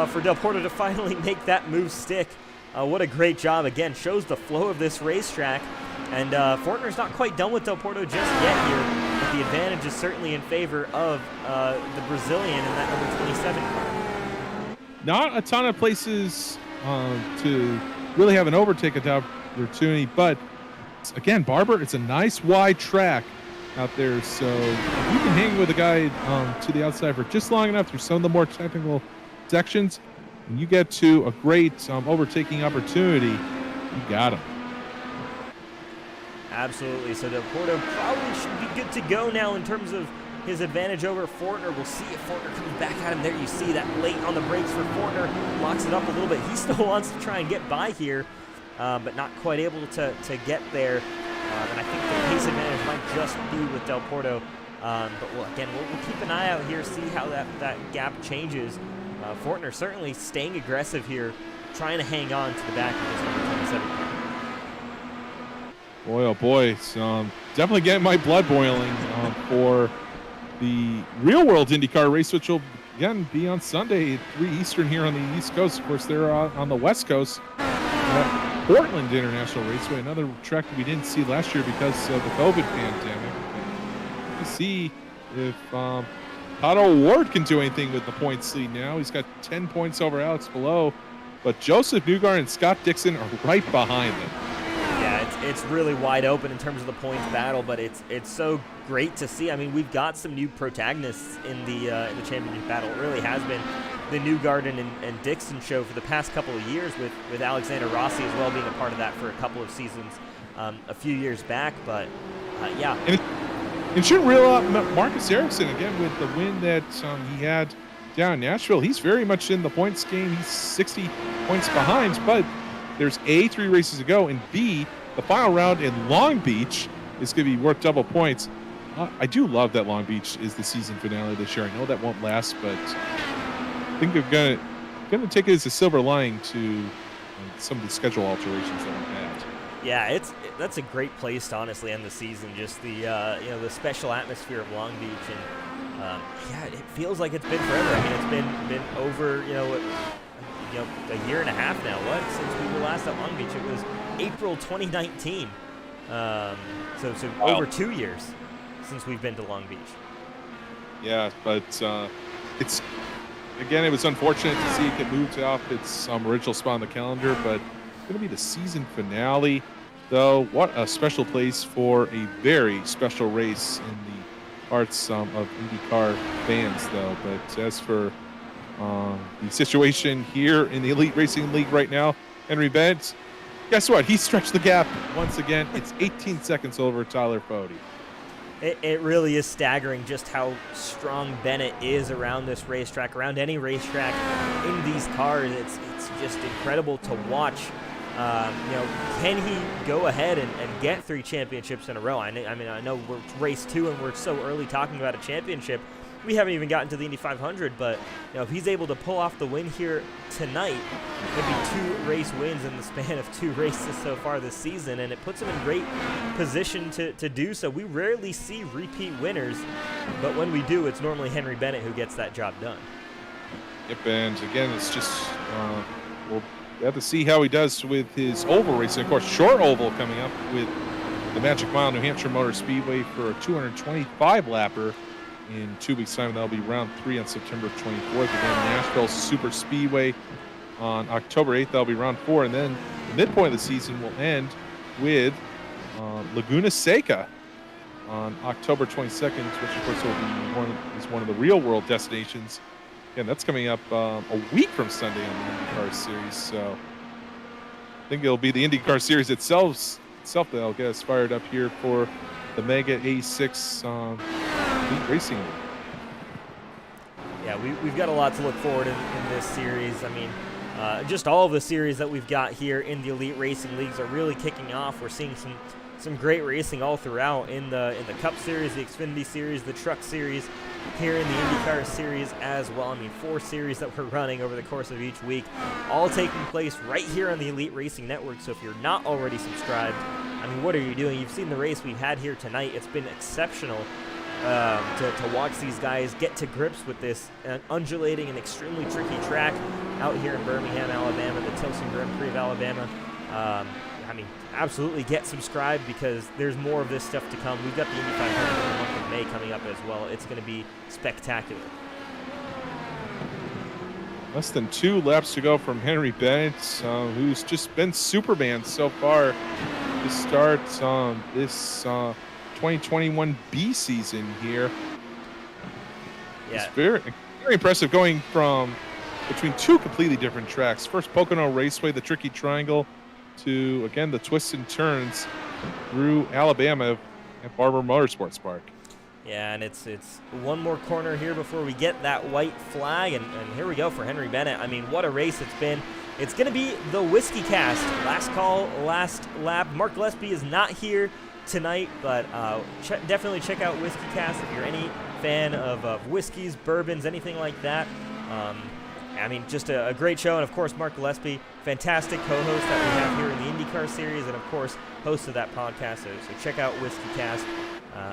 For Del Porto to finally make that move stick. What a great job. Again, shows the flow of this racetrack. And Fortner's not quite done with Del Porto just yet here, but the advantage is certainly in favor of the Brazilian in that number 27 car. Not a ton of places to really have an overtake opportunity, but again, Barber, it's a nice wide track out there, so if you can hang with a guy to the outside for just long enough through some of the more technical sections, and you get to a great overtaking opportunity, you got him. Absolutely. So Del Porto probably should be good to go now in terms of his advantage over Fortner. We'll see if Fortner comes back at him. There you see that late on the brakes for Fortner. Locks it up a little bit. He still wants to try and get by here, but not quite able to get there. And I think the pace advantage might just be with Del Porto. But again, we'll keep an eye out here, see how that gap changes. Fortner certainly staying aggressive here, trying to hang on to the back of this number 27 car. Boy, oh boy, it's definitely getting my blood boiling for the real-world IndyCar race, which will, again, be on Sunday at 3 Eastern here on the East Coast. Of course, they're on the West Coast at Portland International Raceway, another track that we didn't see last year because of the COVID pandemic. We'll see if Otto Ward can do anything with the points lead now. He's got 10 points over Alex Below, but Joseph Newgarden and Scott Dixon are right behind them. Yeah, it's really wide open in terms of the points battle, but it's so great to see. I mean, we've got some new protagonists in the championship battle. It really has been the Newgarden and Dixon show for the past couple of years, with Alexander Rossi as well being a part of that for a couple of seasons a few years back. But yeah. And shouldn't reel out Marcus Ericsson again with the win that he had down in Nashville. He's very much in the points game. He's 60 points behind, but there's A, 3 races to go, and B, the final round in Long Beach is going to be worth double points. I do love that Long Beach is the season finale this year. I know that won't last, but I think they're gonna take it as a silver lining to some of the schedule alterations that we've had. Yeah, that's a great place to honestly end the season. Just the the special atmosphere of Long Beach, and yeah, it feels like it's been forever. I mean, it's been over a year and a half now. Since we were last at Long Beach? It was April 2019. So Wow. over 2 years since we've been to Long Beach. Yeah, but it's again, it was unfortunate to see it get moved off its original spot on the calendar, but it's going to be the season finale. Though, what a special place for a very special race in the hearts of IndyCar fans, though. But as for the situation here in the Elite Racing League right now, Henry Bennett, guess what? He stretched the gap once again. It's 18 seconds over Tyler Fode. It really is staggering just how strong Bennett is around this racetrack, around any racetrack in these cars. It's just incredible to watch. Can he go ahead and get 3 championships in a row? I mean, I know we're race 2 and we're so early talking about a championship. We haven't even gotten to the Indy 500, but if he's able to pull off the win here tonight, it'd be 2 race wins in the span of 2 races so far this season, and it puts him in great position to do so. We rarely see repeat winners, but when we do, it's normally Henry Bennett who gets that job done. Yep, and again, it's just we'll have to see how he does with his oval racing. Of course, short oval coming up with the Magic Mile New Hampshire Motor Speedway for a 225-lapper. In 2 weeks' time, that'll be round 3 on September 24th. Again, Nashville Super Speedway on October 8th. That'll be round 4. And then the midpoint of the season will end with Laguna Seca on October 22nd, which, of course, will be one of the real-world destinations. Again, that's coming up a week from Sunday on the IndyCar Series. So I think it'll be the IndyCar Series itself that'll get us fired up here for the Mega A6 Elite Racing League. Yeah, we've got a lot to look forward in this series. I mean, just all of the series that we've got here in the Elite Racing Leagues are really kicking off. We're seeing some great racing all throughout in the Cup Series, the Xfinity Series, the Truck Series, here in the IndyCar Series as well. I mean, 4 series that we're running over the course of each week, all taking place right here on the Elite Racing Network. So if you're not already subscribed, I mean, what are you doing? You've seen the race we've had here tonight. It's been exceptional to watch these guys get to grips with this undulating and extremely tricky track out here in Birmingham, Alabama, the Tilson Grand Prix of Alabama. I mean, absolutely get subscribed because there's more of this stuff to come. We've got the Indy 500 in the month of May coming up as well. It's going to be spectacular. Less than 2 laps to go from Henry Bennett, who's just been Superman so far to start this 2021B season here. Yeah. It's very impressive going from between 2 completely different tracks. First, Pocono Raceway, the tricky triangle, to, again, the twists and turns through Alabama at Barber Motorsports Park. Yeah, and it's one more corner here before we get that white flag, and here we go for Henry Bennett. I mean, what a race it's been. It's going to be the Whiskey Cast. Last call, last lap. Mark Gillespie is not here tonight, but definitely check out Whiskey Cast if you're any fan of whiskeys, bourbons, anything like that. I mean, just a great show, and of course, Mark Gillespie, fantastic co-host that we have here in the IndyCar Series, and of course, host of that podcast. So check out Whiskey Cast.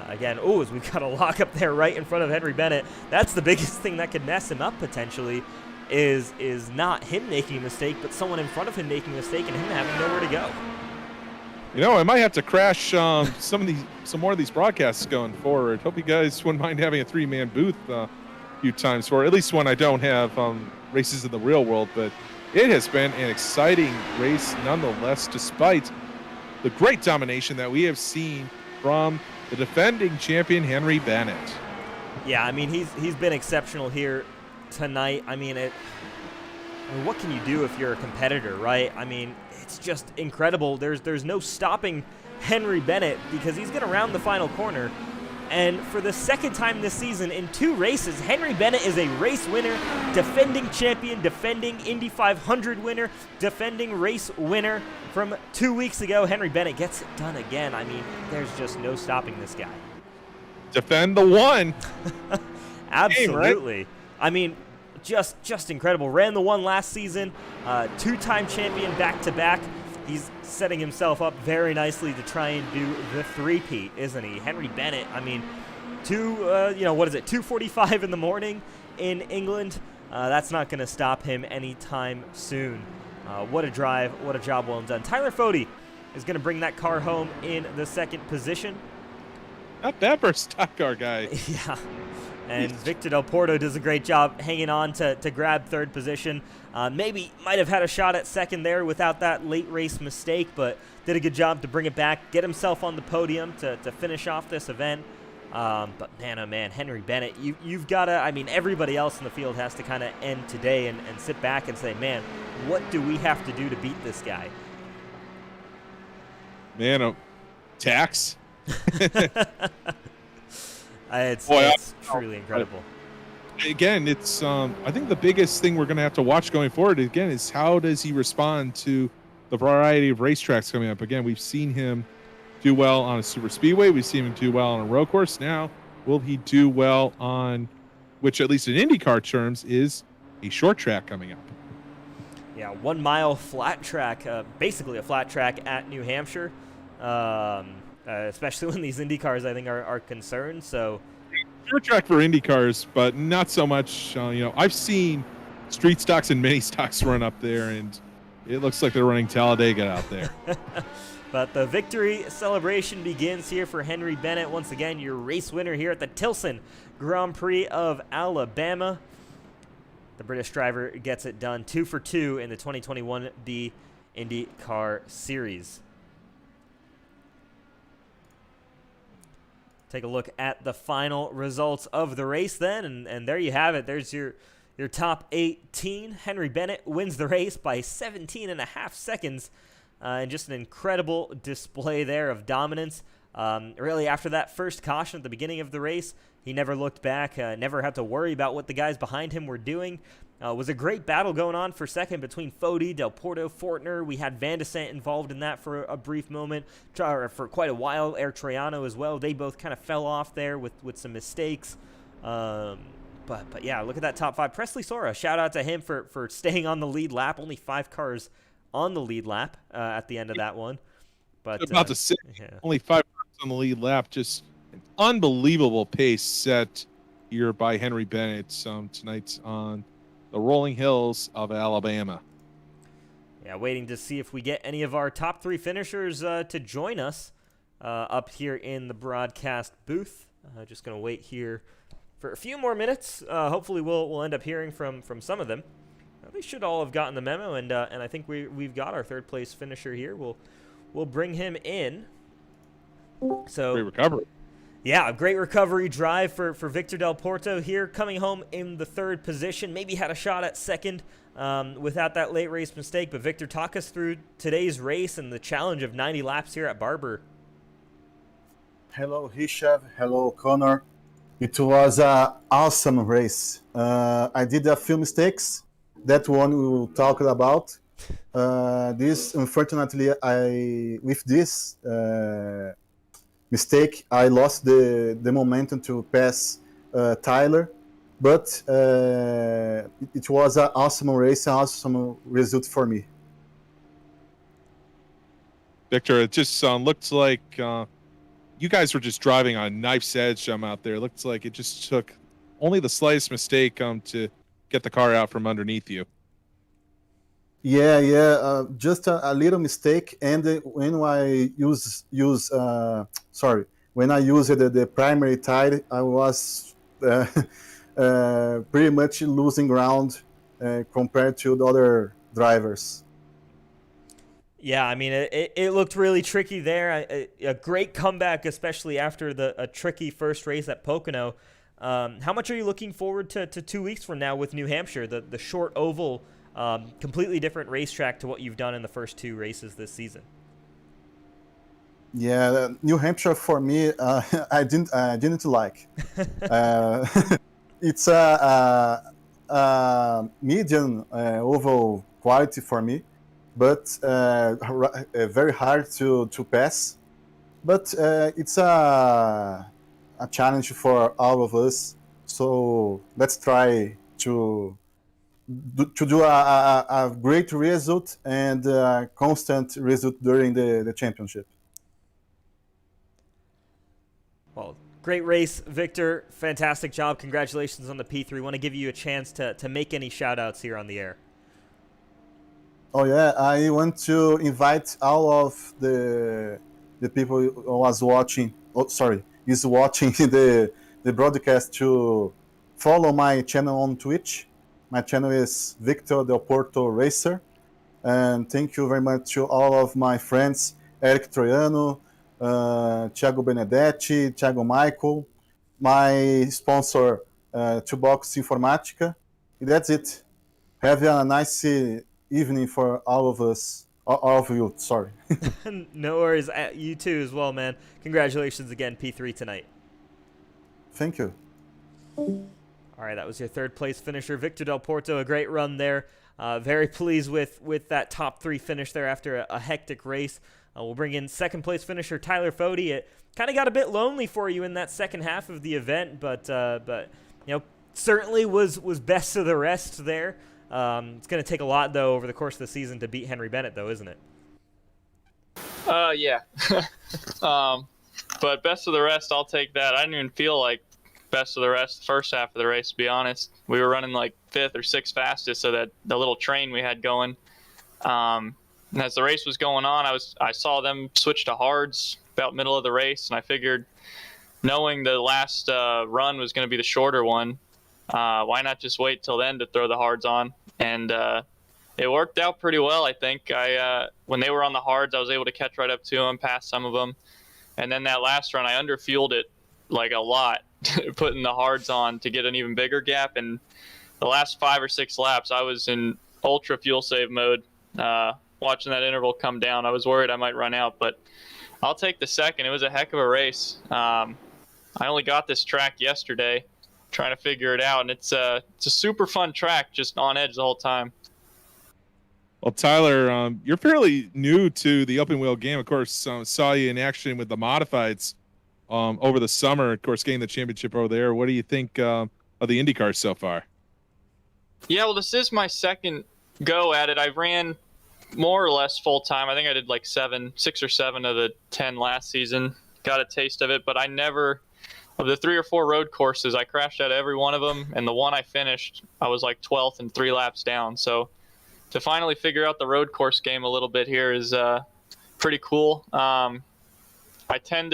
Again, as we've got a lock up there right in front of Henry Bennett. That's the biggest thing that could mess him up potentially, is not him making a mistake, but someone in front of him making a mistake and him having nowhere to go. You know, I might have to crash some more of these broadcasts going forward. Hope you guys wouldn't mind having a 3-man booth a few times for at least when I don't have races in the real world. But it has been an exciting race nonetheless, despite the great domination that we have seen from the defending champion Henry Bennett. Yeah, I mean, he's been exceptional here tonight. I mean, what can you do if you're a competitor, right? I mean, it's just incredible. There's no stopping Henry Bennett because he's going to round the final corner. And for the second time this season in 2 races, Henry Bennett is a race winner, defending champion, defending Indy 500 winner, defending race winner from 2 weeks ago. Henry Bennett gets it done again. I mean, there's just no stopping this guy. Defend the one. Absolutely. Right? I mean, just incredible. Ran the 1 last season, 2-time champion back-to-back. He's setting himself up very nicely to try and do the 3-peat, isn't he? Henry Bennett, I mean, 2:45 in the morning in England. That's not going to stop him anytime soon. What a drive, what a job well done. Tyler Fode is going to bring that car home in the 2nd position. Not bad for a stock car guy. Yeah. And Victor Del Porto does a great job hanging on to grab 3rd position. Maybe might have had a shot at 2nd there without that late race mistake, but did a good job to bring it back, get himself on the podium to finish off this event. But man, oh man, Henry Bennett, you've got to, I mean, everybody else in the field has to kind of end today and sit back and say, man, what do we have to do to beat this guy? Man, tax. It's truly incredible. Again, it's I think the biggest thing we're going to have to watch going forward again is how does he respond to the variety of racetracks coming up. Again, we've seen him do well on a super speedway. We've seen him do well on a road course. Now, will he do well on, which at least in IndyCar terms is a short track coming up? Yeah, 1 mile flat track, basically a flat track at New Hampshire. Especially when these Indy cars, I think, are concerned. So, short track for Indy cars, but not so much. I've seen street stocks and mini stocks run up there, and it looks like they're running Talladega out there. But the victory celebration begins here for Henry Bennett. Once again, your race winner here at the Tilson Grand Prix of Alabama. The British driver gets it done, 2 for 2 in the 2021B IndyCar Series. Take a look at the final results of the race then, and there you have it. There's your top 18. Henry Bennett wins the race by 17.5 seconds, and just an incredible display there of dominance. Really, after that first caution at the beginning of the race, he never looked back, never had to worry about what the guys behind him were doing. Was a great battle going on for second between Fode, Del Porto, Fortner. We had Van de Sant involved in that for a brief moment, or for quite a while. Air Troiano as well. They both kind of fell off there with some mistakes. But yeah, look at that top 5. Presley Sora, shout out to him for staying on the lead lap. Only 5 cars on the lead lap at the end of that one. But about to say, only 5 cars on the lead lap. Just an unbelievable pace set here by Henry Bennett tonight on the rolling hills of Alabama. Yeah, waiting to see if we get any of our top 3 finishers to join us up here in the broadcast booth. Just going to wait here for a few more minutes. Hopefully we'll end up hearing from some of them. They should all have gotten the memo, and I think we've got our 3rd place finisher here. We'll bring him in. So great recovery. Yeah, a great recovery drive for Victor Del Porto here, coming home in the 3rd position. Maybe had a shot at 2nd without that late race mistake. But Victor, talk us through today's race and the challenge of 90 laps here at Barber. Hello, Rishav. Hello, Connor. It was an awesome race. I did a few mistakes. That one we will talk about. This, unfortunately, with this mistake, I lost the momentum to pass Tyler, but it was an awesome race, an awesome result for me. Victor, it just looks like you guys were just driving on a knife's edge out there. It looks like it just took only the slightest mistake to get the car out from underneath you. Yeah, just a little mistake, and when I when I used the primary tire, I was pretty much losing ground compared to the other drivers. Yeah, I mean, it looked really tricky there. A great comeback, especially after a tricky first race at Pocono. How much are you looking forward to 2 weeks from now with New Hampshire, the short oval, completely different racetrack to what you've done in the first 2 races this season? Yeah, New Hampshire for me, I didn't like. Uh, it's a medium oval quality for me, but very hard to pass. But it's a challenge for all of us. So let's try to do a great result and a constant result during the championship. Well, great race, Victor. Fantastic job. Congratulations on the P3. Want to give you a chance to make any shout-outs here on the air. Oh yeah, I want to invite all of the people who was watching. Oh, sorry, is watching the broadcast to follow my channel on Twitch. My channel is Victor Del Porto Racer, and thank you very much to all of my friends, Eric Troiano, Thiago Benedetti, Thiago Michael, my sponsor, Toolbox Informatica. And that's it. Have a nice evening for all of us. All of you, sorry. No worries. You too as well, man. Congratulations again, P3 tonight. Thank you. All right, that was your 3rd place finisher, Victor Del Porto. A great run there. Very pleased with that top 3 finish there after a hectic race. We'll bring in 2nd place finisher Tyler Fody. It kind of got a bit lonely for you in that second half of the event, but certainly was best of the rest there. It's going to take a lot, though, over the course of the season to beat Henry Bennett, though, isn't it? Yeah. But best of the rest, I'll take that. I didn't even feel like best of the rest the first half of the race, to be honest. We were running like 5th or 6th fastest, so that the little train we had going. And as the race was going on, I saw them switch to hards about middle of the race, and I figured, knowing the last run was going to be the shorter one, why not just wait till then to throw the hards on? And it worked out pretty well, I think. When they were on the hards, I was able to catch right up to them, pass some of them. And then that last run, I underfueled it like a lot, putting the hards on to get an even bigger gap. And the last 5 or 6 laps, I was in ultra fuel save mode, watching that interval come down. I was worried I might run out, but I'll take the 2nd. It was a heck of a race. I only got this track yesterday, trying to figure it out, and it's a super fun track, just on edge the whole time. Well, Tyler, you're fairly new to the open wheel game. Of course, saw you in action with the modifieds over the summer. Of course, getting the championship over there. What do you think of the IndyCar so far? Yeah, well, this is my 2nd go at it. I ran more or less full time. I think I did like 6 or 7 of the 10 last season. Got a taste of it, but I never. Of the 3 or 4 road courses, I crashed out of every one of them, and the one I finished, I was like 12th and 3 laps down. So to finally figure out the road course game a little bit here is pretty cool. I tend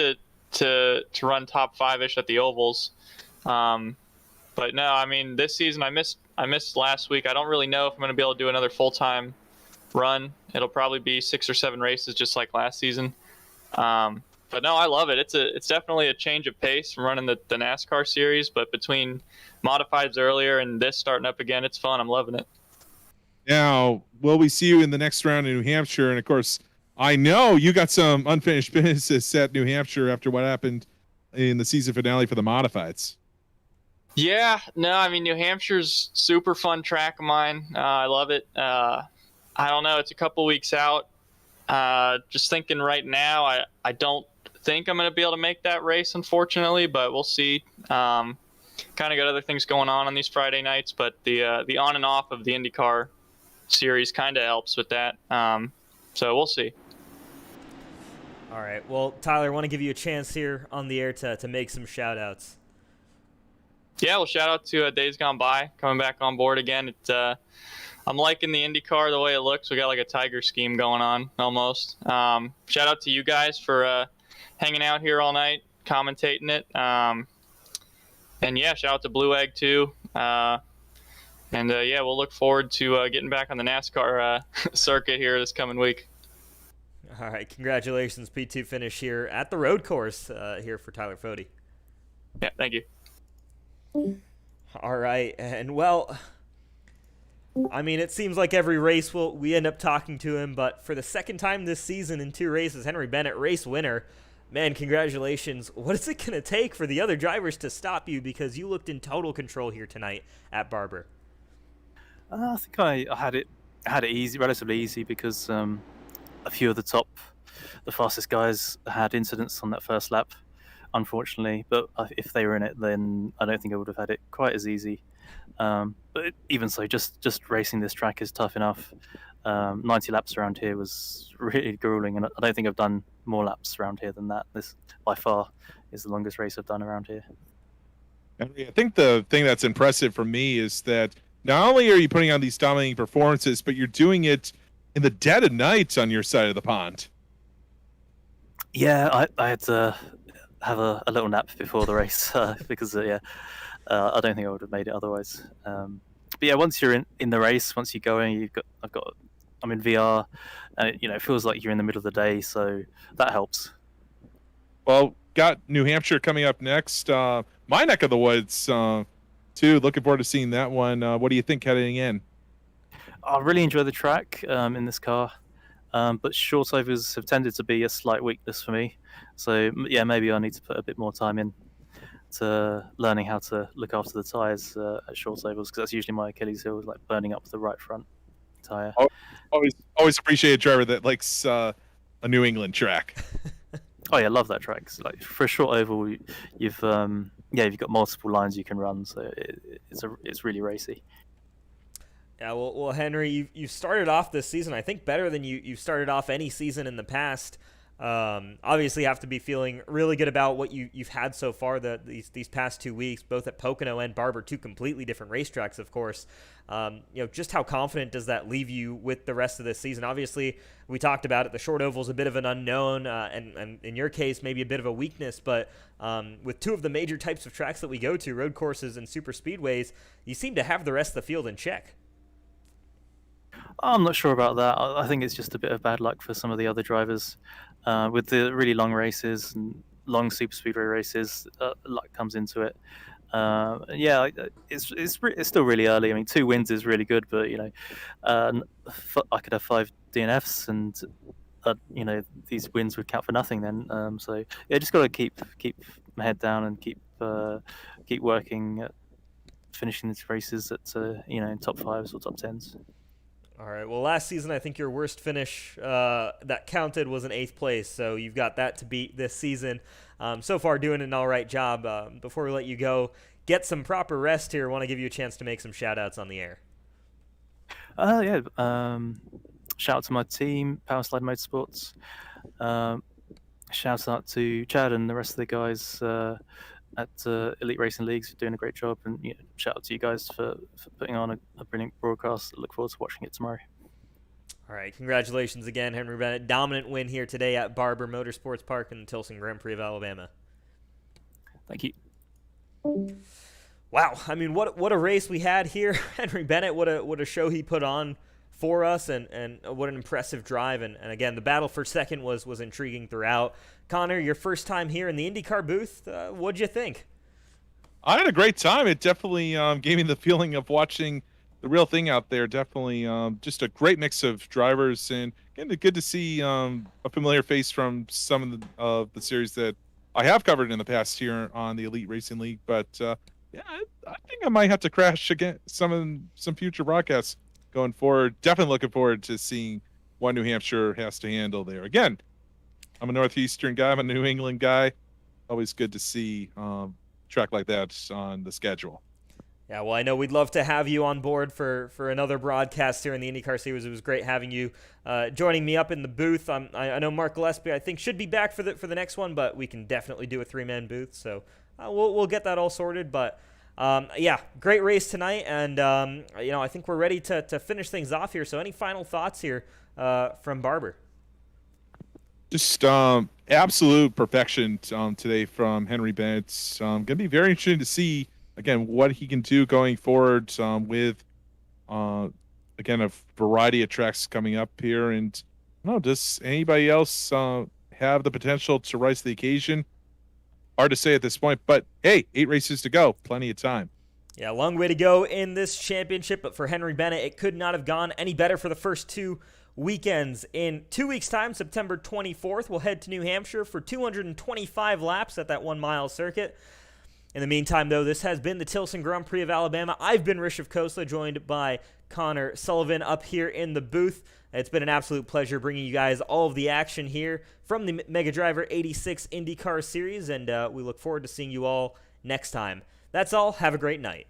to run top 5-ish at the ovals, but no, I mean, this season I missed last week. I don't really know if I'm going to be able to do another full-time run. It'll probably be 6 or 7 races, just like last season. But no, I love it. It's definitely a change of pace from running the NASCAR series, but between modifieds earlier and this starting up again, it's fun. I'm loving it. Now, will we see you in the next round in New Hampshire? And of course, I know you got some unfinished business at New Hampshire after what happened in the season finale for the modifieds. Yeah, no, I mean, New Hampshire's super fun track of mine. I love it. I don't know. It's a couple weeks out. Just thinking right now, I don't think I'm going to be able to make that race, unfortunately, but we'll see. Kind of got other things going on these Friday nights, but the on and off of the IndyCar series kind of helps with that. So we'll see. All right. Well, Tyler, I want to give you a chance here on the air to make some shout-outs. Yeah, well, shout out to Days Gone By, coming back on board again. I'm liking the IndyCar the way it looks. We got like a tiger scheme going on almost. Shout out to you guys for hanging out here all night, commentating it. And yeah, shout out to Blue Egg too. Yeah, we'll look forward to getting back on the NASCAR circuit here this coming week. All right, congratulations, P2 finish here at the road course here for Tyler Fody. Yeah, thank you. All right, and well, I mean, it seems like every race we end up talking to him, but for the second time this season in 2 races, Henry Bennett, race winner. Man, congratulations. What is it going to take for the other drivers to stop you, because you looked in total control here tonight at Barber? I think I had it easy, relatively easy, because a few of the fastest guys had incidents on that first lap, unfortunately. But if they were in it, then I don't think I would have had it quite as easy. But even so, just racing this track is tough enough. 90 laps around here was really grueling, and I don't think I've done more laps around here than that. This, by far, is the longest race I've done around here. I think the thing that's impressive for me is that not only are you putting on these dominating performances, but you're doing it in the dead of night on your side of the pond. Yeah, I had to have a little nap before the race because I don't think I would have made it otherwise. But yeah, once you're in the race, once you're going, I'm in VR, and it feels like you're in the middle of the day, so that helps. Well, got New Hampshire coming up next. My neck of the woods, too. Looking forward to seeing that one. What do you think heading in? I really enjoy the track in this car, but short overs have tended to be a slight weakness for me. So yeah, maybe I need to put a bit more time in to learning how to look after the tyres at short overs, because that's usually my Achilles heel, like burning up the right front tyre. Always appreciate a driver that likes a New England track. Oh yeah, I love that track. So, like, for a short oval, you've got multiple lines you can run, so it's really racy. Yeah, well, Henry, you've started off this season, I think, better than you've started off any season in the past. Obviously, you have to be feeling really good about what you've had so far these past 2 weeks, both at Pocono and Barber, 2 completely different racetracks, of course. Just how confident does that leave you with the rest of this season? Obviously, we talked about it. The short oval is a bit of an unknown, and in your case, maybe a bit of a weakness. But with 2 of the major types of tracks that we go to, road courses and super speedways, you seem to have the rest of the field in check. I'm not sure about that. I think it's just a bit of bad luck for some of the other drivers. With the really long races and long super speedway races, luck comes into it. It's still really early. I mean, 2 wins is really good, but I could have 5 DNFs, and these wins would count for nothing then. So yeah, just got to keep my head down and keep working at finishing these races at in top 5s or top 10s. All right. Well, last season, I think your worst finish that counted was an 8th place, so you've got that to beat this season. So far, doing an all right job. Before we let you go, get some proper rest here. I want to give you a chance to make some shout-outs on the air. Shout out to my team, Powerslide Motorsports. Shout out to Chad and the rest of the guys at Elite Racing Leagues for doing a great job, and shout out to you guys for putting on a brilliant broadcast. I look forward to watching it tomorrow. All right, congratulations again, Henry Bennett. Dominant win here today at Barber Motorsports Park in the Tilson Grand Prix of Alabama. Thank you. Wow, I mean, what a race we had here. Henry Bennett, what a show he put on for us, and what an impressive drive. And again, the battle for second was intriguing throughout. Connor, your first time here in the IndyCar booth, what'd you think? I had a great time. It definitely gave me the feeling of watching the real thing out there. Definitely just a great mix of drivers, and good to see a familiar face from some of the series that I have covered in the past here on the Elite Racing League. But yeah, I think I might have to crash again some future broadcasts going forward. Definitely looking forward to seeing what New Hampshire has to handle there. Again, I'm a Northeastern guy. I'm a New England guy. Always good to see track like that on the schedule. Yeah, well, I know we'd love to have you on board for another broadcast here in the IndyCar Series. It was great having you joining me up in the booth. I know Mark Gillespie, I think, should be back for the next one, but we can definitely do a 3-man booth. So we'll get that all sorted. But yeah, great race tonight, and I think we're ready to finish things off here. So any final thoughts here from Barber? Just absolute perfection today from Henry Bennett. It's going to be very interesting to see, again, what he can do going forward with, again, a variety of tracks coming up here. And I don't know, does anybody else have the potential to rise to the occasion? hard to say at this point. But hey, 8 races to go, plenty of time. Yeah, long way to go in this championship, but for Henry Bennett, it could not have gone any better for the first 2 weekends. In 2 weeks' time, September 24th, we'll head to New Hampshire for 225 laps at that 1-mile circuit. In the meantime, though, this has been the Tilson Grand Prix of Alabama. I've been Rishav Khosla, joined by Connor Sullivan up here in the booth. It's been an absolute pleasure bringing you guys all of the action here from the Mega Driver 86 IndyCar Series, and we look forward to seeing you all next time. That's all. Have a great night.